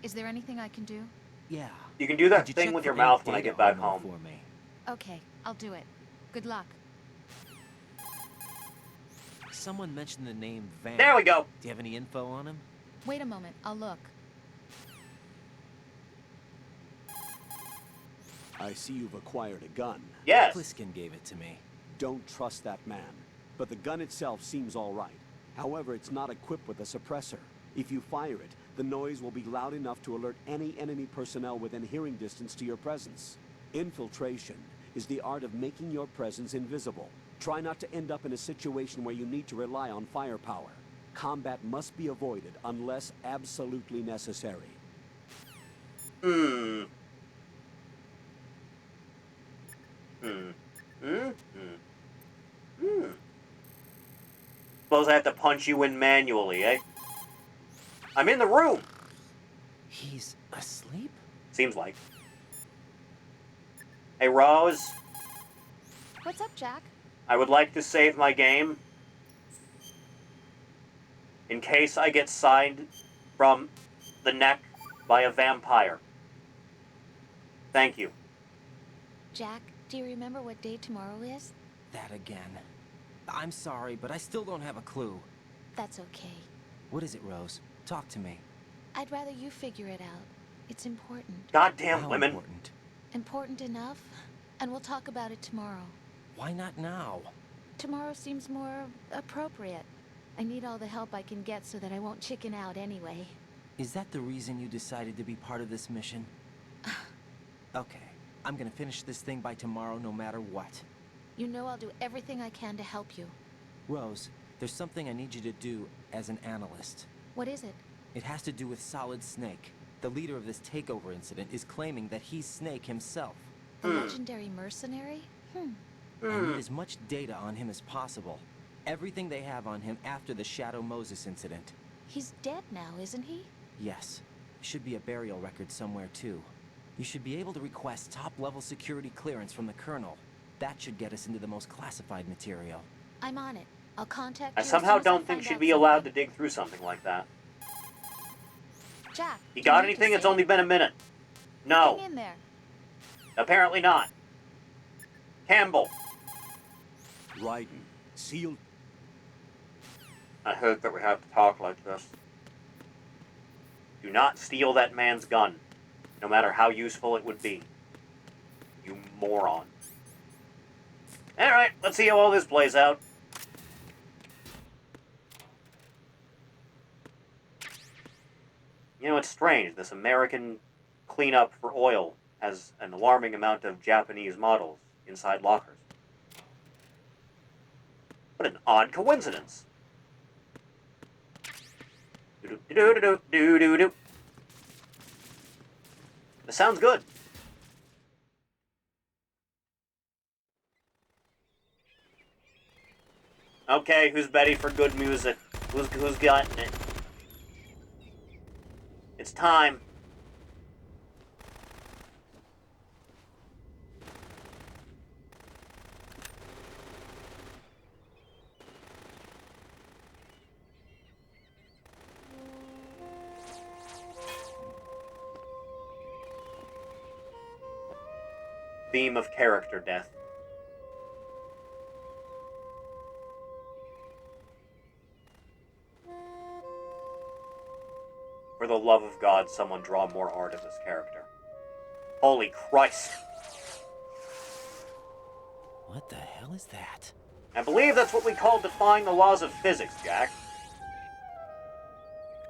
Is there anything I can do? yeah. You can do that Could you thing check with for your any mouth when I data get back on them home. For me. Okay, I'll do it. Good luck. Someone mentioned the name Van. There we go. Do you have any info on him? Wait a moment, I'll look. I see you've acquired a gun. Yes. Pliskin gave it to me. Don't trust that man. But the gun itself seems all right. However, it's not equipped with a suppressor. If you fire it, the noise will be loud enough to alert any enemy personnel within hearing distance to your presence. Infiltration is the art of making your presence invisible. Try not to end up in a situation where you need to rely on firepower. Combat must be avoided unless absolutely necessary. Suppose I have to punch you in manually, eh? I'm in the room. He's asleep? Seems like. Hey, Rose. What's up, Jack? I would like to save my game. in case I get signed from the neck by a vampire. Thank you. Jack, do you remember what day tomorrow is? That again. I'm sorry, but I still don't have a clue. That's okay. What is it, Rose? Talk to me. I'd rather you figure it out. It's important. Goddamn How women. important? Important enough? And we'll talk about it tomorrow. Why not now? Tomorrow seems more appropriate. I need all the help I can get so that I won't chicken out anyway. Is that the reason you decided to be part of this mission? Okay. I'm gonna finish this thing by tomorrow no matter what. You know I'll do everything I can to help you. Rose, there's something I need you to do as an analyst. What is it? It has to do with Solid Snake. The leader of this takeover incident is claiming that he's Snake himself. The legendary mercenary? I need as much data on him as possible. Everything they have on him after the Shadow Moses incident. He's dead now, isn't he? Yes. Should be a burial record somewhere, too. You should be able to request top-level security clearance from the Colonel. That should get us into the most classified material. I'm on it. I'll contact I you as somehow soon as I don't think find she'd out be allowed to dig through something like that. Jack, You do got need to anything? It's say- only been a minute. No. Hang in there. Apparently not. Campbell. Raiden, sealed. I hate that we have to talk like this. Do not steal that man's gun, no matter how useful it would be. You moron. Alright, let's see how all this plays out. You know, it's strange. This American cleanup for oil has an alarming amount of Japanese models inside lockers. What an odd coincidence. Do-do-do-do-do-do-do-do. This sounds good. Okay, who's ready for good music? Who's gotten it? It's time. Theme of character death. For the love of God, someone draw more art of this character. Holy Christ. What the hell is that? I believe that's what we call defying the laws of physics, Jack.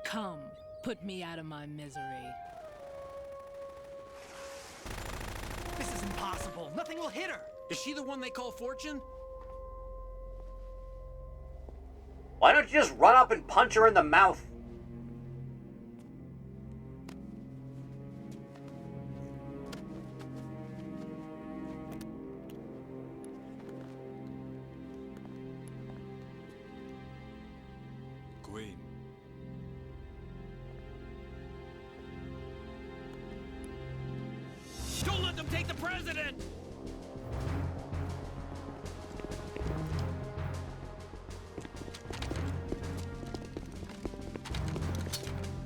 Come, put me out of my misery. This is impossible. Nothing will hit her. Is she the one they call Fortune? Why don't you just run up and punch her in the mouth? Queen. Don't let them take the president!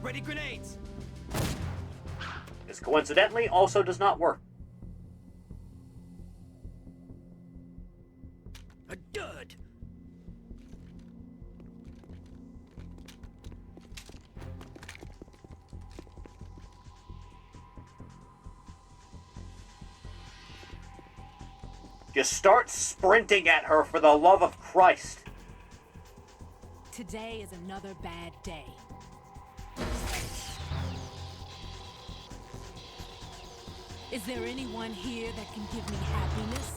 Ready grenades! This coincidentally also does not work. A dud! Just start sprinting at her for the love of Christ. Today is another bad day. Is there anyone here that can give me happiness?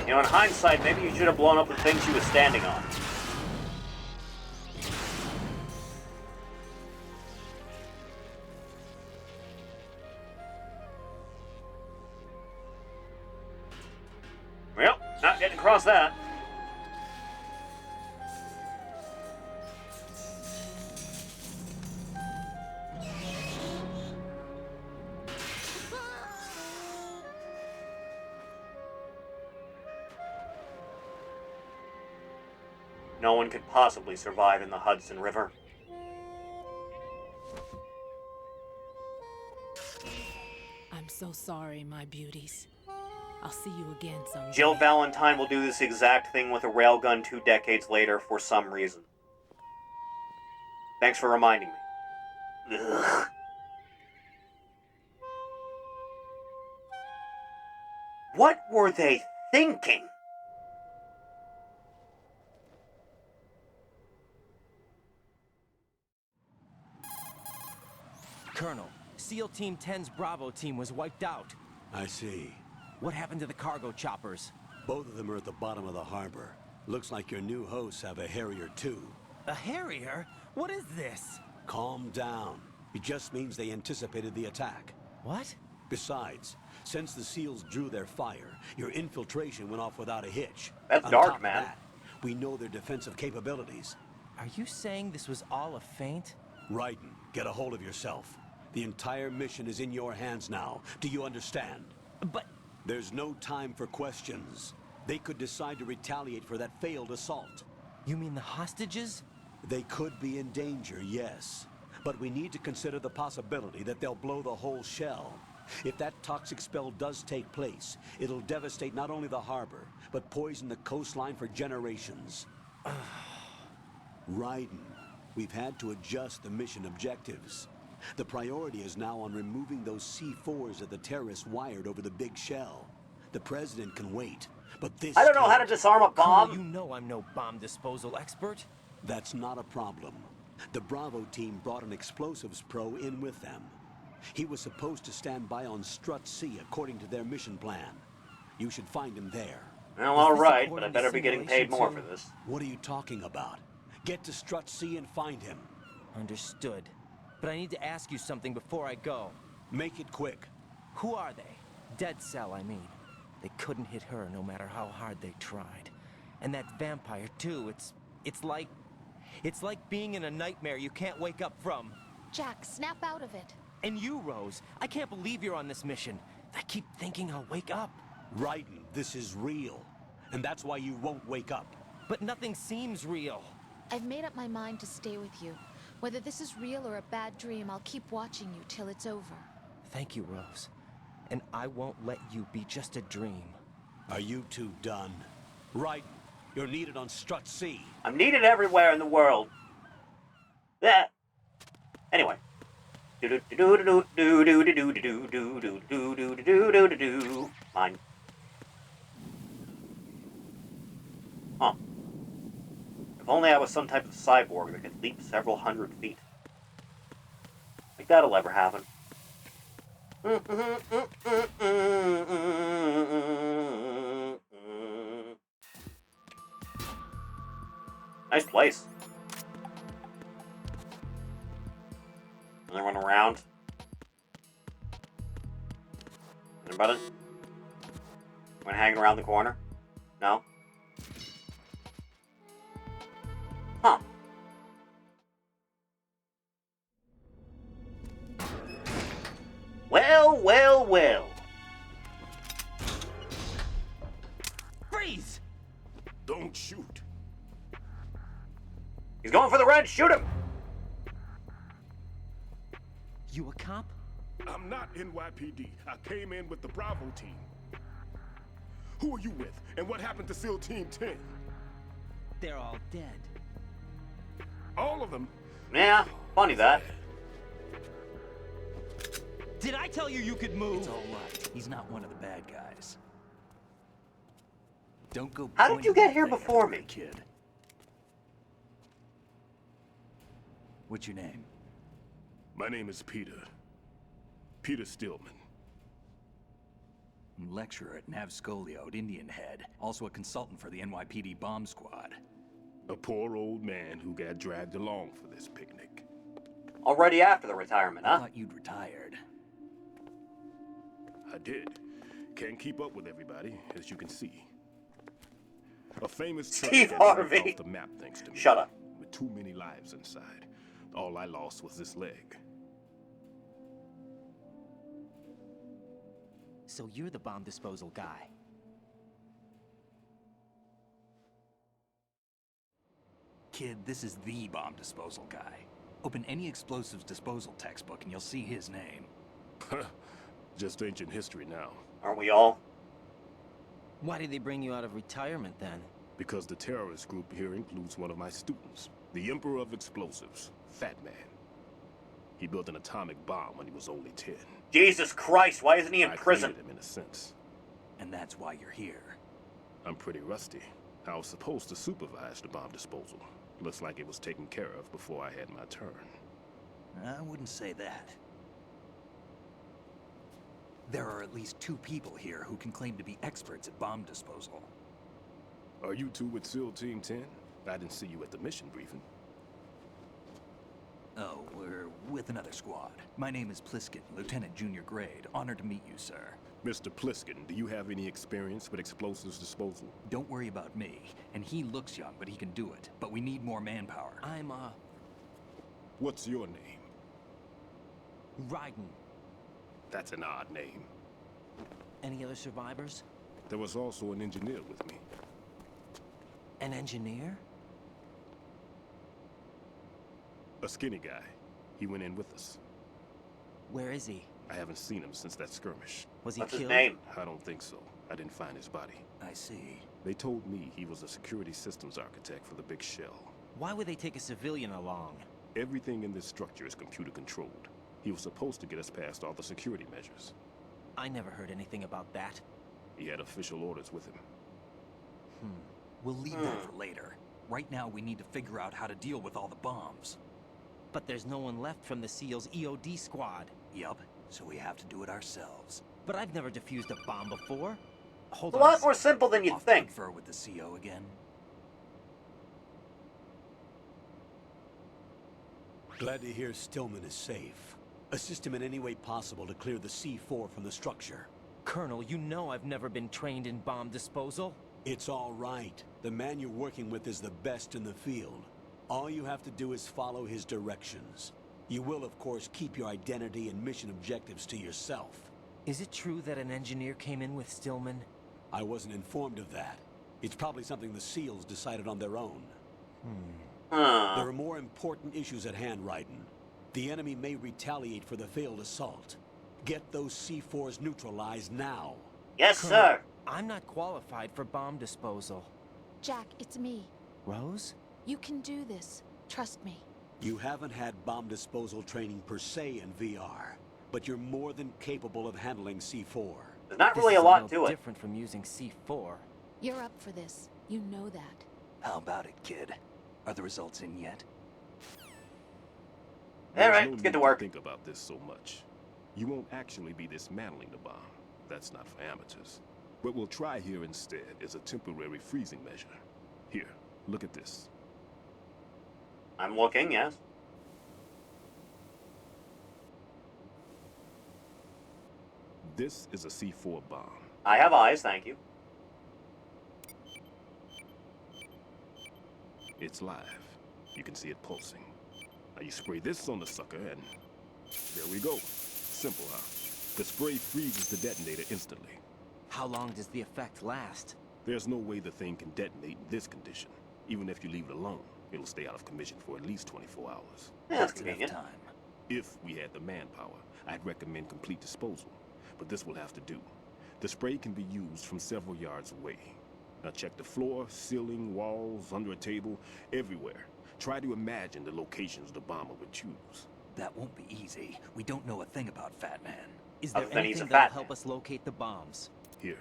You know, in hindsight, maybe you should have blown up the thing she was standing on. Well, not getting across that. No one could possibly survive in the Hudson River. I'm so sorry, my beauties. I'll see you again someday. Jill Valentine will do this exact thing with a railgun 2 decades later for some reason. Thanks for reminding me. Ugh. What were they thinking? Colonel, SEAL Team 10's Bravo team was wiped out. I see. What happened to the cargo choppers? Both of them are at the bottom of the harbor. Looks like your new hosts have a Harrier too. A Harrier? What is this? Calm down. It just means they anticipated the attack. What? Besides, since the SEALs drew their fire, your infiltration went off without a hitch. That's On dark, top of man. that, we know their defensive capabilities. Are you saying this was all a feint? Raiden, get a hold of yourself. The entire mission is in your hands now. Do you understand? But... There's no time for questions. They could decide to retaliate for that failed assault. You mean the hostages? They could be in danger, yes. But we need to consider the possibility that they'll blow the whole shell. If that toxic spell does take place, it'll devastate not only the harbor, but poison the coastline for generations. Raiden, we've had to adjust the mission objectives. The priority is now on removing those C4s that the terrorists wired over the big shell. The president can wait, but this... I don't know how to disarm a bomb! Colonel, you know I'm no bomb disposal expert. That's not a problem. The Bravo team brought an explosives pro in with them. He was supposed to stand by on Strut C according to their mission plan. You should find him there. Well, alright, but I better be getting paid more for this. What are you talking about? Get to Strut C and find him. Understood. But I need to ask you something before I go. Make it quick. Who are they? Dead Cell, I mean. They couldn't hit her no matter how hard they tried. And that vampire, too, it's like being in a nightmare you can't wake up from. Jack, snap out of it. And you, Rose, I can't believe you're on this mission. I keep thinking I'll wake up. Raiden, this is real. And that's why you won't wake up. But nothing seems real. I've made up my mind to stay with you. Whether this is real or a bad dream, I'll keep watching you till it's over. Thank you, Rose. And I won't let you be just a dream. Are you two done? Raiden, you're needed on Strut C. I'm needed everywhere in the world. Yeah. Anyway. Mine. Huh. If only I was some type of cyborg that could leap several hundred feet. Think that'll ever happen. Nice place. Anyone around? Anybody? Anyone hanging around the corner? No? Huh. Well, well, well. Freeze! Don't shoot. He's going for the red. Shoot him! You a cop? I'm not NYPD. I came in with the Bravo team. Who are you with? And what happened to SEAL Team 10? They're all dead. All of them? Yeah, funny that. Did I tell you you could move? It's all right. He's not one of the bad guys. Don't go. How did you get here before me, kid? What's your name? My name is Peter. Peter Stillman. I'm lecturer at Nav Scolio at Indian Head. Also a consultant for the NYPD bomb squad. A poor old man who got dragged along for this picnic. Already after the retirement, huh? I thought you'd retired. I did. Can't keep up with everybody, as you can see. A famous truck Steve got Harvey. knocked off the map thanks to me. Shut up. With too many lives inside. All I lost was this leg. So you're the bomb disposal guy. Kid, this is the bomb disposal guy. Open any explosives disposal textbook and you'll see his name. Just ancient history now. Aren't we all? Why did they bring you out of retirement then? Because the terrorist group here includes one of my students, the Emperor of Explosives, Fat Man. He built an atomic bomb when he was only 10. Jesus Christ, why isn't he in prison? I created him in a sense. And that's why you're here. I'm pretty rusty. I was supposed to supervise the bomb disposal. Looks like it was taken care of before I had my turn. I wouldn't say that. There are at least 2 people here who can claim to be experts at bomb disposal. Are you two with SEAL Team 10? I didn't see you at the mission briefing. Oh, we're with another squad. My name is Pliskin, Lieutenant Junior Grade. Honored to meet you, sir. Mr. Pliskin, do you have any experience with explosives disposal? Don't worry about me. And he looks young, but he can do it. But we need more manpower. I'm, What's your name? Raiden. That's an odd name. Any other survivors? There was also an engineer with me. An engineer? A skinny guy. He went in with us. Where is he? I haven't seen him since that skirmish. Was he What's killed? his name? I don't think so. I didn't find his body. I see. They told me he was a security systems architect for the big shell. Why would they take a civilian along? Everything in this structure is computer controlled. He was supposed to get us past all the security measures. I never heard anything about that. He had official orders with him. We'll leave that for later. Right now, we need to figure out how to deal with all the bombs. But there's no one left from the SEAL's EOD squad. Yup, so we have to do it ourselves. But I've never defused a bomb before. Hold It's on. a lot more simple than you'd Off think. confer with the CO again. Glad to hear Stillman is safe. Assist him in any way possible to clear the C4 from the structure. Colonel, you know I've never been trained in bomb disposal. It's all right. The man you're working with is the best in the field. All you have to do is follow his directions. You will, of course, keep your identity and mission objectives to yourself. Is it true that an engineer came in with Stillman? I wasn't informed of that. It's probably something the SEALs decided on their own. There are more important issues at hand, Raiden. The enemy may retaliate for the failed assault. Get those C4s neutralized now. Yes, Colonel, sir. I'm not qualified for bomb disposal. Jack, it's me. Rose? You can do this. Trust me. You haven't had bomb disposal training per se in VR, but you're more than capable of handling C4. There's not This really a is lot little to it. different from using C4. You're up for this. You know that. How about it, kid? Are the results in yet? Alright, No let's get need to work. Think about this so much. You won't actually be dismantling the bomb. That's not for amateurs. What we'll try here instead is a temporary freezing measure. Here, look at this. I'm looking, yes. This is a C4 bomb. I have eyes, thank you. It's live. You can see it pulsing. Now you spray this on the sucker and there we go. Simple, huh? The spray freezes the detonator instantly. How long does the effect last? There's no way the thing can detonate in this condition. Even if you leave it alone, it'll stay out of commission for at least 24 hours. Yeah, that's Enough convenient. time. If we had the manpower, I'd recommend complete disposal. But this will have to do. The spray can be used from several yards away. Now check the floor, ceiling, walls, under a table, everywhere. Try to imagine the locations the bomber would choose. That won't be easy. We don't know a thing about Fat Man. Is there Other than he's anything a that'll fat help man. us locate the bombs? Here,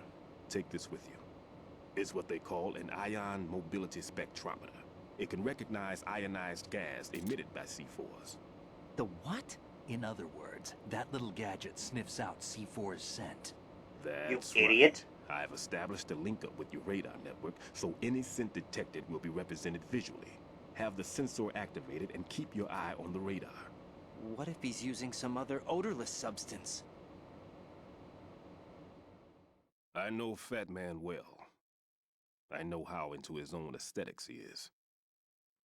take this with you. It's what they call an ion mobility spectrometer. It can recognize ionized gas emitted by C4s. The what? In other words, that little gadget sniffs out C4's scent. That's You idiot. Right. I've established a link up with your radar network, so any scent detected will be represented visually. Have the sensor activated and keep your eye on the radar. What if he's using some other odorless substance? I know Fat Man well. I know how into his own aesthetics he is.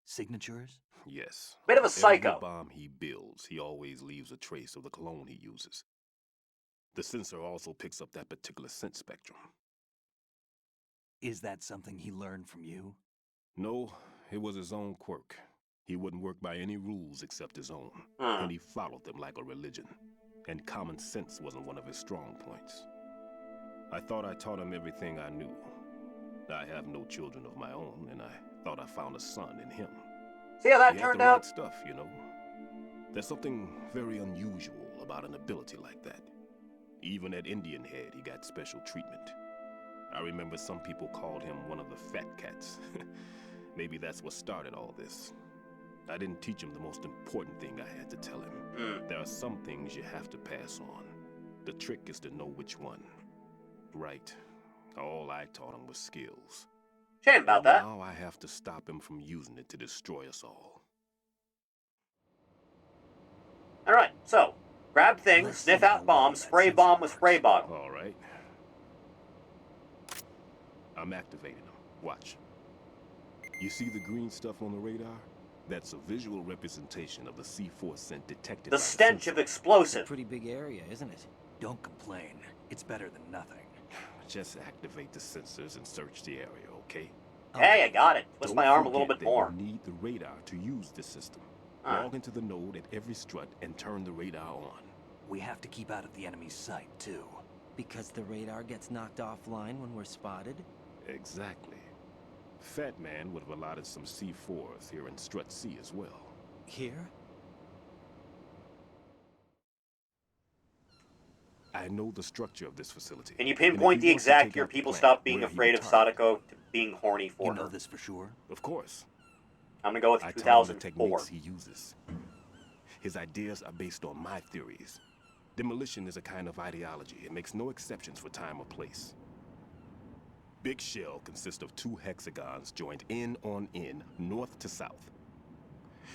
Signatures? Yes. Bit of a psycho. Every bomb he builds, he always leaves a trace of the cologne he uses. The sensor also picks up that particular scent spectrum. Is that something he learned from you? No, it was his own quirk. He wouldn't work by any rules except his own, and he followed them like a religion. And common sense wasn't one of his strong points. I thought I taught him everything I knew. I have no children of my own, and I thought I found a son in him. See how that he turned had the out? right stuff, you know. There's something very unusual about an ability like that. Even at Indian Head, he got special treatment. I remember some people called him one of the fat cats. Maybe that's what started all this. I didn't teach him the most important thing I had to tell him. There are some things you have to pass on. The trick is to know which one. Right. All I taught him was skills. Shame about that. Now I have to stop him from using it to destroy us all. Alright, so, grab things, sniff out bombs, spray bomb with spray bottle. All right. I'm activating them. Watch. You see the green stuff on the radar? That's a visual representation of the C4 scent detected. The stench of explosive. Pretty big area, isn't it? Don't complain. It's better than nothing. Just activate the sensors and search the area, okay? Hey, I got it. Twist my arm a little Don't bit forget that more. You need the radar to use this system. Log into the node at every strut and turn the radar on. We have to keep out of the enemy's sight, too. Because the radar gets knocked offline when we're spotted? Exactly. Fat Man would have allotted some C4s here in Strut C as well. Here? I know the structure of this facility. Can you pinpoint the exact year people stopped being afraid of Sadako to being horny for her? You know this for sure? Of course. I'm gonna go with I taught him the 2004. techniques he uses. His ideas are based on my theories. Demolition is a kind of ideology. It makes no exceptions for time or place. Big shell consists of 2 hexagons joined end on end, north to south.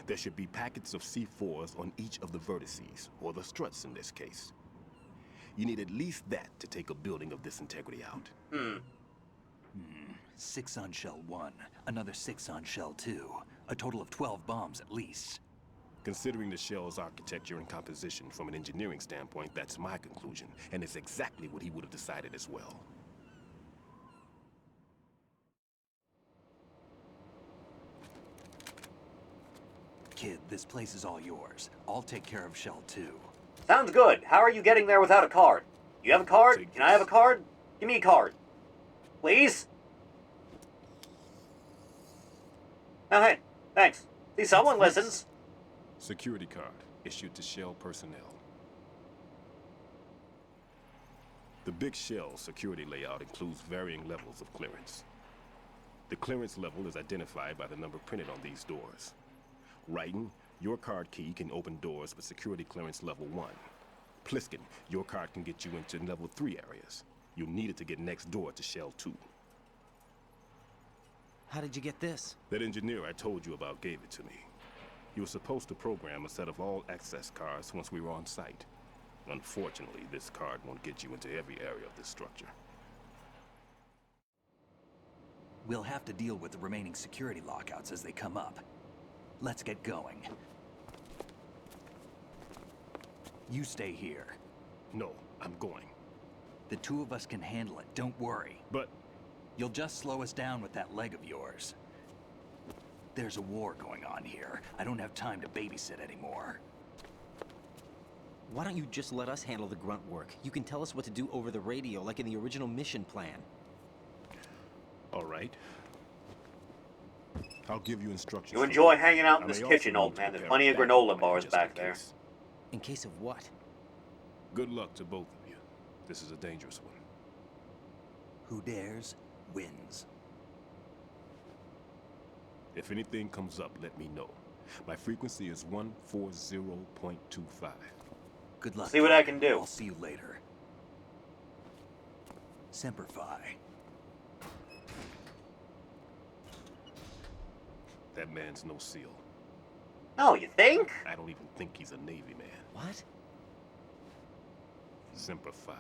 There should be packets of C4s on each of the vertices, or the struts in this case. You need at least that to take a building of this integrity out. 6 on shell 1, another 6 on shell 2. A total of 12 bombs at least. Considering the shell's architecture and composition from an engineering standpoint, that's my conclusion, and it's exactly what he would have decided as well. Kid, this place is all yours. I'll take care of shell 2. Sounds good. How are you getting there without a card? You have a card? Can I have a card? Give me a card. Please? Oh, hey. Thanks. See, someone listens. Security card issued to Shell personnel. The Big Shell security layout includes varying levels of clearance. The clearance level is identified by the number printed on these doors. Writing, your card key can open doors with security clearance level 1. Pliskin, your card can get you into level 3 areas. You'll need it to get next door to Shell 2. How did you get this? That engineer I told you about gave it to me. He was supposed to program a set of all access cards once we were on site. Unfortunately, this card won't get you into every area of this structure. We'll have to deal with the remaining security lockouts as they come up. Let's get going. You stay here. No, I'm going. The 2 of us can handle it, don't worry. But... You'll just slow us down with that leg of yours. There's a war going on here. I don't have time to babysit anymore. Why don't you just let us handle the grunt work? You can tell us what to do over the radio, like in the original mission plan. All right. I'll give you instructions. You enjoy hanging out in this kitchen, old man. There's plenty of granola bars back there. In case of what? Good luck to both of you. This is a dangerous one. Who dares, wins. If anything comes up, let me know. My frequency is 140.25. Good luck. See what I can do. I'll see you later. Semper Fi. That man's no SEAL. Oh, you think? I don't even think he's a Navy man. What? Semper Fi.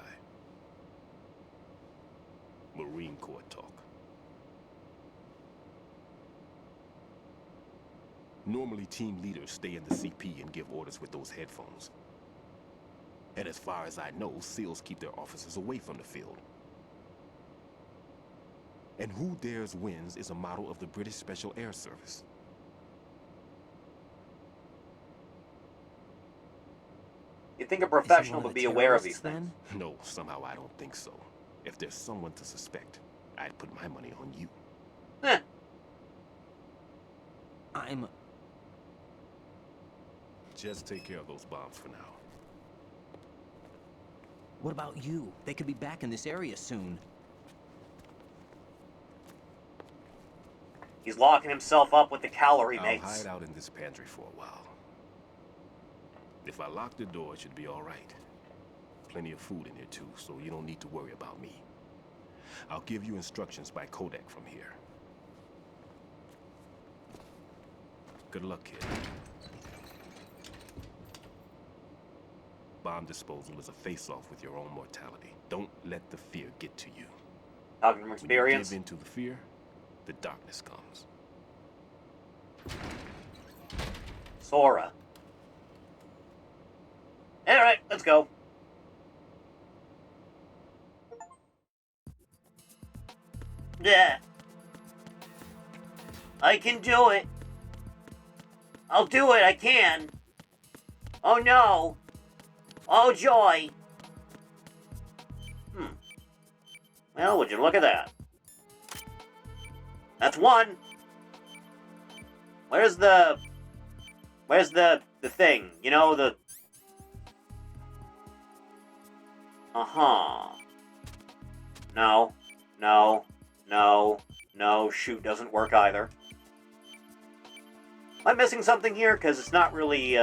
Marine Corps talk. Normally, team leaders stay in the CP and give orders with those headphones. And as far as I know, SEALs keep their officers away from the field. And who dares wins is a model of the British Special Air Service. You'd think a professional would be aware of these things. No, somehow I don't think so. If there's someone to suspect, I'd put my money on you. Just take care of those bombs for now. What about you? They could be back in this area soon. He's locking himself up with the calorie I'll mates. hide out in this pantry for a while. If I lock the door, it should be all right. Plenty of food in here too, so you don't need to worry about me. I'll give you instructions by codec from here. Good luck, kid. Bomb disposal is a face-off with your own mortality. Don't let the fear get to you. Talking from experience. When you give into the fear, the darkness comes. Sora. Alright, let's go. Yeah. I can do it. I'll do it, I can. Oh no. Oh joy. Well, would you look at that? That's one. Where's the thing? You know, the... Uh-huh. No. No. No. No. Shoot, doesn't work either. Am I missing something here? Because it's not really,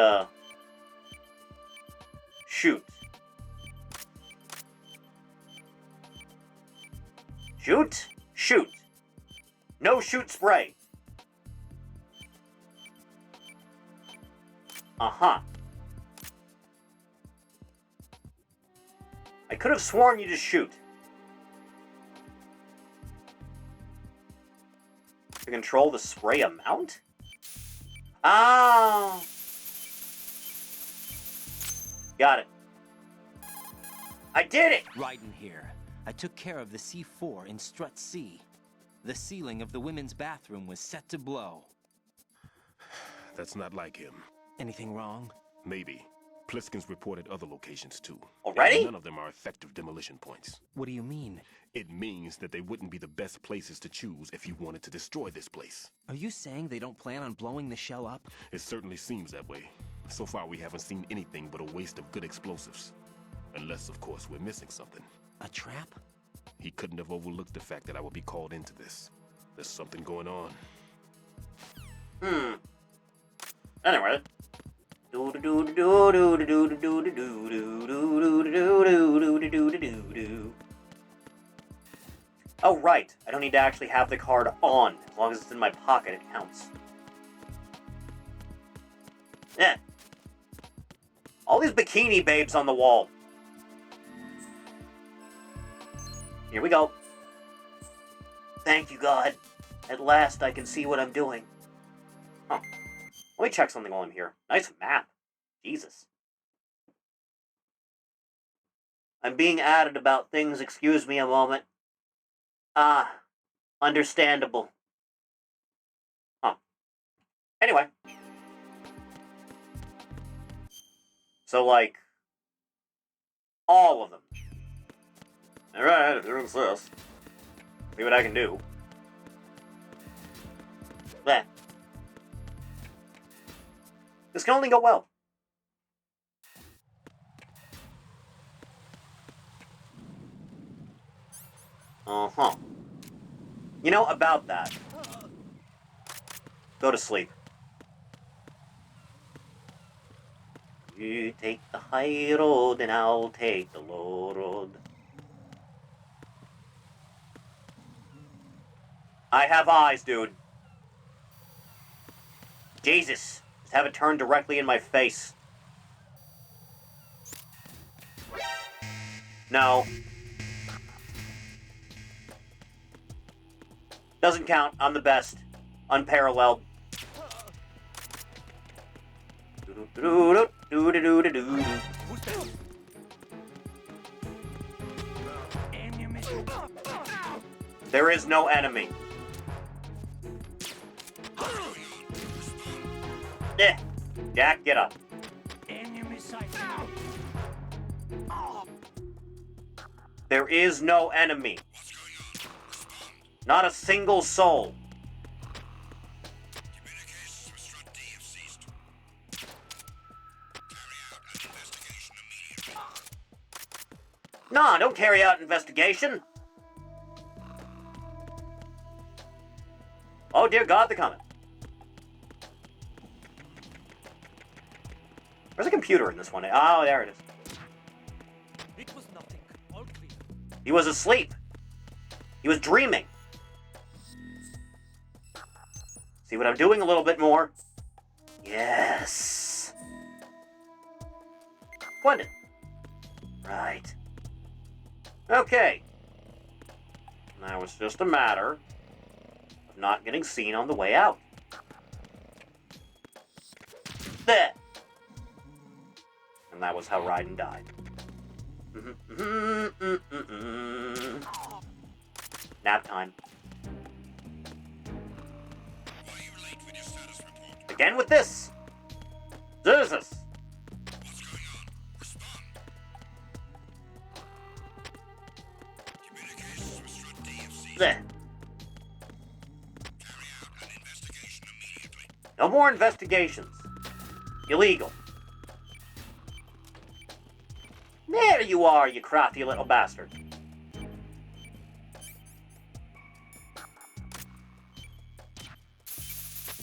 Shoot. Shoot? Shoot. No shoot spray. Uh-huh. I could have sworn you just shoot. To control the spray amount? Oh. Got it. I did it! Raiden here. I took care of the C4 in Strut C. The ceiling of the women's bathroom was set to blow. That's not like him. Anything wrong? Maybe. Pliskin's reported other locations too. Already? And none of them are effective demolition points. What do you mean? It means that they wouldn't be the best places to choose if you wanted to destroy this place. Are you saying they don't plan on blowing the shell up? It certainly seems that way. So far we haven't seen anything but a waste of good explosives. Unless, of course, we're missing something. A trap? He couldn't have overlooked the fact that I would be called into this. There's something going on. Anyway. Oh, right. I don't need to actually have the card on. As long as it's in my pocket, it counts. Yeah. All these bikini babes on the wall. Here we go. Thank you, God. At last I can see what I'm doing. Huh. Let me check something while I'm here. Nice map. Jesus. I'm being added about things. Excuse me a moment. Ah. Understandable. Huh. Anyway. So, like, all of them. Alright, if there is this. See what I can do. Bleh. This can only go well. Uh-huh. You know, about that. Go to sleep. You take the high road and I'll take the low road. I have eyes, dude. Jesus. Just have it turned directly in my face. No. Doesn't count. I'm the best. Unparalleled. There is no enemy. Eh. Jack, get up. Enemy sight. There is no enemy. Not a single soul. Nah, don't carry out investigation. Oh dear God, they're coming. Where's the computer in this one? Oh, there it is. It was nothing. All clear. He was asleep. He was dreaming. See what I'm doing a little bit more? Yes. Quentin. Right. Okay. Now it's just a matter of not getting seen on the way out. There. And that was how Raiden died. Nap time. Again with this. Jesus. There. No more investigations. Illegal. There you are, you crafty little bastard. It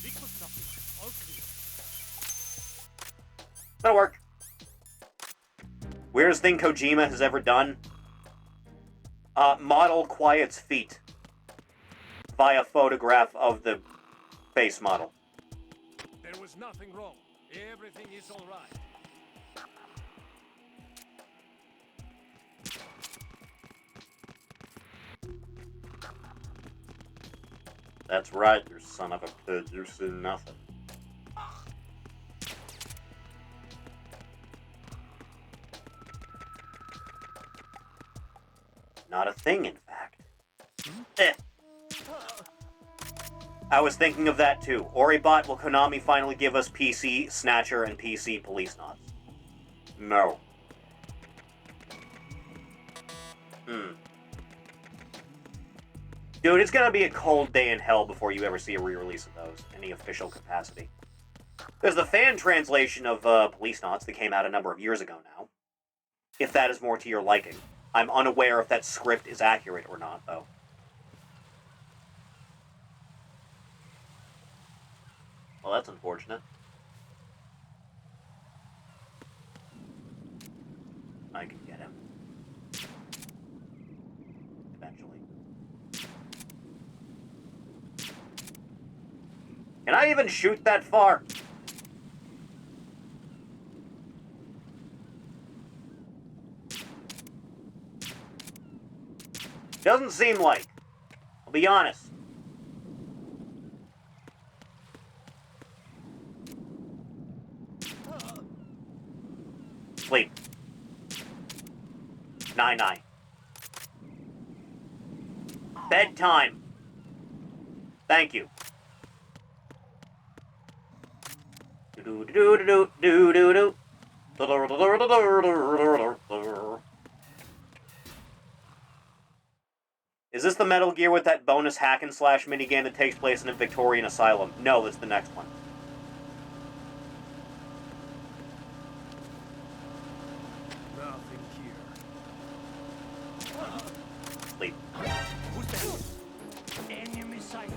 was nothing. All clear. That'll work. Weirdest thing Kojima has ever done? Model Quiet's feet via photograph of the base model. There was nothing wrong. Everything is all right. That's right, you son of a pig. You see nothing. Not a thing, in fact. Eh. I was thinking of that too. Oribot, will Konami finally give us PC Snatcher and PC Police Knots? No. Dude, it's gonna be a cold day in hell before you ever see a re-release of those, in any official capacity. There's the fan translation of Police Knots that came out a number of years ago now. If that is more to your liking. I'm unaware if that script is accurate or not, though. Well, that's unfortunate. I can get him. Eventually. Can I even shoot that far? Doesn't seem like. I'll be honest. Sleep. 9-9. Bedtime. Thank you. Do-do-do-do-do-do-do. Is this the Metal Gear with that bonus hack and slash minigame that takes place in a Victorian asylum? No, that's the next one. Nothing here. Sleep. Who's there? Enemy sight.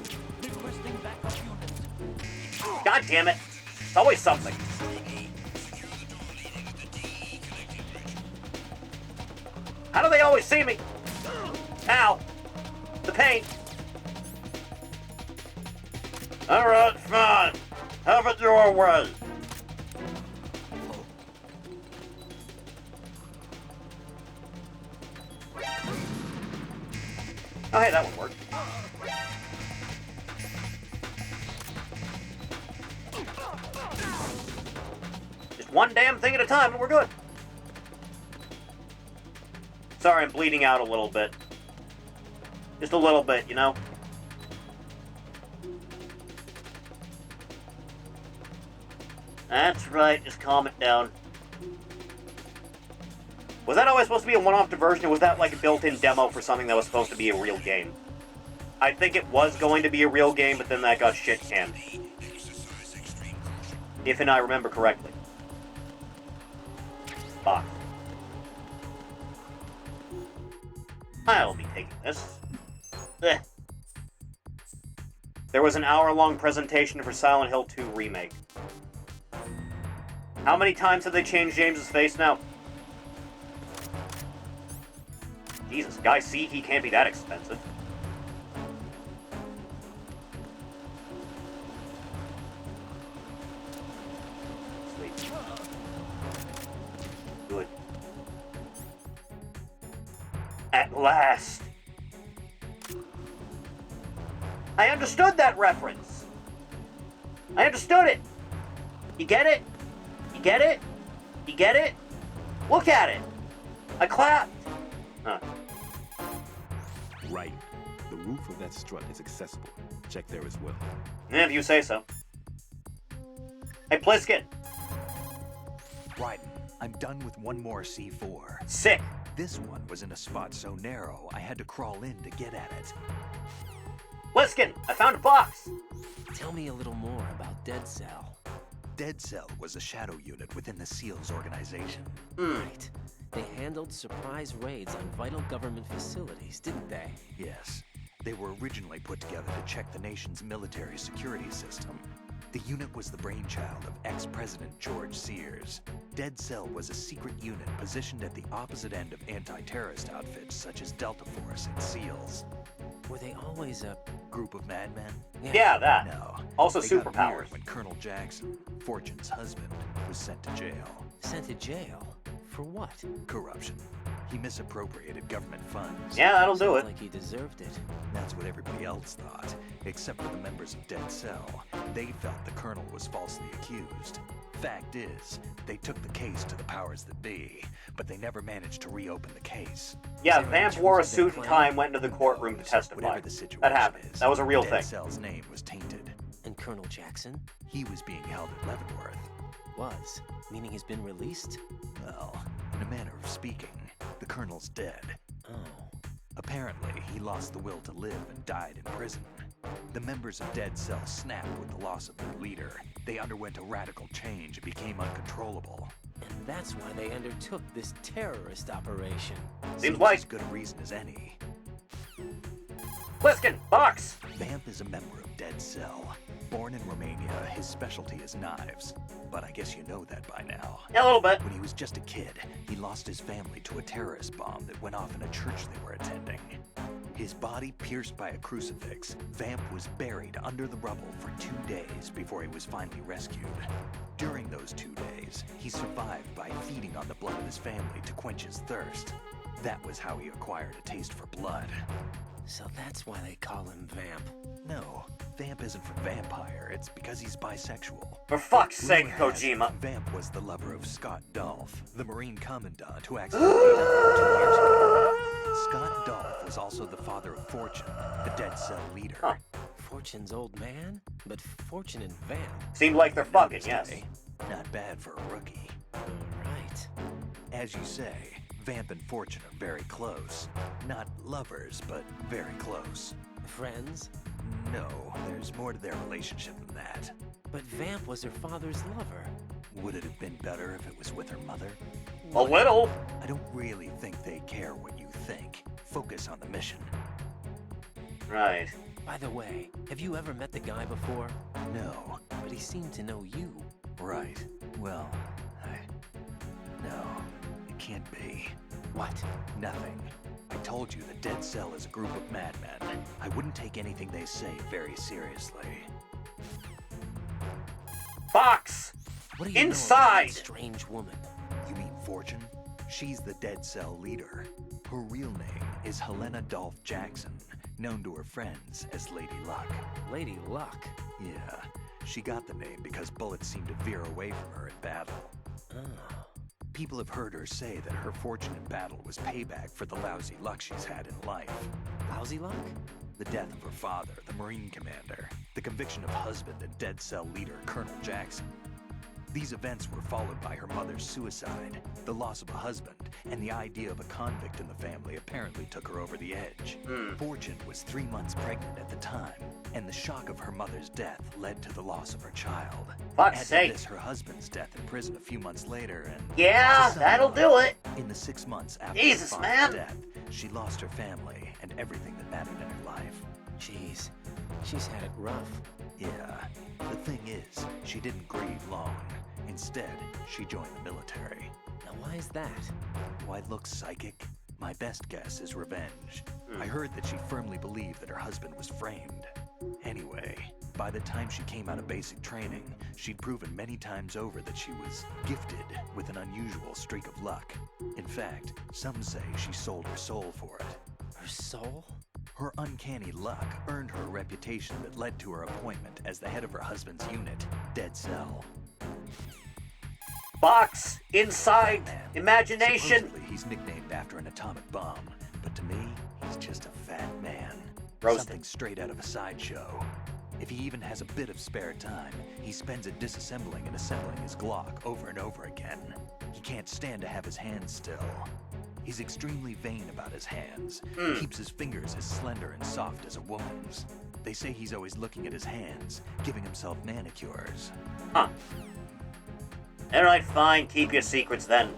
Requesting backup unit. God damn it. It's always something. How do they always see me? Ow. The pain. Alright, fine. Have it your way. Oh, hey, that one worked. Just one damn thing at a time and we're good. Sorry, I'm bleeding out a little bit. Just a little bit, you know? That's right, just calm it down. Was that always supposed to be a one-off diversion, or was that like a built-in demo for something that was supposed to be a real game? I think it was going to be a real game, but then that got shit-canned. If and I remember correctly. Fuck. I'll be taking this. Ugh. There was an hour-long presentation for Silent Hill 2 Remake. How many times have they changed James's face now? Jesus, Guy C, he can't be that expensive. Sweet. Good. At last. I understood that reference. I understood it. You get it? You get it? You get it? Look at it. I clapped. Huh. Right. The roof of that strut is accessible. Check there as well. If you say so. Hey, Pliskin. Raiden, I'm done with one more C4. Sick. This one was in a spot so narrow, I had to crawl in to get at it. Pliskin, I found a box. Tell me a little more about Dead Cell. Dead Cell was a shadow unit within the SEALs organization. Right. They handled surprise raids on vital government facilities, didn't they? Yes. They were originally put together to check the nation's military security system. The unit was the brainchild of ex-President George Sears. Dead Cell was a secret unit positioned at the opposite end of anti-terrorist outfits such as Delta Force and SEALs. Were they always a group of madmen? Yeah, that. No. Also They got superpowers. weird when Colonel Jackson, Fortune's husband, was sent to jail. Sent to jail? For what? Corruption. He misappropriated government funds. Yeah, that'll do it. Like he deserved it. That's what everybody else thought, except for the members of Dead Cell. They felt the colonel was falsely accused. Fact is, they took the case to the powers that be, but they never managed to reopen the case. Yeah, Vamp wore a suit and tie and went into the courtroom to testify. Whatever the situation That happened. is, That was a real Dead thing. Cell's name was tainted. And Colonel Jackson? He was being held at Leavenworth. Was? Meaning he's been released? Well, in a manner of speaking, the colonel's dead. Oh. Apparently, he lost the will to live and died in prison. The members of Dead Cell snapped with the loss of their leader. They underwent a radical change and became uncontrollable. And that's why they undertook this terrorist operation. Seems like as good a reason as any. Pliskin, box! Vamp is a member of Dead Cell. Born in Romania, his specialty is knives. But I guess you know that by now. Yeah, a little bit. When he was just a kid, he lost his family to a terrorist bomb that went off in a church they were attending. His body pierced by a crucifix, Vamp was buried under the rubble for 2 days before he was finally rescued. During those 2 days, he survived by feeding on the blood of his family to quench his thirst. That was how he acquired a taste for blood. So that's why they call him Vamp. No, Vamp isn't for vampire, it's because he's bisexual. For fuck's sake, Rumor has Kojima. it Vamp was the lover of Scott Dolph, the Marine Commandant who accidentally beat up 2 years ago. Scott Dolph was also the father of Fortune, the Dead Cell leader. Huh. Fortune's old man? But Fortune and Vamp? Seemed like they're fucking, yes. Not bad for a rookie. Right. As you say, Vamp and Fortune are very close. Not lovers, but very close. Friends? No, there's more to their relationship than that. But Vamp was her father's lover. Would it have been better if it was with her mother? A little. I don't really think they care what you think. Focus on the mission. Right. By the way, have you ever met the guy before? No. But he seemed to know you. Right. Well, no, it can't be. What? Nothing. I told you the Dead Cell is a group of madmen. I wouldn't take anything they say very seriously. Box! What do you Inside! know about that strange woman? You mean Fortune? She's the Dead Cell leader. Her real name is Helena Dolph Jackson, known to her friends as Lady Luck. Lady Luck? Yeah, she got the name because bullets seemed to veer away from her in battle. Oh. People have heard her say that her fortune in battle was payback for the lousy luck she's had in life. Lousy luck? The death of her father, the Marine commander, the conviction of husband and Dead Cell leader Colonel Jackson. These events were followed by her mother's suicide, the loss of a husband, and the idea of a convict in the family apparently took her over the edge. Fortune was 3 months pregnant at the time, and the shock of her mother's death led to the loss of her child. Fuck's Add to sake. this her husband's death in prison a few months later, and... Yeah, to sum that'll up, do it. In the 6 months after Jesus, her man. father's death, she lost her family and everything that mattered in her life. Jeez, she's had it rough. Yeah. The thing is, she didn't grieve long. Instead, she joined the military. Now why is that? Why look psychic? My best guess is revenge. I heard that she firmly believed that her husband was framed. Anyway, by the time she came out of basic training, she'd proven many times over that she was gifted with an unusual streak of luck. In fact, some say she sold her soul for it. Her soul? Her uncanny luck earned her a reputation that led to her appointment as the head of her husband's unit, Dead Cell. Box inside imagination. Supposedly, he's nicknamed after an atomic bomb, but to me, he's just a fat man. Roasted. Something straight out of a sideshow. If he even has a bit of spare time, he spends it disassembling and assembling his Glock over and over again. He can't stand to have his hands still. He's extremely vain about his hands. Keeps his fingers as slender and soft as a woman's. They say he's always looking at his hands, giving himself manicures. Huh. Alright, fine. Keep your secrets then.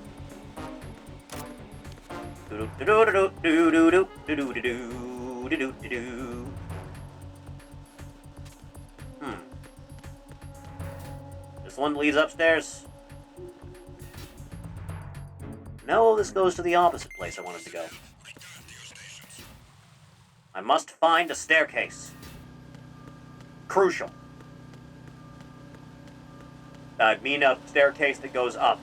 This one leads upstairs. No, this goes to the opposite place I wanted to go. I must find a staircase. Crucial. I mean a staircase that goes up.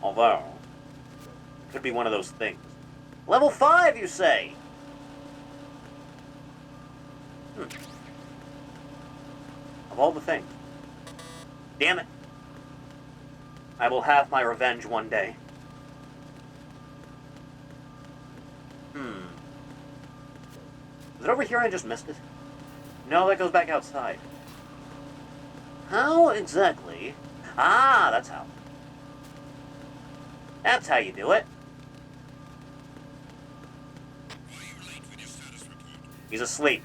Although, it could be one of those things. Level 5, you say? Of all the things. Damn it. I will have my revenge one day. Is it over here and I just missed it? No, that goes back outside. How exactly? Ah, that's how. That's how you do it. He's asleep.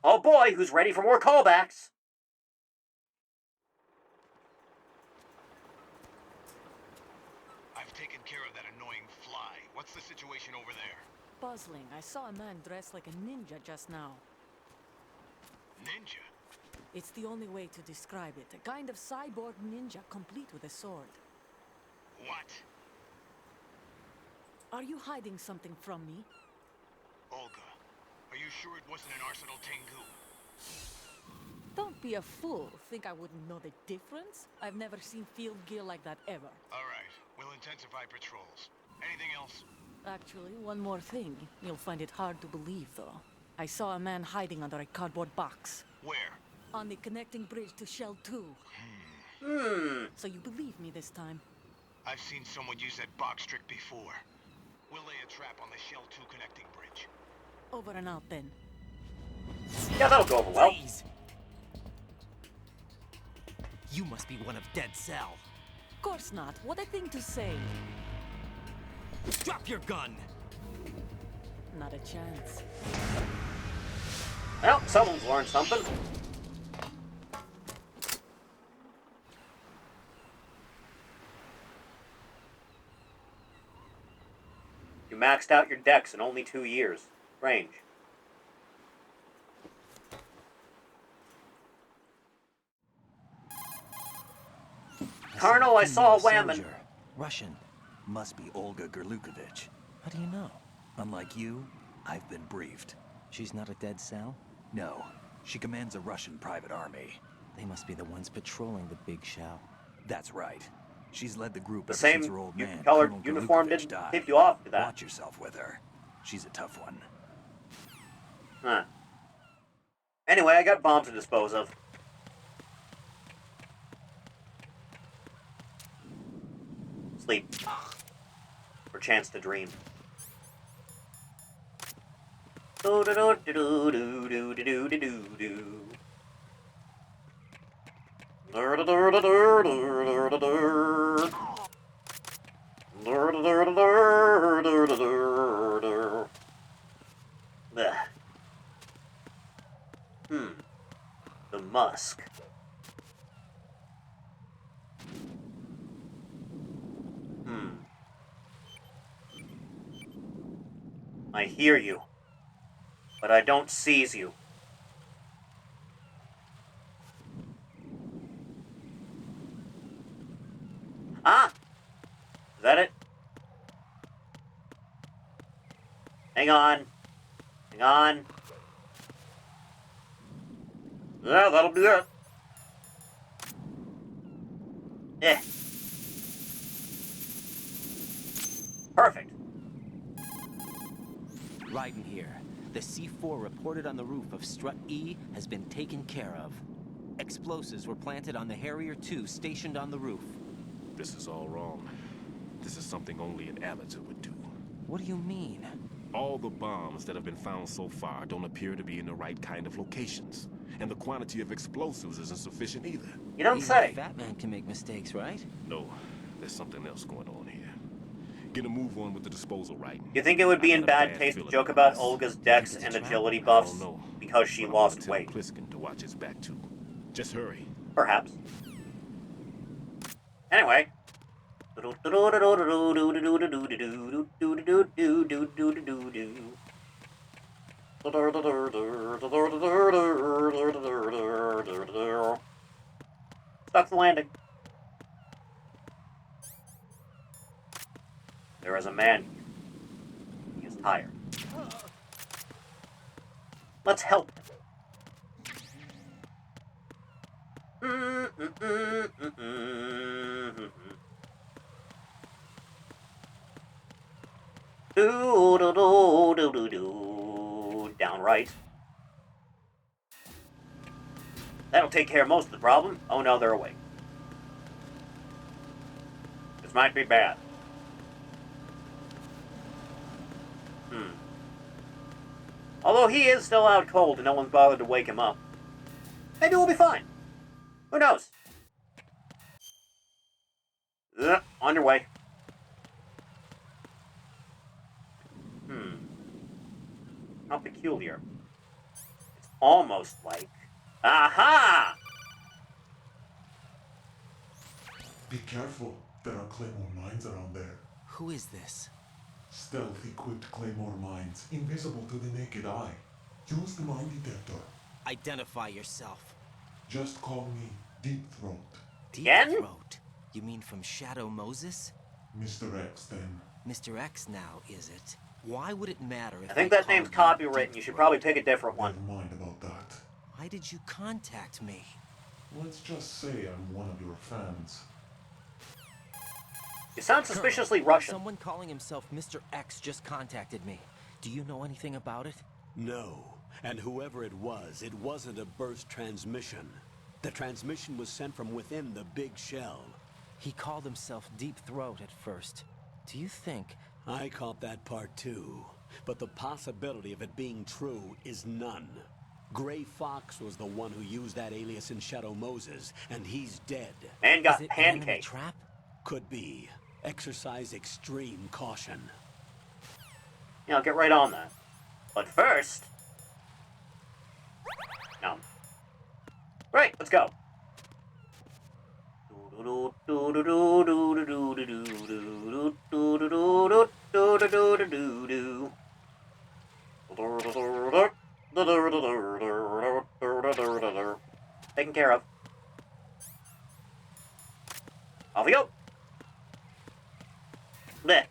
Oh boy, who's ready for more callbacks? I've taken care of that annoying fly. What's the situation over there? Puzzling. I saw a man dressed like a ninja just now. Ninja? It's the only way to describe it. A kind of cyborg ninja, complete with a sword. What? Are you hiding something from me? Olga, are you sure it wasn't an Arsenal Tengu? Don't be a fool. Think I wouldn't know the difference? I've never seen field gear like that ever. All right, we'll intensify patrols. Anything else? Actually, one more thing. You'll find it hard to believe, though. I saw a man hiding under a cardboard box. Where? On the connecting bridge to Shell 2. So you believe me this time? I've seen someone use that box trick before. We'll lay a trap on the Shell 2 connecting bridge. Over and out, then. Yeah, that'll go over well. Please. You must be one of Dead Cell. Of course not. What a thing to say. Drop your gun! Not a chance. Well, someone's learned something. You maxed out your decks in only 2 years. Range. Colonel, I saw a whammon. Soldier. Russian. Must be Olga Gerlukovich. How do you know? Unlike you, I've been briefed. She's not a Dead Cell? No. She commands a Russian private army. They must be the ones patrolling the big shell. That's right. She's led the group The ever same since her old man, colored Colonel uniform Gerlukovich, didn't died. tip you off to that. Watch yourself with her. She's a tough one. Huh. Anyway, I got bombs to dispose of. Sleep. For chance to dream. The musk. I hear you, but I don't seize you. Ah! Is that it? Hang on. Hang on. Yeah, that'll be it. Eh. Perfect. Raiden here. The C4 reported on the roof of Strut E has been taken care of. Explosives were planted on the Harrier 2 stationed on the roof. This is all wrong. This is something only an amateur would do. What do you mean? All the bombs that have been found so far don't appear to be in the right kind of locations. And the quantity of explosives isn't sufficient either. You don't say. Even Fat Man can make mistakes, right? No, there's something else going on here. Get a move on with the disposal, right? You think it would be in bad taste to joke about Olga's dex and agility buffs because she lost weight? Pliskin to watch his back too. Just hurry. Perhaps. Anyway. Stop the landing. There is a man. He is tired. Let's help him. Downright. That'll take care of most of the problem. Oh no, they're awake. This might be bad. Although he is still out cold and no one's bothered to wake him up. Maybe we'll be fine. Who knows? On your way. How peculiar. It's almost like... Aha! Be careful. There are Claymore mines around there. Who is this? Stealth-equipped Claymore mines, invisible to the naked eye. Use the mine detector. Identify yourself. Just call me Deep Throat. Deep Throat? You mean from Shadow Moses? Mr. X, then. Mr. X now, is it? Why would it matter if I think that name's copywritten. You should probably pick a different one. Never mind about that. Why did you contact me? Let's just say I'm one of your fans. You sound suspiciously Russian. Someone calling himself Mr. X just contacted me. Do you know anything about it? No. And whoever it wasn't a burst transmission. The transmission was sent from within the big shell. He called himself Deep Throat at first. Do you think... I caught that part too. But the possibility of it being true is none. Gray Fox was the one who used that alias in Shadow Moses, and he's dead. And got pancaked. Trap? Could be. Exercise extreme caution. Yeah, I'll get right on that. But first... No. Right, let's go. Taken care of. Off we go. Blech.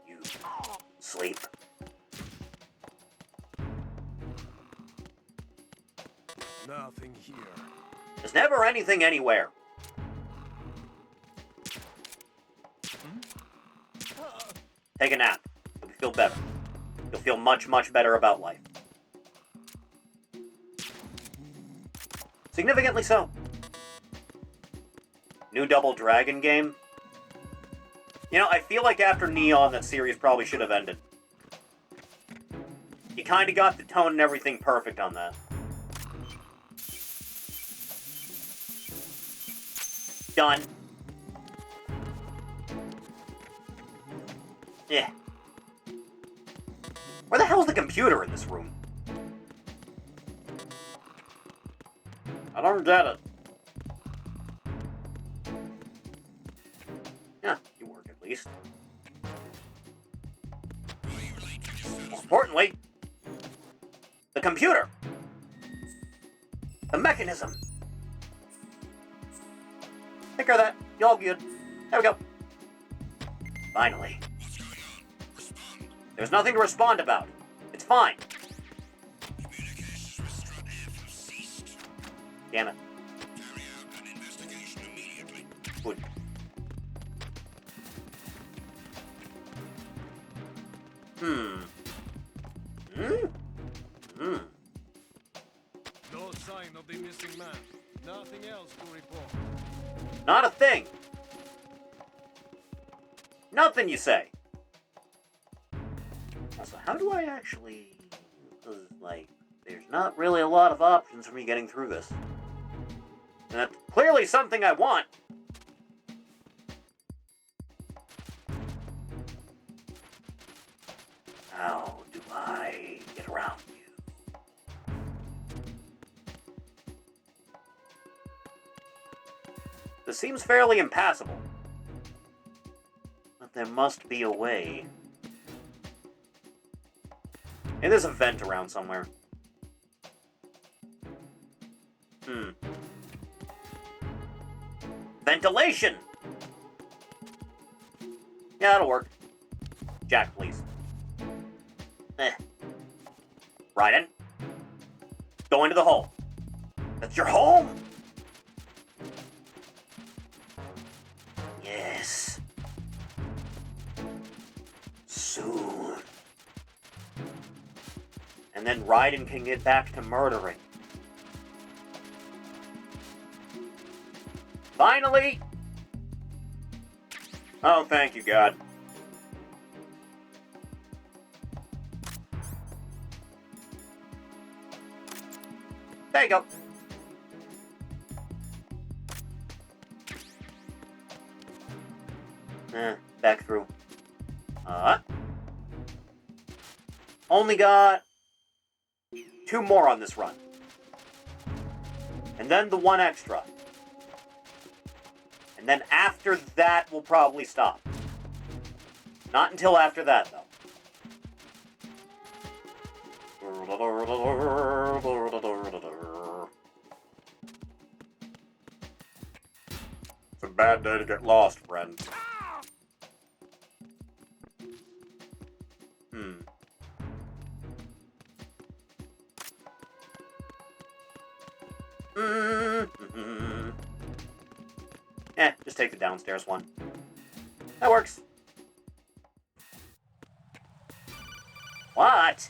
You sleep. Nothing here. There's never anything anywhere. Take a nap. You'll feel better. You'll feel much, much better about life. Significantly so. New Double Dragon game. You know, I feel like after Neon, that series probably should have ended. You kind of got the tone and everything perfect on that. Done. Yeah. Where the hell's the computer in this room? I don't get it. Yeah, you work at least. More importantly, the computer. The mechanism. Take care of that. You're all good. There we go. Finally. There's nothing to respond about. It's fine. Damn it. Good. No sign of the missing man. Nothing else to report. Not a thing. Nothing, you say. Also, how do I actually... like, there's not really a lot of options for me getting through this. And that's clearly something I want. How do I get around you? This seems fairly impassable. But there must be a way. And there's a vent around somewhere. Ventilation! Yeah, that'll work. Jack, please. Right in. Go into the hole. That's your home! Yes. Soon. And then Raiden can get back to murdering. Finally! Oh, thank you, God. There you go. Back through. Only got 2 more on this run. And then the 1 extra. And then after that, we'll probably stop. Not until after that, though. It's a bad day to get lost, friend. Just take the downstairs one. That works. What?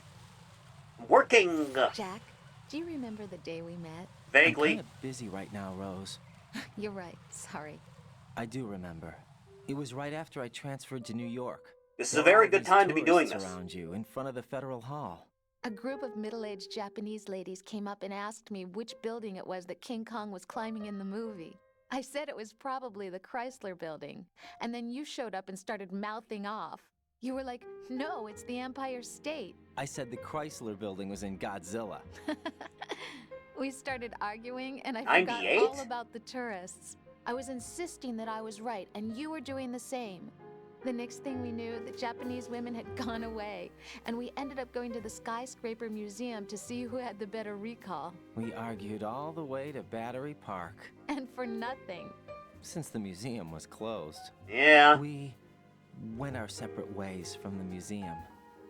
I'm working. Jack, do you remember the day we met? Vaguely. I'm kind of busy right now, Rose. You're right. Sorry. I do remember. It was right after I transferred to New York. This is a very good time to be doing this. Around you, in front of the Federal Hall. A group of middle-aged Japanese ladies came up and asked me which building it was that King Kong was climbing in the movie. I said it was probably the Chrysler Building, and then you showed up and started mouthing off. You were like, no, it's the Empire State. I said the Chrysler Building was in Godzilla. We started arguing, and I forgot 98? all about the tourists. I was insisting that I was right, and you were doing the same. The next thing we knew, the Japanese women had gone away, and we ended up going to the Skyscraper Museum to see who had the better recall. We argued all the way to Battery Park. And for nothing. Since the museum was closed. Yeah. We went our separate ways from the museum.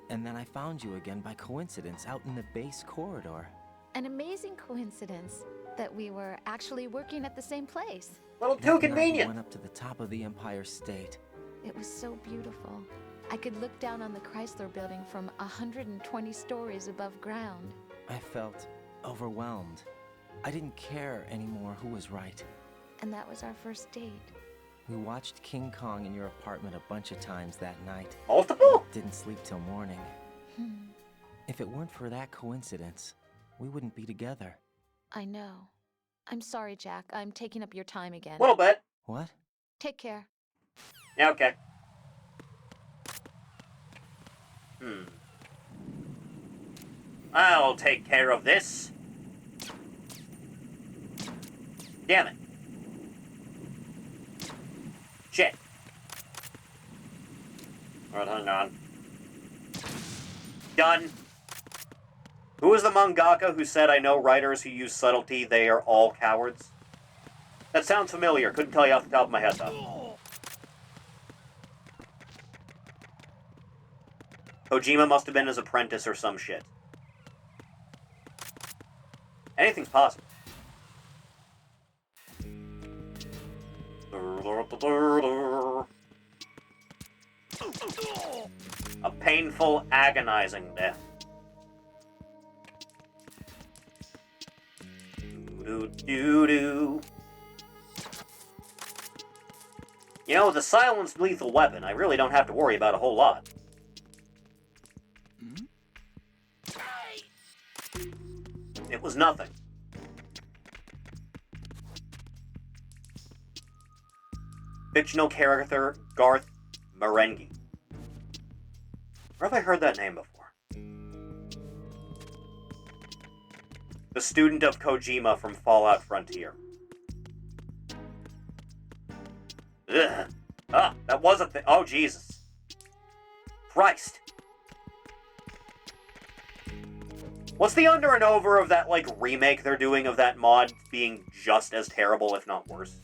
And then I found you again by coincidence out in the base corridor. An amazing coincidence. that we were actually working at the same place. Little That too night we convenient. went up to the top of the Empire State. It was so beautiful. I could look down on the Chrysler building from 120 stories above ground. I felt overwhelmed. I didn't care anymore who was right. And that was our first date. We watched King Kong in your apartment a bunch of times that night. Multiple? Didn't sleep till morning. If it weren't for that coincidence, we wouldn't be together. I know. I'm sorry, Jack. I'm taking up your time again. Little bit. What? Take care. Yeah, okay. I'll take care of this. Damn it. Shit. Alright, hang on. Done. Who was the mangaka who said, "I know writers who use subtlety, they are all cowards"? That sounds familiar. Couldn't tell you off the top of my head, though. Kojima must have been his apprentice or some shit. Anything's possible. A painful, agonizing death. Do-do-do-do. You know, with a silenced lethal weapon, I really don't have to worry about a whole lot. It was nothing. Fictional character Garth Marenghi. Where have I heard that name before? The student of Kojima from Fallout Frontier. Ugh. Ah, that was a thing. Oh, Jesus. Christ. What's the under and over of that, like, remake they're doing of that mod being just as terrible, if not worse?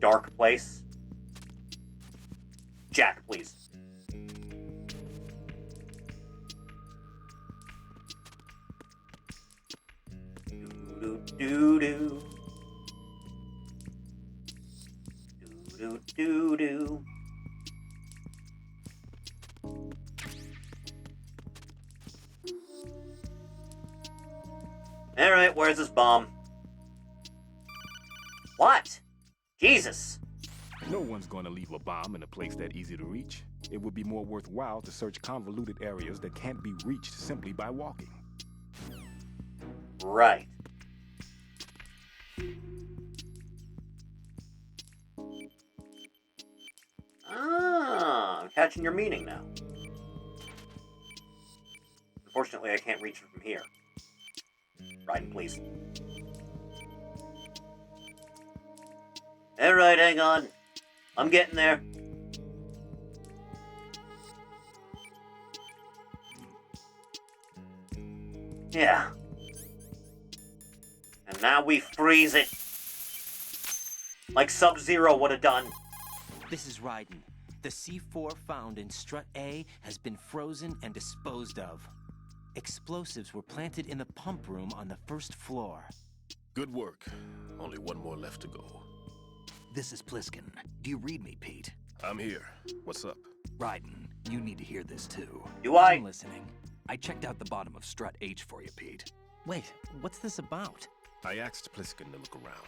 Dark Place? Jack, please. Do-do-do-do. Do-do-do-do. Alright, where's this bomb? What? Jesus. No one's going to leave a bomb in a place that easy to reach. It would be more worthwhile to search convoluted areas that can't be reached simply by walking. Right. Ah, I'm catching your meaning now. Unfortunately, I can't reach it from here. Right, please. Alright, hang on. I'm getting there. Yeah. And now we freeze it. Like Sub-Zero would have done. This is Raiden. The C4 found in Strut A has been frozen and disposed of. Explosives were planted in the pump room on the first floor. Good work. Only one more left to go. This is Pliskin. Do you read me, Pete? I'm here. What's up? Raiden, you need to hear this too. Do I? I'm listening. I checked out the bottom of Strut H for you, Pete. Wait, what's this about? I asked Pliskin to look around.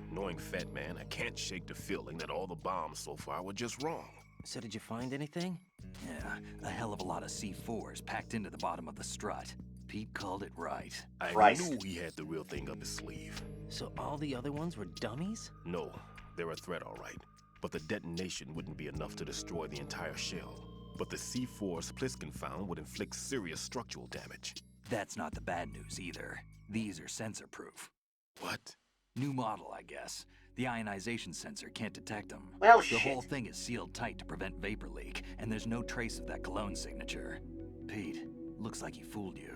Knowing Fat Man, I can't shake the feeling that all the bombs so far were just wrong. So did you find anything? Yeah, a hell of a lot of C4s packed into the bottom of the strut. Pete called it right. I knew he had the real thing up his sleeve. So all the other ones were dummies? No, they're a threat, all right. But the detonation wouldn't be enough to destroy the entire shell. But the C4s Pliskin found would inflict serious structural damage. That's not the bad news either. These are sensor-proof. What? New model, I guess. The ionization sensor can't detect them. Well, the shit. whole thing is sealed tight to prevent vapor leak, and there's no trace of that cologne signature. Pete, looks like he fooled you.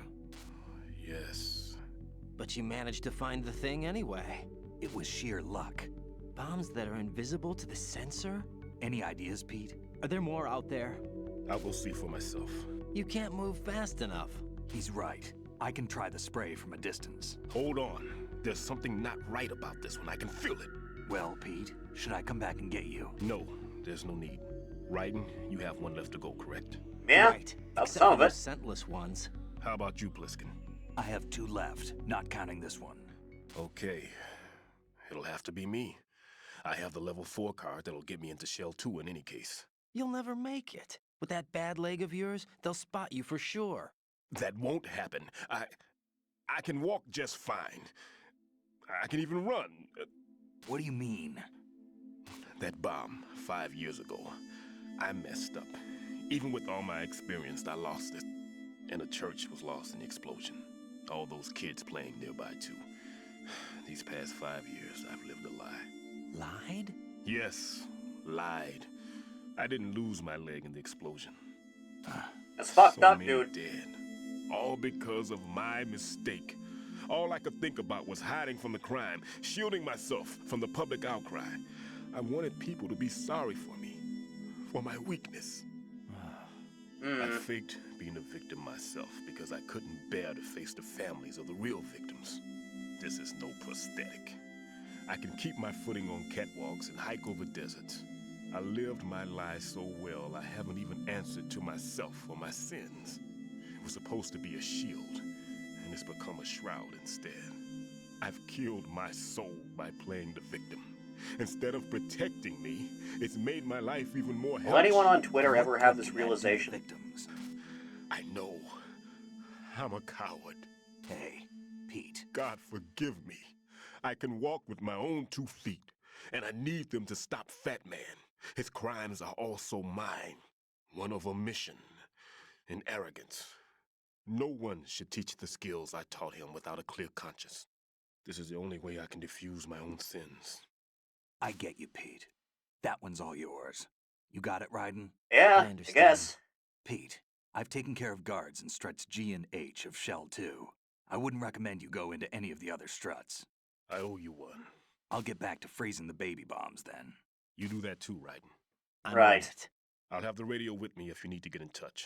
Yes. But you managed to find the thing anyway. It was sheer luck. Bombs that are invisible to the sensor? Any ideas, Pete? Are there more out there? I'll go see for myself. You can't move fast enough. He's right. I can try the spray from a distance. Hold on. There's something not right about this one. I can feel it. Well, Pete, should I come back and get you? No, there's no need. Raiden, you have one left to go, correct? Yeah, right. that's Except some for of those it. scentless ones. How about you, Pliskin? I have 2 left, not counting this one. Okay. It'll have to be me. I have the level 4 card that'll get me into Shell 2 in any case. You'll never make it. With that bad leg of yours, they'll spot you for sure. That won't happen. I can walk just fine. I can even run. What do you mean? That bomb 5 years ago. I messed up. Even with all my experience, I lost it. And the church was lost in the explosion. All those kids playing nearby, too. These past 5 years, I've lived a lie. Lied? Yes, lied. I didn't lose my leg in the explosion. That's fucked So up, many dude. dead. All because of my mistake. All I could think about was hiding from the crime, shielding myself from the public outcry. I wanted people to be sorry for me, for my weakness. I faked being a victim myself because I couldn't bear to face the families of the real victims. This is no prosthetic. I can keep my footing on catwalks and hike over deserts. I lived my life so well I haven't even answered to myself for my sins. It was supposed to be a shield, and it's become a shroud instead. I've killed my soul by playing the victim. Instead of protecting me, it's made my life even more hellish. Will anyone on Twitter ever have this realization? Victims. I know. I'm a coward. Hey, Pete. God forgive me. I can walk with my own 2 feet, and I need them to stop Fat Man. His crimes are also mine. One of omission and arrogance. No one should teach the skills I taught him without a clear conscience. This is the only way I can diffuse my own sins. I get you, Pete. That one's all yours. You got it, Raiden? Yeah, I guess. Pete, I've taken care of guards in struts G and H of Shell 2. I wouldn't recommend you go into any of the other struts. I owe you one. I'll get back to freezing the baby bombs then. You do that too, Raiden. Right. I'll have the radio with me if you need to get in touch.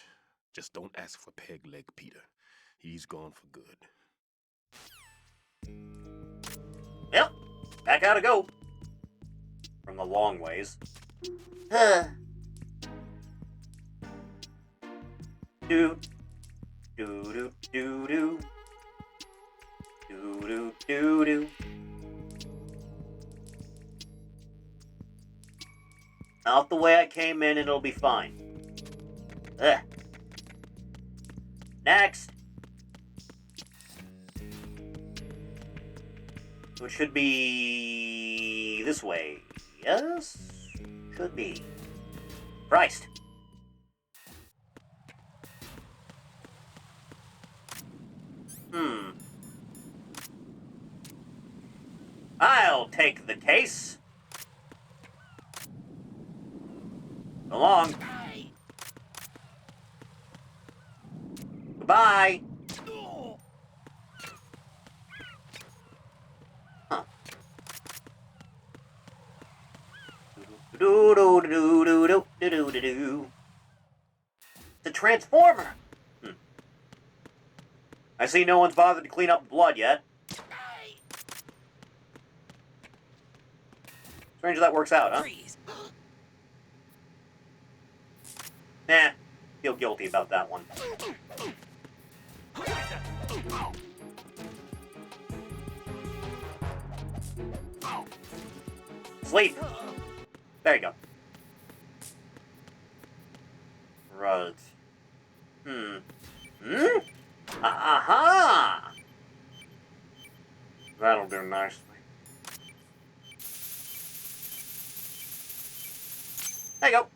Just don't ask for Peg Leg Peter. He's gone for good. Yep. Back gotta go. From the long ways. Do. Do do do do. Do do do do. Out the way I came in, and it'll be fine. Ugh. Next. So it should be this way. Yes? Could be. Christ. I'll take the case. So long. Goodbye. Huh. Do do do do do do do do do. The Transformer. I see no one's bothered to clean up the blood yet. Strange that works out, huh? Nah, feel guilty about that one. Sleep. There you go. Right. Aha! That'll do nicely. There you go.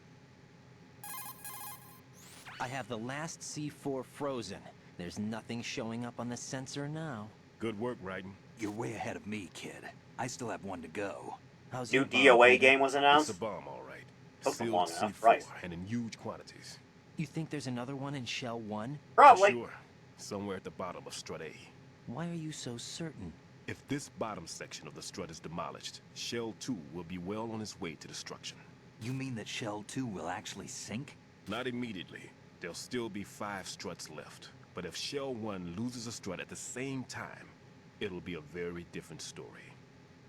I have the last C4 frozen. There's nothing showing up on the sensor now. Good work, Raiden. You're way ahead of me, kid. I still have one to go. How's New your bomb, DOA Peter? game was announced. It's a bomb, all right. Took them Sealed long enough, C4, right? and in huge quantities. You think there's another one in Shell 1? Probably. Sure. Somewhere at the bottom of Strut A. Why are you so certain? If this bottom section of the strut is demolished, Shell 2 will be well on its way to destruction. You mean that Shell 2 will actually sink? Not immediately. There'll still be 5 struts left, But if Shell 1 loses a strut at the same time, it'll be a very different story.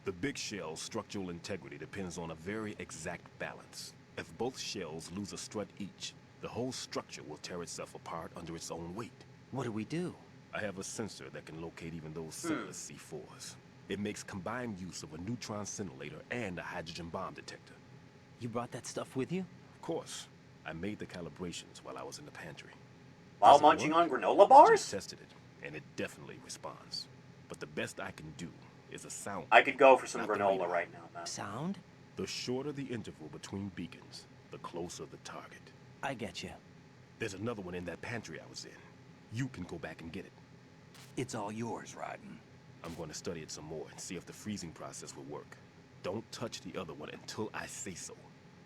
The big shell's structural integrity depends on a very exact balance. If both shells lose a strut each, the whole structure will tear itself apart under its own weight. What do we do? I have a sensor that can locate even those simplest C4s. It makes combined use of a neutron scintillator and a hydrogen bomb detector. You brought that stuff with you? Of course. I made the calibrations while I was in the pantry. While munching on granola bars? Just tested it, and it definitely responds. But the best I can do is a sound. I could go for some granola right now, man. Sound? The shorter the interval between beacons, the closer the target. I get you. There's another one in that pantry I was in. You can go back and get it. It's all yours, Raiden. I'm going to study it some more and see if the freezing process will work. Don't touch the other one until I say so.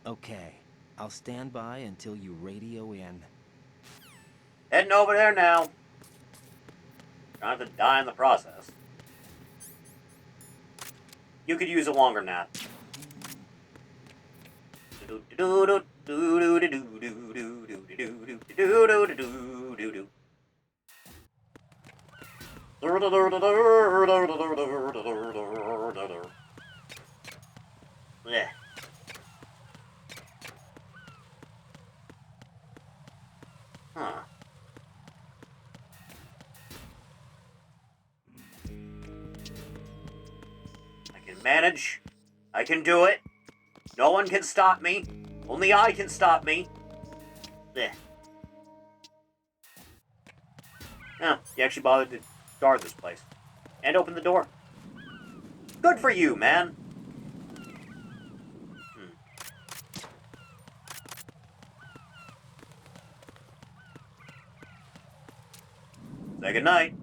Okay. I'll stand by until you radio in. Heading over there now. Trying to die in the process. You could use a longer nap. Yeah. Huh. I can manage. I can do it. No one can stop me. Only I can stop me. Yeah. Oh, you actually bothered to guard this place. And open the door. Good for you, man. Say goodnight.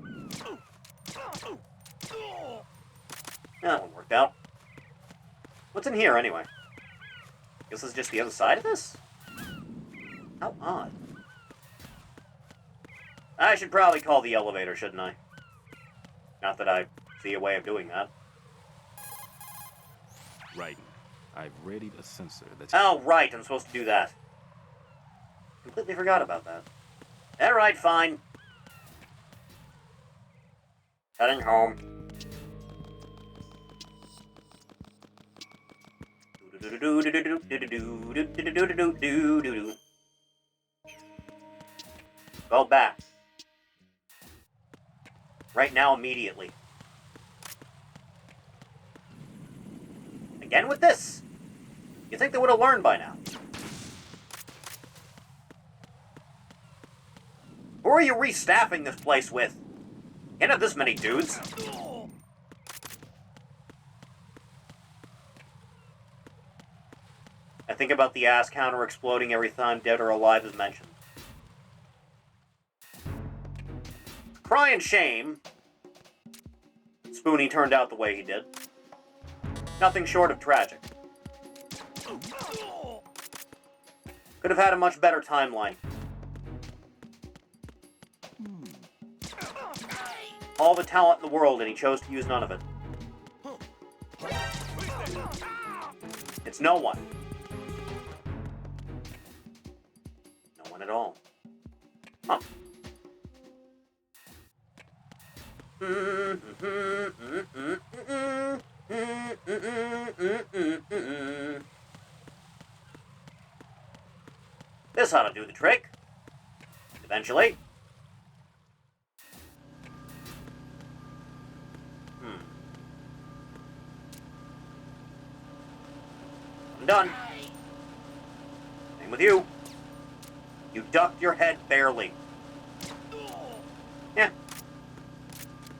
That one worked out. What's in here, anyway? Guess this is just the other side of this? How odd. I should probably call the elevator, shouldn't I? Not that I see a way of doing that. Right. I've readied a sensor that's... Oh, right, I'm supposed to do that. Completely forgot about that. Alright, fine. Heading home. Go back. Right now, immediately. Again with this? You think they would have learned by now? Who are you restaffing this place with? Can't have this many dudes. I think about the ass counter exploding every time dead or alive is mentioned. Cry and shame. Spoonie turned out the way he did. Nothing short of tragic. Could have had a much better timeline. All the talent in the world, and he chose to use none of it. It's no one. No one at all. Huh. This ought to do the trick. Eventually. I'm done. Same with you. You ducked your head barely. Yeah.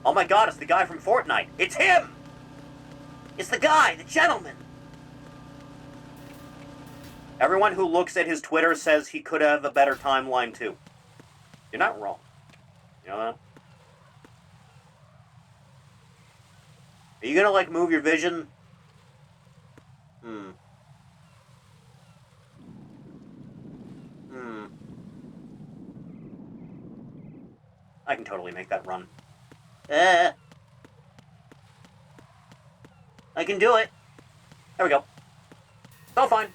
Oh my god, it's the guy from Fortnite. It's him! It's the guy, the gentleman. Everyone who looks at his Twitter says he could have a better timeline too. You're not wrong. You know that? Are you gonna, like, move your vision? I can totally make that run. I can do it. There we go. It's all fine.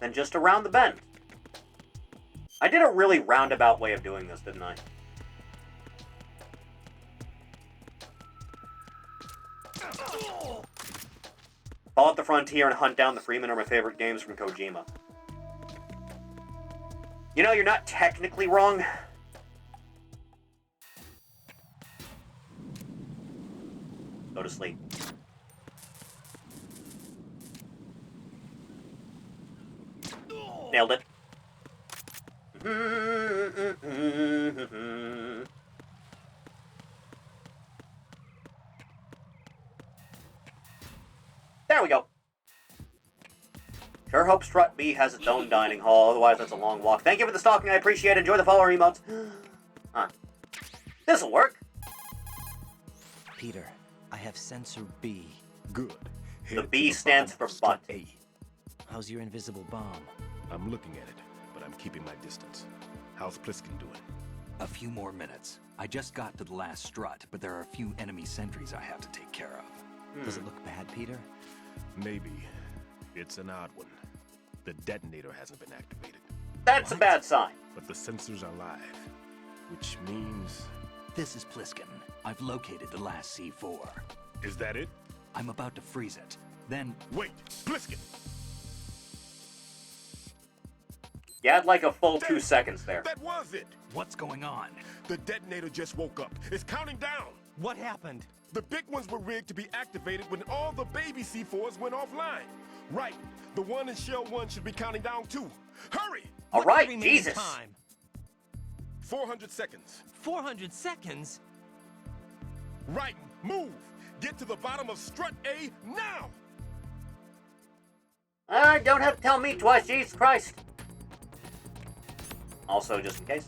Then just around the bend. I did a really roundabout way of doing this, didn't I? Fallout the Frontier and Hunt Down the Freeman are my favorite games from Kojima. You know, you're not technically wrong. Go to sleep. Nailed it. There we go. Sure hope Strut B has its own dining hall, otherwise that's a long walk. Thank you for the stalking, I appreciate it. Enjoy the follower emotes. Huh. This'll work. Peter, I have sensor B. Good. The B stands for butt. A. How's your invisible bomb? I'm looking at it, but I'm keeping my distance. How's Pliskin doing? A few more minutes. I just got to the last strut, but there are a few enemy sentries I have to take care of. Does it look bad, Peter? Maybe. It's an odd one. The detonator hasn't been activated. That's a bad sign. But the sensors are live, which means... This is Pliskin. I've located the last C4. Is that it? I'm about to freeze it. Then... Wait! Pliskin! You had like a full 2 seconds there. That was it! What's going on? The detonator just woke up. It's counting down! What happened? The big ones were rigged to be activated when all the baby C4s went offline. Right. The one in Shell 1 should be counting down too. Hurry! All right, Jesus. Time? 400 seconds. 400 seconds? Right. Move. Get to the bottom of Strut A now! Alright, don't have to tell me twice, Jesus Christ. Also, just in case.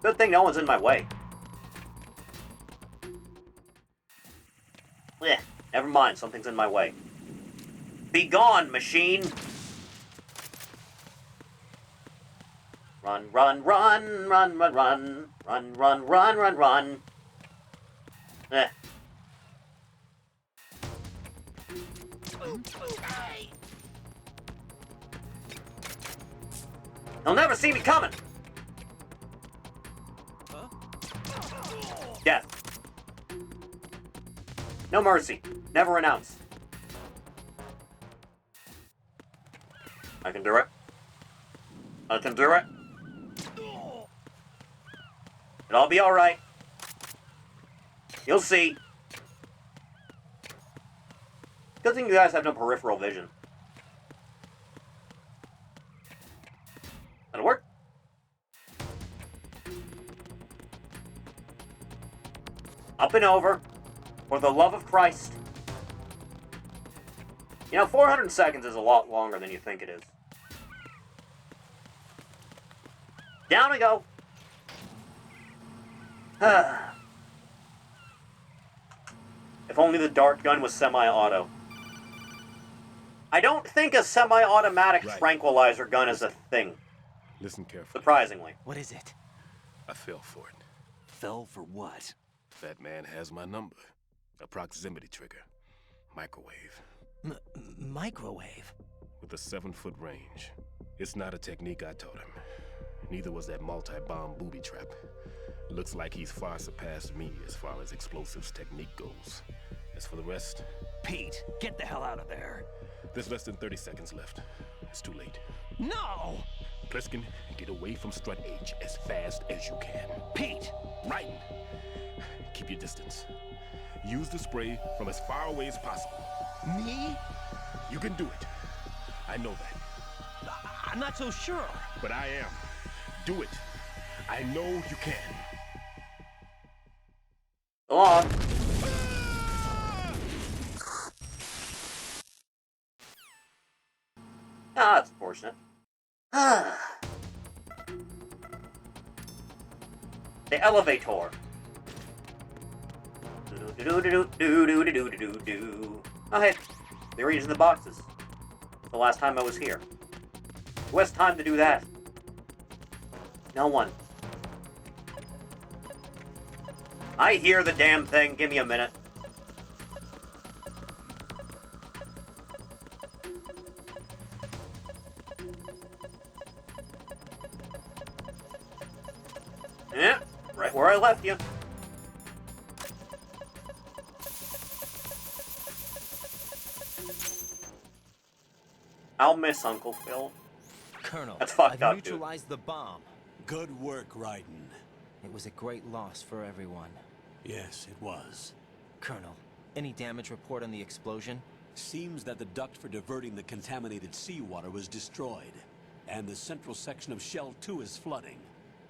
Good thing no one's in my way. Blech, never mind, something's in my way. Be gone, machine! Run, run, run, run, run, run, run, run, run, run, run. Eh. He'll never see me coming! Death. No mercy. Never renounce. I can do it. I can do it. It'll all be alright. You'll see. Good thing you guys have no peripheral vision. That'll work. Up and over. For the love of Christ. You know, 400 seconds is a lot longer than you think it is. Down we go. If only the dart gun was semi-auto. I don't think a semi-automatic tranquilizer gun is a thing. Listen carefully. Surprisingly. What is it? I fell for it. Fell for what? That man has my number. A proximity trigger. Microwave. Microwave? With a 7-foot range. It's not a technique I taught him. Neither was that multi-bomb booby trap. Looks like he's far surpassed me as far as explosives technique goes. As for the rest... Pete, get the hell out of there. There's less than 30 seconds left. It's too late. No! Pliskin, get away from Strut H as fast as you can. Pete! Right! Keep your distance. Use the spray from as far away as possible. Me? You can do it. I know that. I'm not so sure. But I am. Do it. I know you can. Go on. Ah, that's unfortunate. The elevator. Oh hey, they reached the boxes. The last time I was here. Who has time to do that? No one. I hear the damn thing. Give me a minute. Right where I left you. I'll miss Uncle Phil. Colonel, That's fucked I've up, dude. neutralized the bomb. Good work, Raiden. It was a great loss for everyone. Yes, it was. Colonel, any damage report on the explosion? Seems that the duct for diverting the contaminated seawater was destroyed, and the central section of Shell 2 is flooding.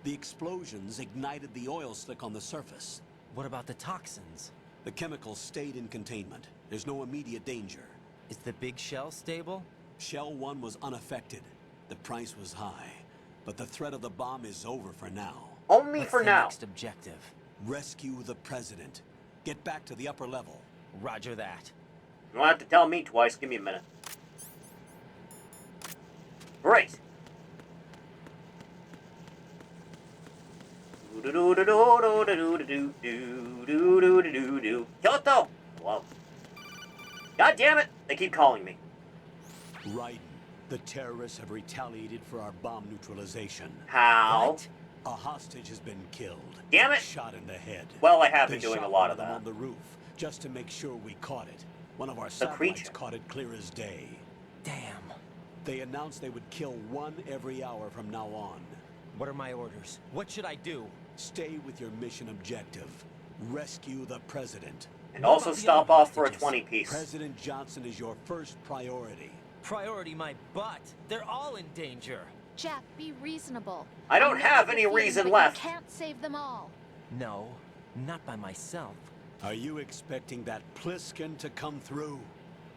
The explosions ignited the oil slick on the surface. What about the toxins? The chemicals stayed in containment. There's no immediate danger. Is the big shell stable? Shell 1 was unaffected. The price was high, but the threat of the bomb is over for now. Only for now. Next objective. Rescue the president. Get back to the upper level. Roger that. You don't have to tell me twice. Give me a minute. Great. Kyoto! Whoa. God damn it! They keep calling me. Raiden, the terrorists have retaliated for our bomb neutralization. How? What? A hostage has been killed. Damn it! Shot in the head. Well, I have They been doing a shot lot one of them that. on the roof, just to make sure we caught it. One of our The satellites creature. caught it clear as day. Damn. They announced they would kill one every hour from now on. What are my orders? What should I do? Stay with your mission objective. Rescue the president. And also stop off for a 20-piece. President Johnson is your first priority. Priority my butt. They're all in danger. Jack, be reasonable. I don't know have the any feeling, reason but left. You can't save them all. No, not by myself. Are you expecting that Pliskin to come through?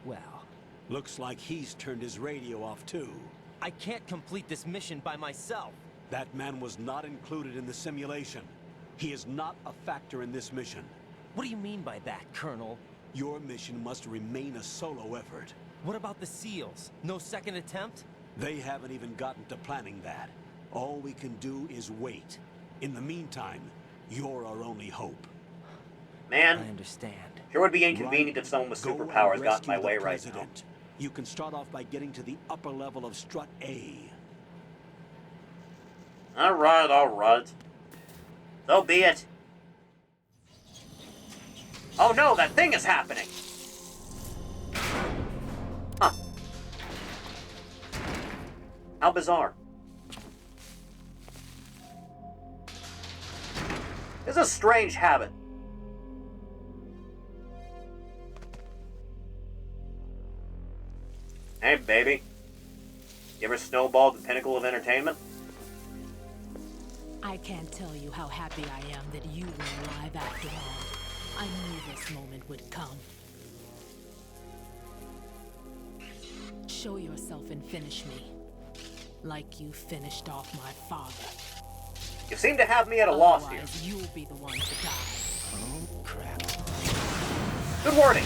Well, looks like he's turned his radio off too. I can't complete this mission by myself. That man was not included in the simulation. He is not a factor in this mission. What do you mean by that, Colonel? Your mission must remain a solo effort. What about the SEALs? No second attempt? They haven't even gotten to planning that. All we can do is wait. In the meantime, you're our only hope. Man, I understand. Sure would be inconvenient if someone with superpowers got in my way right now. You can start off by getting to the upper level of Strut A. Alright, alright. So be it. Oh no, that thing is happening! Huh. How bizarre. It's a strange habit. Hey, baby. You ever snowballed the pinnacle of entertainment? I can't tell you how happy I am that you were alive after all. I knew this moment would come. Show yourself and finish me. Like you finished off my father. You seem to have me at a loss here. Otherwise, you'll be the one to die. Oh, crap. Good warning.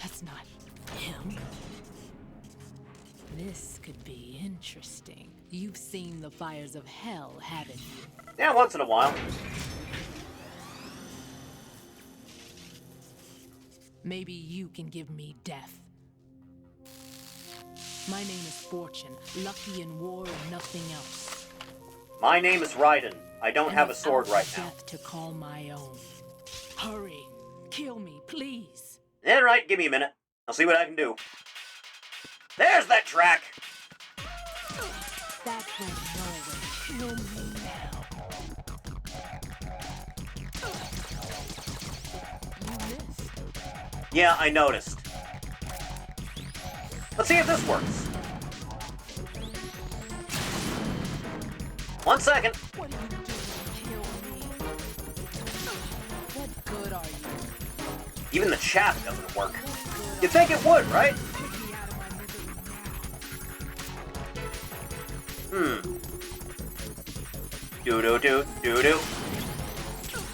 That's not him. This could be interesting. You've seen the fires of hell, haven't you? Yeah, once in a while. Maybe you can give me death. My name is Fortune, lucky in war and nothing else. My name is Raiden. I don't have a sword right now. Death to call my own. Hurry, kill me, please. Alright, give me a minute. I'll see what I can do. There's that track! That went nowhere. Kill me now. You missed. Yeah, I noticed. Let's see if this works. 1 second. What are you doing to kill me? What good are you? Even the chaff doesn't work. You'd think it would, right? Do-do-do-do-do.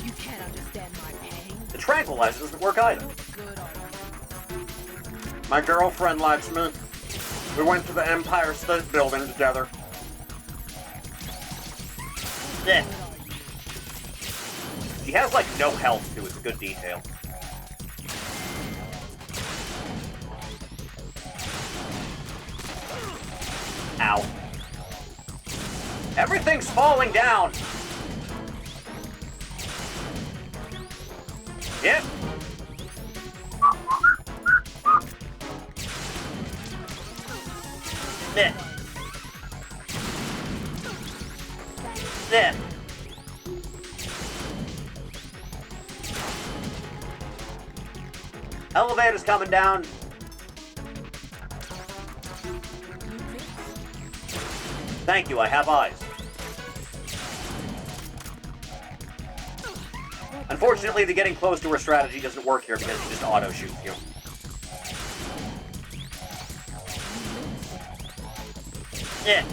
You can't understand my pain. The tranquilizer doesn't work either. Good are you? My girlfriend likes me. We went to the Empire State Building together. Yeah. She has like no health too, it's a good detail. Ow. Everything's falling down! Yep. There. There. Elevator's coming down. Thank you, I have eyes. Unfortunately, the getting close to her strategy doesn't work here because he just auto-shoots you. Yeah.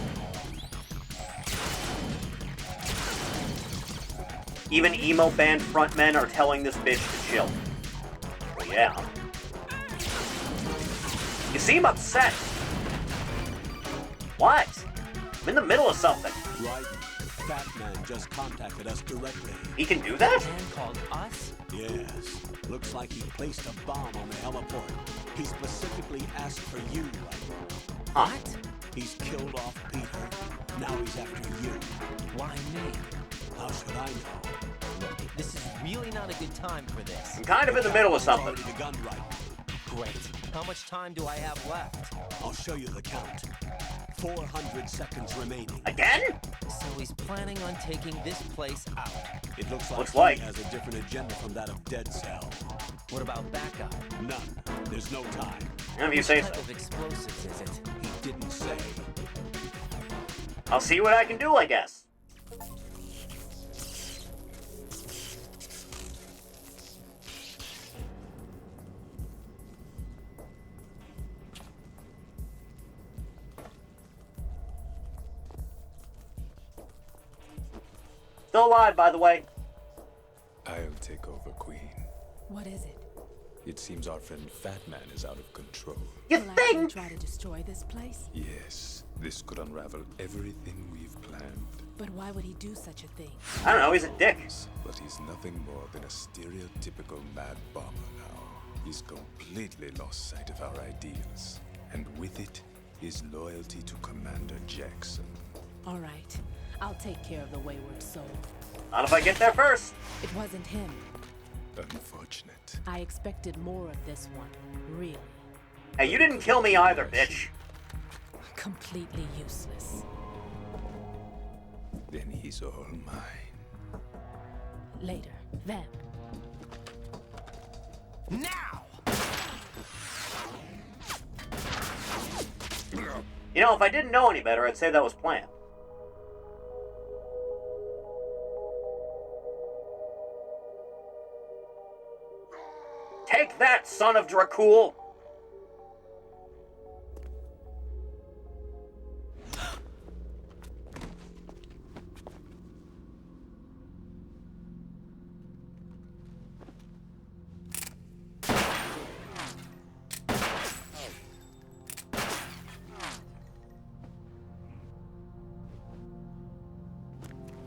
Even emo band frontmen are telling this bitch to chill. Well, yeah. You seem upset. What? I'm in the middle of something. Right. Batman just contacted us directly. He can do that? Man called us? Yes. Looks like he placed a bomb on the heliport. He specifically asked for you, right? What? He's killed off Peter. Now he's after you. Why me? How should I know? Look, this is really not a good time for this. I'm kind of in the middle of something. Already begun, right? Great. How much time do I have left? I'll show you the count. 400 seconds remaining. Again? So he's planning on taking this place out. It looks like he has a different agenda from that of Dead Cell. What about backup? None. There's no time. If you say so. What type of explosives is it? He didn't say. I'll see what I can do, I guess. Still alive, by the way. I'll take over, Queen. What is it? It seems our friend Fatman is out of control. You Will think? Actually try to destroy this place? Yes, this could unravel everything we've planned. But why would he do such a thing? I don't know, he's a dick. But he's nothing more than a stereotypical mad bomber now. He's completely lost sight of our ideals. And with it, his loyalty to Commander Jackson. All right. I'll take care of the wayward soul. Not if I get there first. It wasn't him. Unfortunate. I expected more of this one. Really. Hey, you didn't kill me either, bitch. Completely useless. Then he's all mine. Later. Vamp. Now! You know, if I didn't know any better, I'd say that was planned. Take that, son of Dracul!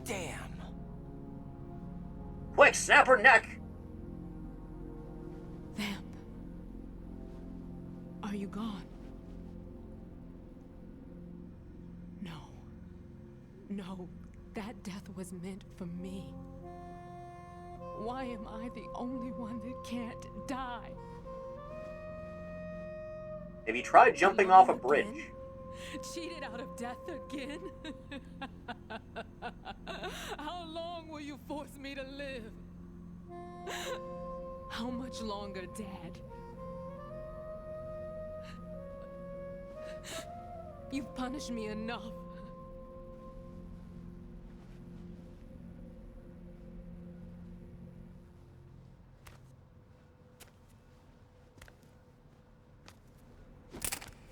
Damn. Quick, snap her neck! Vamp. Are you gone? No. No. That death was meant for me. Why am I the only one that can't die? Have you tried jumping off a bridge? Cheated out of death again? How long will you force me to live? How much longer, Dad? You've punished me enough.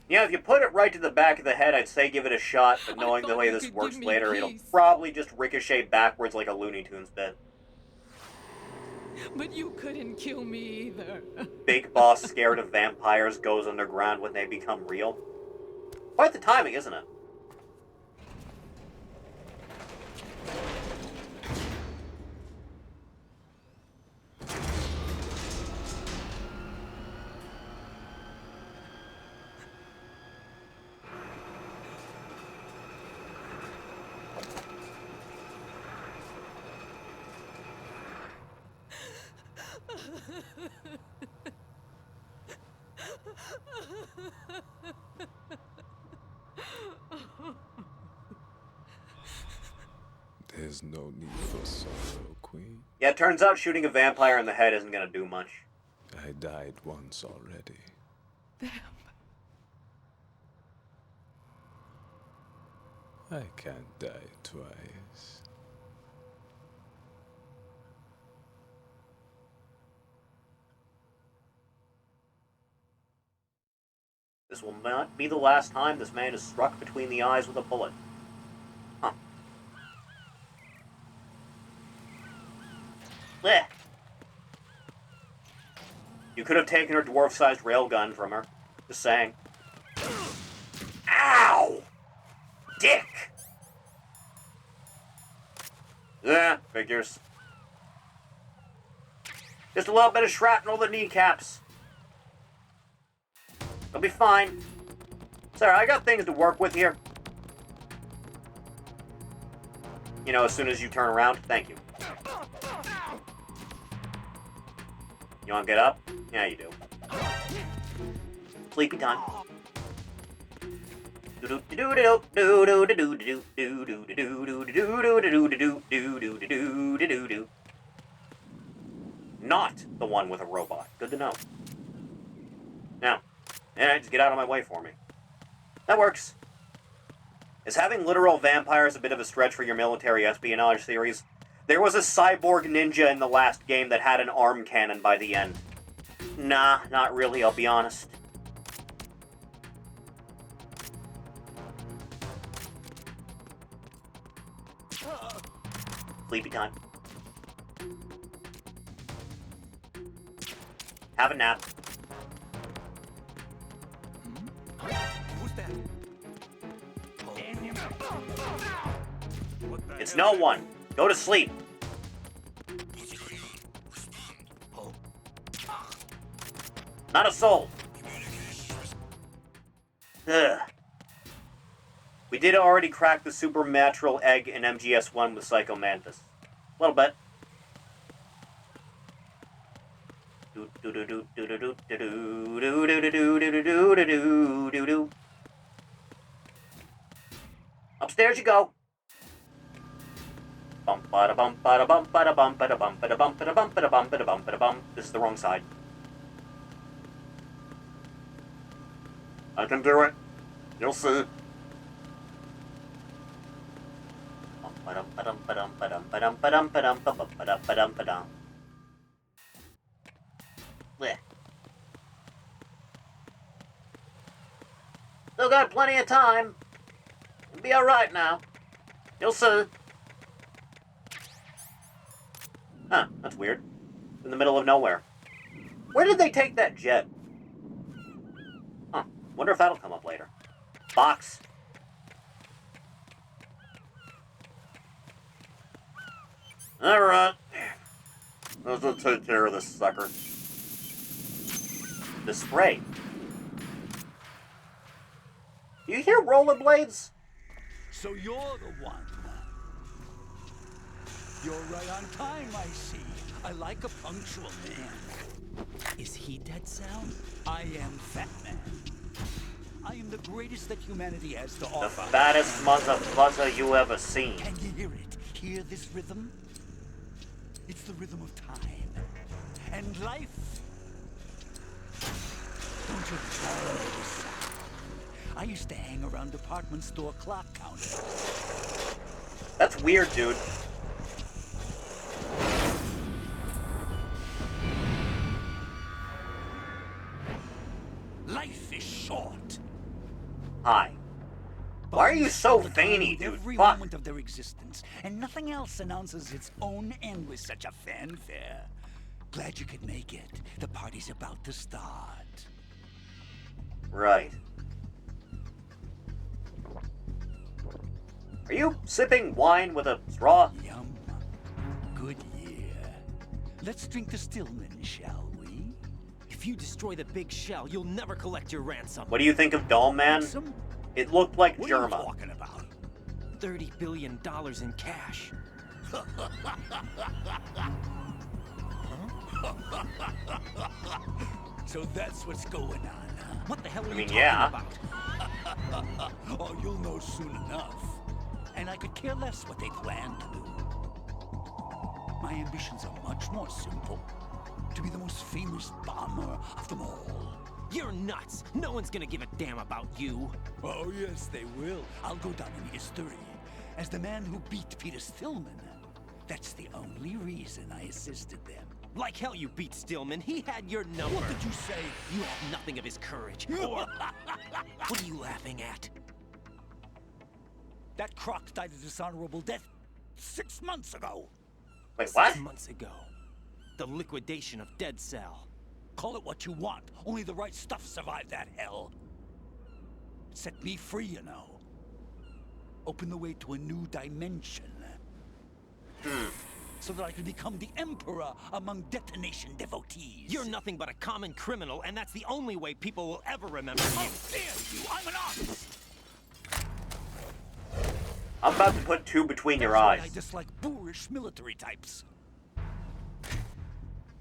Yeah, if you put it right to the back of the head, I'd say give it a shot, but knowing the way this works later, it'll probably just ricochet backwards like a Looney Tunes bit. But you couldn't kill me either. Big boss scared of vampires goes underground when they become real. Quite the timing, isn't it? There's no need for sorrow, Queen. Yeah, it turns out shooting a vampire in the head isn't gonna do much. I died once already. I can't die twice. This will not be the last time this man is struck between the eyes with a bullet. Huh. Blech. You could have taken her dwarf-sized railgun from her. Just saying. Ow! Dick! Yeah, figures. Just a little bit of shrapnel to the kneecaps. It'll be fine. Sarah, I got things to work with here. You know, as soon as you turn around. Thank you. You wanna get up? Yeah, you do. Sleepy time. Not the one with a robot. Good to know. Now, just get out of my way for me. That works. Is having literal vampires a bit of a stretch for your military espionage theories? There was a cyborg ninja in the last game that had an arm cannon by the end. Nah, not really, I'll be honest. Sleepy time. Have a nap. Who's that? It's no one. Go to sleep. Not a soul. Ugh. We did already crack the supernatural egg in MGS1 with Psycho Mantis. A little bit. Upstairs you go. This is the wrong side. I can do it. You'll see. Blech. Still got plenty of time. It'll be alright now. You'll see. Huh, that's weird. In the middle of nowhere. Where did they take that jet? Huh, wonder if that'll come up later. Box. Alright. Let's just take care of this sucker. The spray. Do you hear rollerblades? So you're the one. You're right on time, I see. I like a punctual man. Is he Dead Sal? I am Fat Man. I am the greatest that humanity has to offer. The fattest motherfucker you ever seen. Can you hear it? Hear this rhythm? It's the rhythm of time. And life. Don't you try this. I used to hang around department store clock counters. That's weird, dude. Life is short. Hi. Why are you so veiny, dude? Every Fuck. moment of their existence, and nothing else announces its own end with such a fanfare. Glad you could make it. The party's about to start. Right. Are you sipping wine with a straw? Yum. Good year. Let's drink to Stillman, shall we? If you destroy the big shell, you'll never collect your ransom. What do you think of Doll Man? It looked like What are you Germa. talking about? $30 billion in cash. So that's what's going on, huh? What the hell are I mean, you yeah. talking about? Oh, you'll know soon enough. And I could care less what they plan to do. My ambitions are much more simple. To be the most famous bomber of them all. You're nuts! No one's gonna give a damn about you. Oh, yes, they will. I'll go down in history as the man who beat Peter Stillman. That's the only reason I assisted them. Like hell you beat Stillman. He had your number. What did you say? You have nothing of his courage. Or... What are you laughing at? That croc died a dishonorable death 6 months ago. Wait, what? 6 months ago. The liquidation of Dead Cell. Call it what you want. Only the right stuff survived that hell. Set me free, you know. Open the way to a new dimension. So that I can become the emperor among detonation devotees. You're nothing but a common criminal, and that's the only way people will ever remember you. How dare you! I'm an artist! I'm about to put two between your That's why eyes. I dislike boorish military types.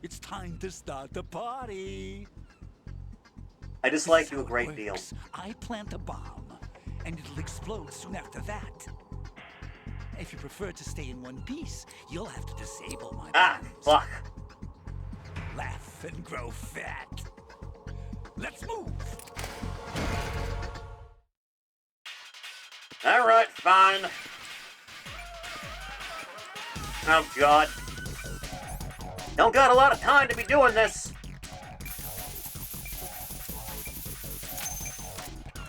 It's time to start the party. I dislike you a great deal. I plant a bomb, and it'll explode soon after that. If you prefer to stay in one piece, you'll have to disable my bombs. Fuck. Laugh and grow fat. Let's move. Alright, fine. Oh, God. Don't got a lot of time to be doing this.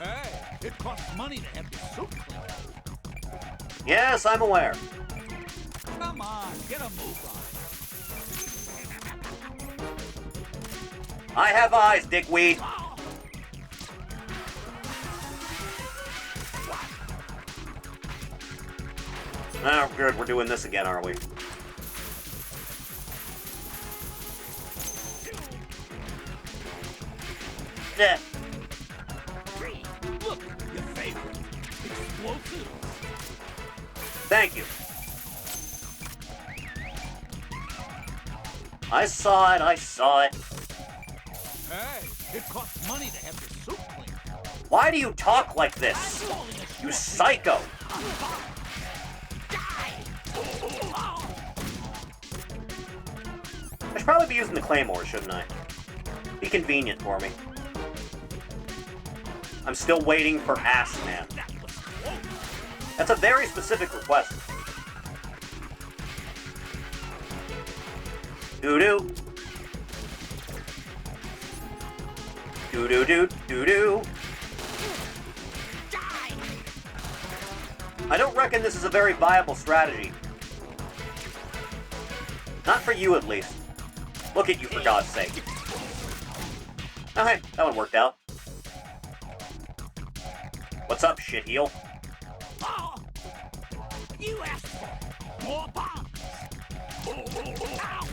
Hey, it costs money to have the soup cleaned. Yes, I'm aware. Come on, get a move on. I have eyes, dickweed. Oh, good, we're doing this again, are we? Yeah. Look, your favorite. Explosive. Thank you. I saw it, I saw it. Hey, it costs money to have the soup cleaned. Why do you talk like this? You psycho! I should probably be using the claymore, shouldn't I? Be convenient for me. I'm still waiting for Ass Man. That's a very specific request. Doo-doo. Doo-doo-doo, doo-doo. I don't reckon this is a very viable strategy. Not for you, at least. Look at you, for God's sake. Oh, hey, that one worked out. What's up, shitheel? Oh, you asked for more bombs. Ow.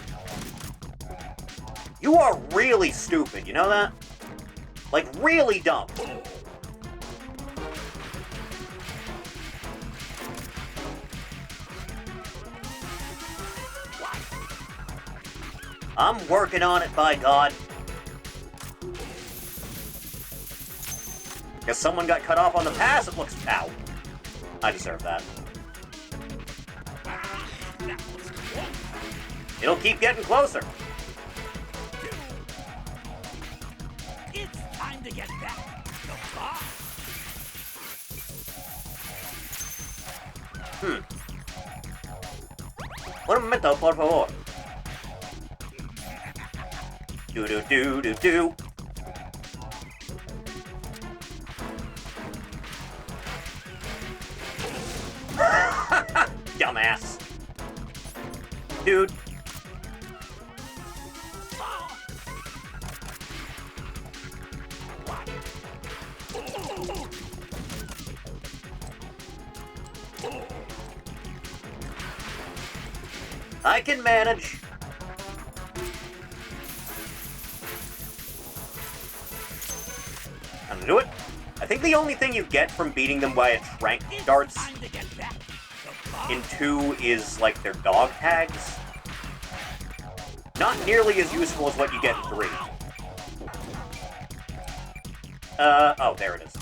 You are really stupid, you know that? Like, really dumb. I'm working on it, by God. Guess someone got cut off on the pass, it looks... Ow. I deserve that. It'll keep getting closer. It's time to get back to the bar. Un momento, por favor. Do-do-do-do-do. Dumbass. Dude. I can manage. I'm gonna do it. I think the only thing you get from beating them via trank darts in 2 is, like, their dog tags. Not nearly as useful as what you get in 3. Oh, there it is.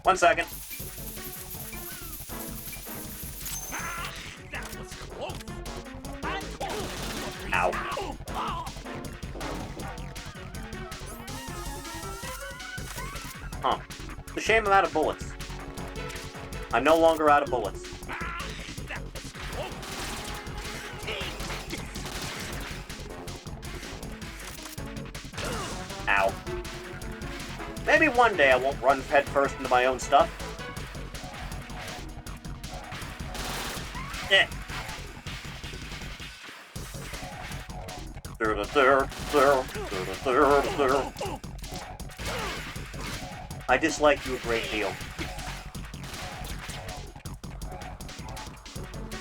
1 second. That was close. I'm close. Ow. Huh. It's a shame I'm out of bullets. I'm no longer out of bullets. Ow. Maybe one day I won't run headfirst into my own stuff. Eh. I dislike you a great deal.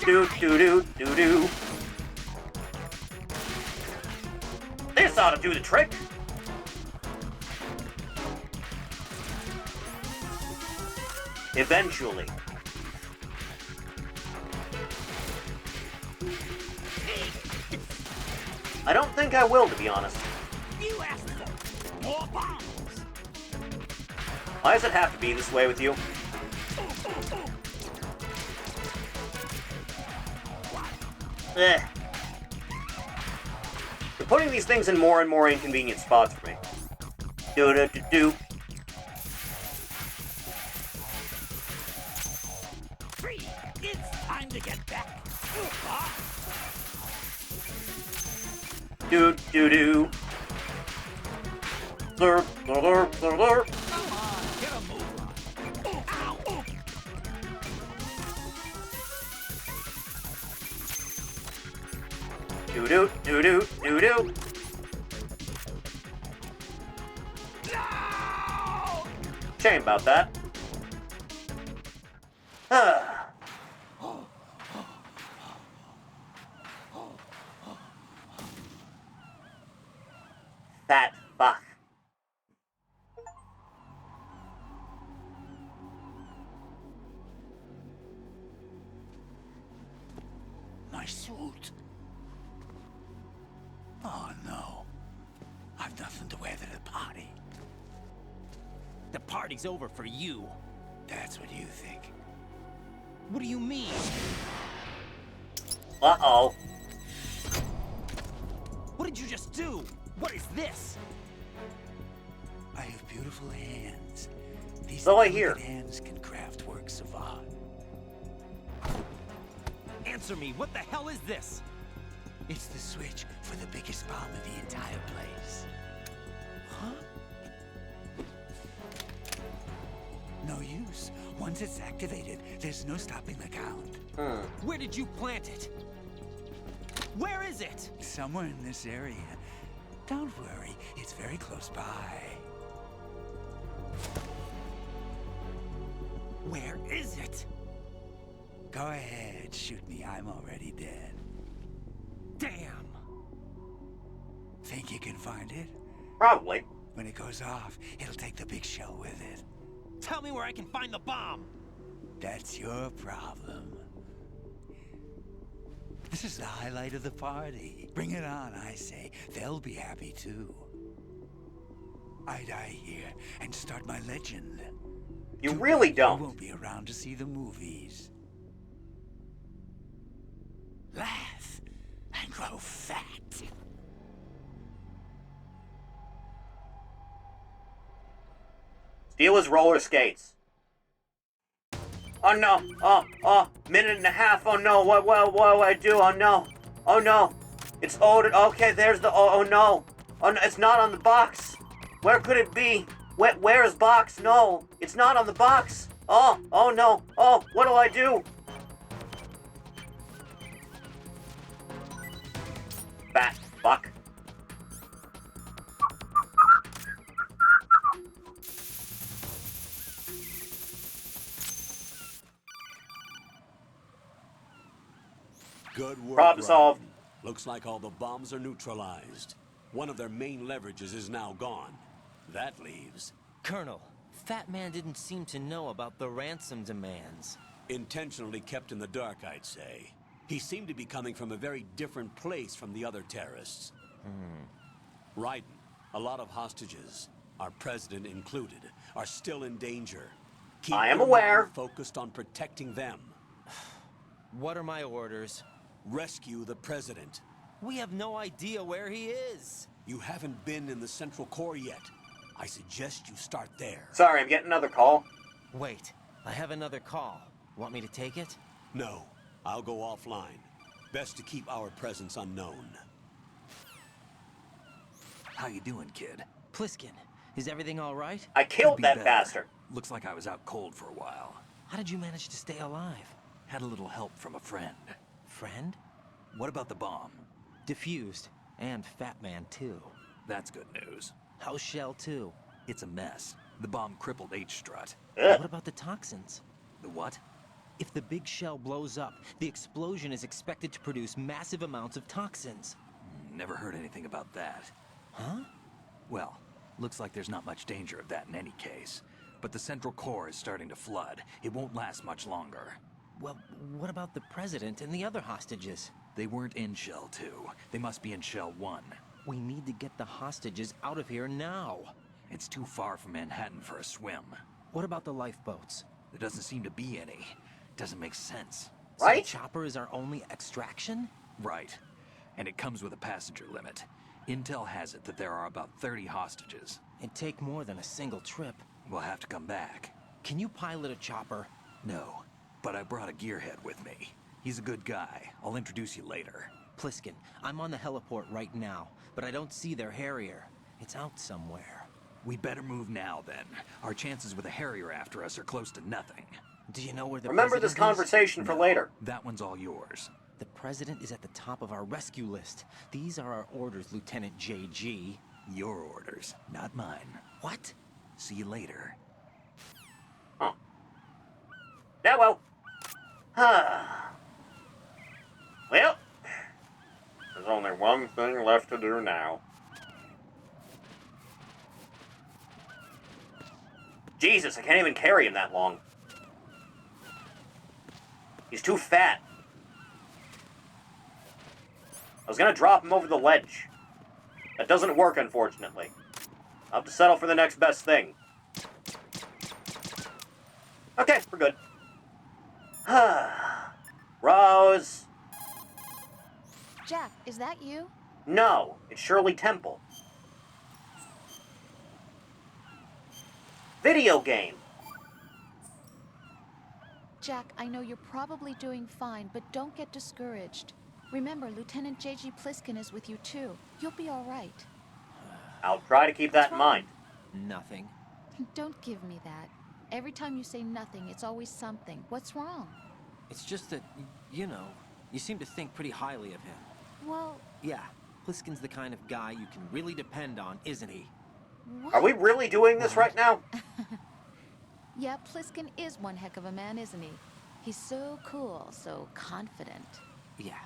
Do. This ought to do the trick. Eventually. I don't think I will, to be honest. You asked for more bombs. Why does it have to be this way with you? Eh. You're putting these things in more and more inconvenient spots for me. Do. Free. It's time to get back. Do. Lurp. Come on, get a move on. Ow. Do. No! Shame about that. Fat fuck. My suit. Oh no. I've nothing to wear to the party. The party's over for you. That's what you think. What do you mean? Uh-oh. What did you just do? What is this? I have beautiful hands. These So I hear. delicate hands can craft works of art. Answer me, what the hell is this? It's the switch for the biggest bomb in the entire place. Huh? No use. Once it's activated, there's no stopping the count. Where did you plant it? Where is it? Somewhere in this area. Don't worry, it's very close by. Where is it? Go ahead, shoot me. I'm already dead. Damn! Think you can find it? Probably. When it goes off, it'll take the big shell with it. Tell me where I can find the bomb! That's your problem. This is the highlight of the party. Bring it on, I say. They'll be happy too. I die here and start my legend. You really You don't. won't be around to see the movies. Laugh and grow fat. Steal his roller skates. Oh no! Minute and a half. Oh no! What do I do? Oh no! Oh no! It's ordered. Okay, there's the. Oh no! Oh no! It's not on the box. Where could it be? Where's box? No, it's not on the box. Oh no! Oh, what do I do? Fat fuck. Good work, Problem solved. Ryan. Looks like all the bombs are neutralized. One of their main leverages is now gone. That leaves... Colonel, Fat Man didn't seem to know about the ransom demands. Intentionally kept in the dark, I'd say. He seemed to be coming from a very different place from the other terrorists. Raiden, a lot of hostages. our president included, are still in danger. Keep I am your aware. mind focused on protecting them. What are my orders? Rescue the president. We have no idea where he is. You haven't been in the Central Core yet. I suggest you start there. Sorry, I'm getting another call. Wait, I have another call. Want me to take it? No, I'll go offline. Best to keep our presence unknown. How you doing, kid? Pliskin, is everything all right? I killed Could be that better. bastard. Looks like I was out cold for a while. How did you manage to stay alive? Had a little help from a friend. Friend? What about the bomb? Diffused. And Fat Man, too. That's good news. How's Shell, too? It's a mess. The bomb crippled H-Strut. What about the toxins? The what? If the big shell blows up, the explosion is expected to produce massive amounts of toxins. Never heard anything about that. Huh? Well, looks like there's not much danger of that in any case. But the Central Core is starting to flood. It won't last much longer. Well, what about the president and the other hostages? They weren't in Shell 2. They must be in Shell 1. We need to get the hostages out of here now. It's too far from Manhattan for a swim. What about the lifeboats? There doesn't seem to be any. Doesn't make sense. Right? So the chopper is our only extraction? Right. And it comes with a passenger limit. Intel has it that there are about 30 hostages. It'd take more than a single trip. We'll have to come back. Can you pilot a chopper? No, but I brought a gearhead with me. He's a good guy. I'll introduce you later. Pliskin, I'm on the heliport right now, but I don't see their Harrier. It's out somewhere. We'd better move now, then. Our chances with a Harrier after us are close to nothing. Do you know where the Remember this president is? conversation for later. That one's all yours. The president is at the top of our rescue list. These are our orders, Lieutenant JG. Your orders, not mine. What? See you later. Huh. Yeah, well. Well, there's only one thing left to do now. Jesus, I can't even carry him that long. He's too fat. I was gonna drop him over the ledge. That doesn't work, unfortunately. I'll have to settle for the next best thing. Okay, we're good. Rose. Jack, is that you? No, it's Shirley Temple. Video game. Jack, I know you're probably doing fine, but don't get discouraged. Remember, Lieutenant J.G. Pliskin is with you too. You'll be all right. I'll try to keep that in mind. Nothing. Don't give me that. Every time you say nothing, it's always something. What's wrong? It's just that, you know, you seem to think pretty highly of him. Well... Yeah, Pliskin's the kind of guy you can really depend on, isn't he? What? Are we really doing this right now? Yeah, Pliskin is one heck of a man, isn't he? He's so cool, so confident. Yeah.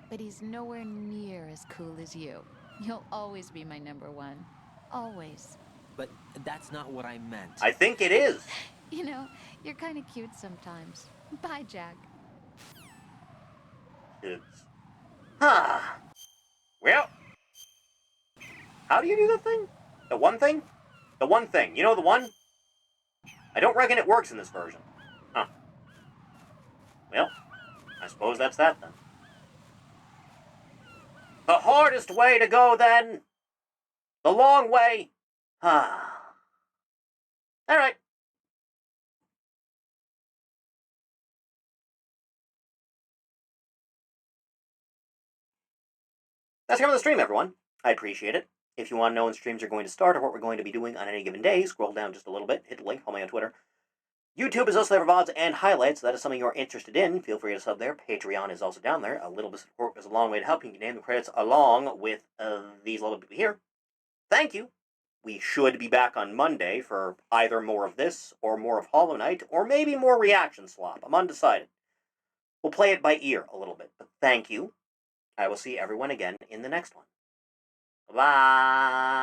But he's nowhere near as cool as you. You'll always be my number one. Always. But that's not what I meant. I think it is. You know, you're kind of cute sometimes. Bye, Jack. It's... Well... How do you do the thing? The one thing? The one thing. You know the one? I don't reckon it works in this version. Huh. Well, I suppose that's that then. The hardest way to go then. The long way. Alright. That's kind of the stream, everyone. I appreciate it. If you want to know when streams are going to start or what we're going to be doing on any given day, scroll down just a little bit, hit the link, follow me on Twitter. YouTube is also there for VODs and highlights, so that is something you're interested in. Feel free to sub there. Patreon is also down there. A little bit of support goes a long way to helping you name the credits along with these little people here. Thank you. We should be back on Monday for either more of this, or more of Hollow Knight, or maybe more Reaction Slop. I'm undecided. We'll play it by ear a little bit, but thank you. I will see everyone again in the next one. Bye.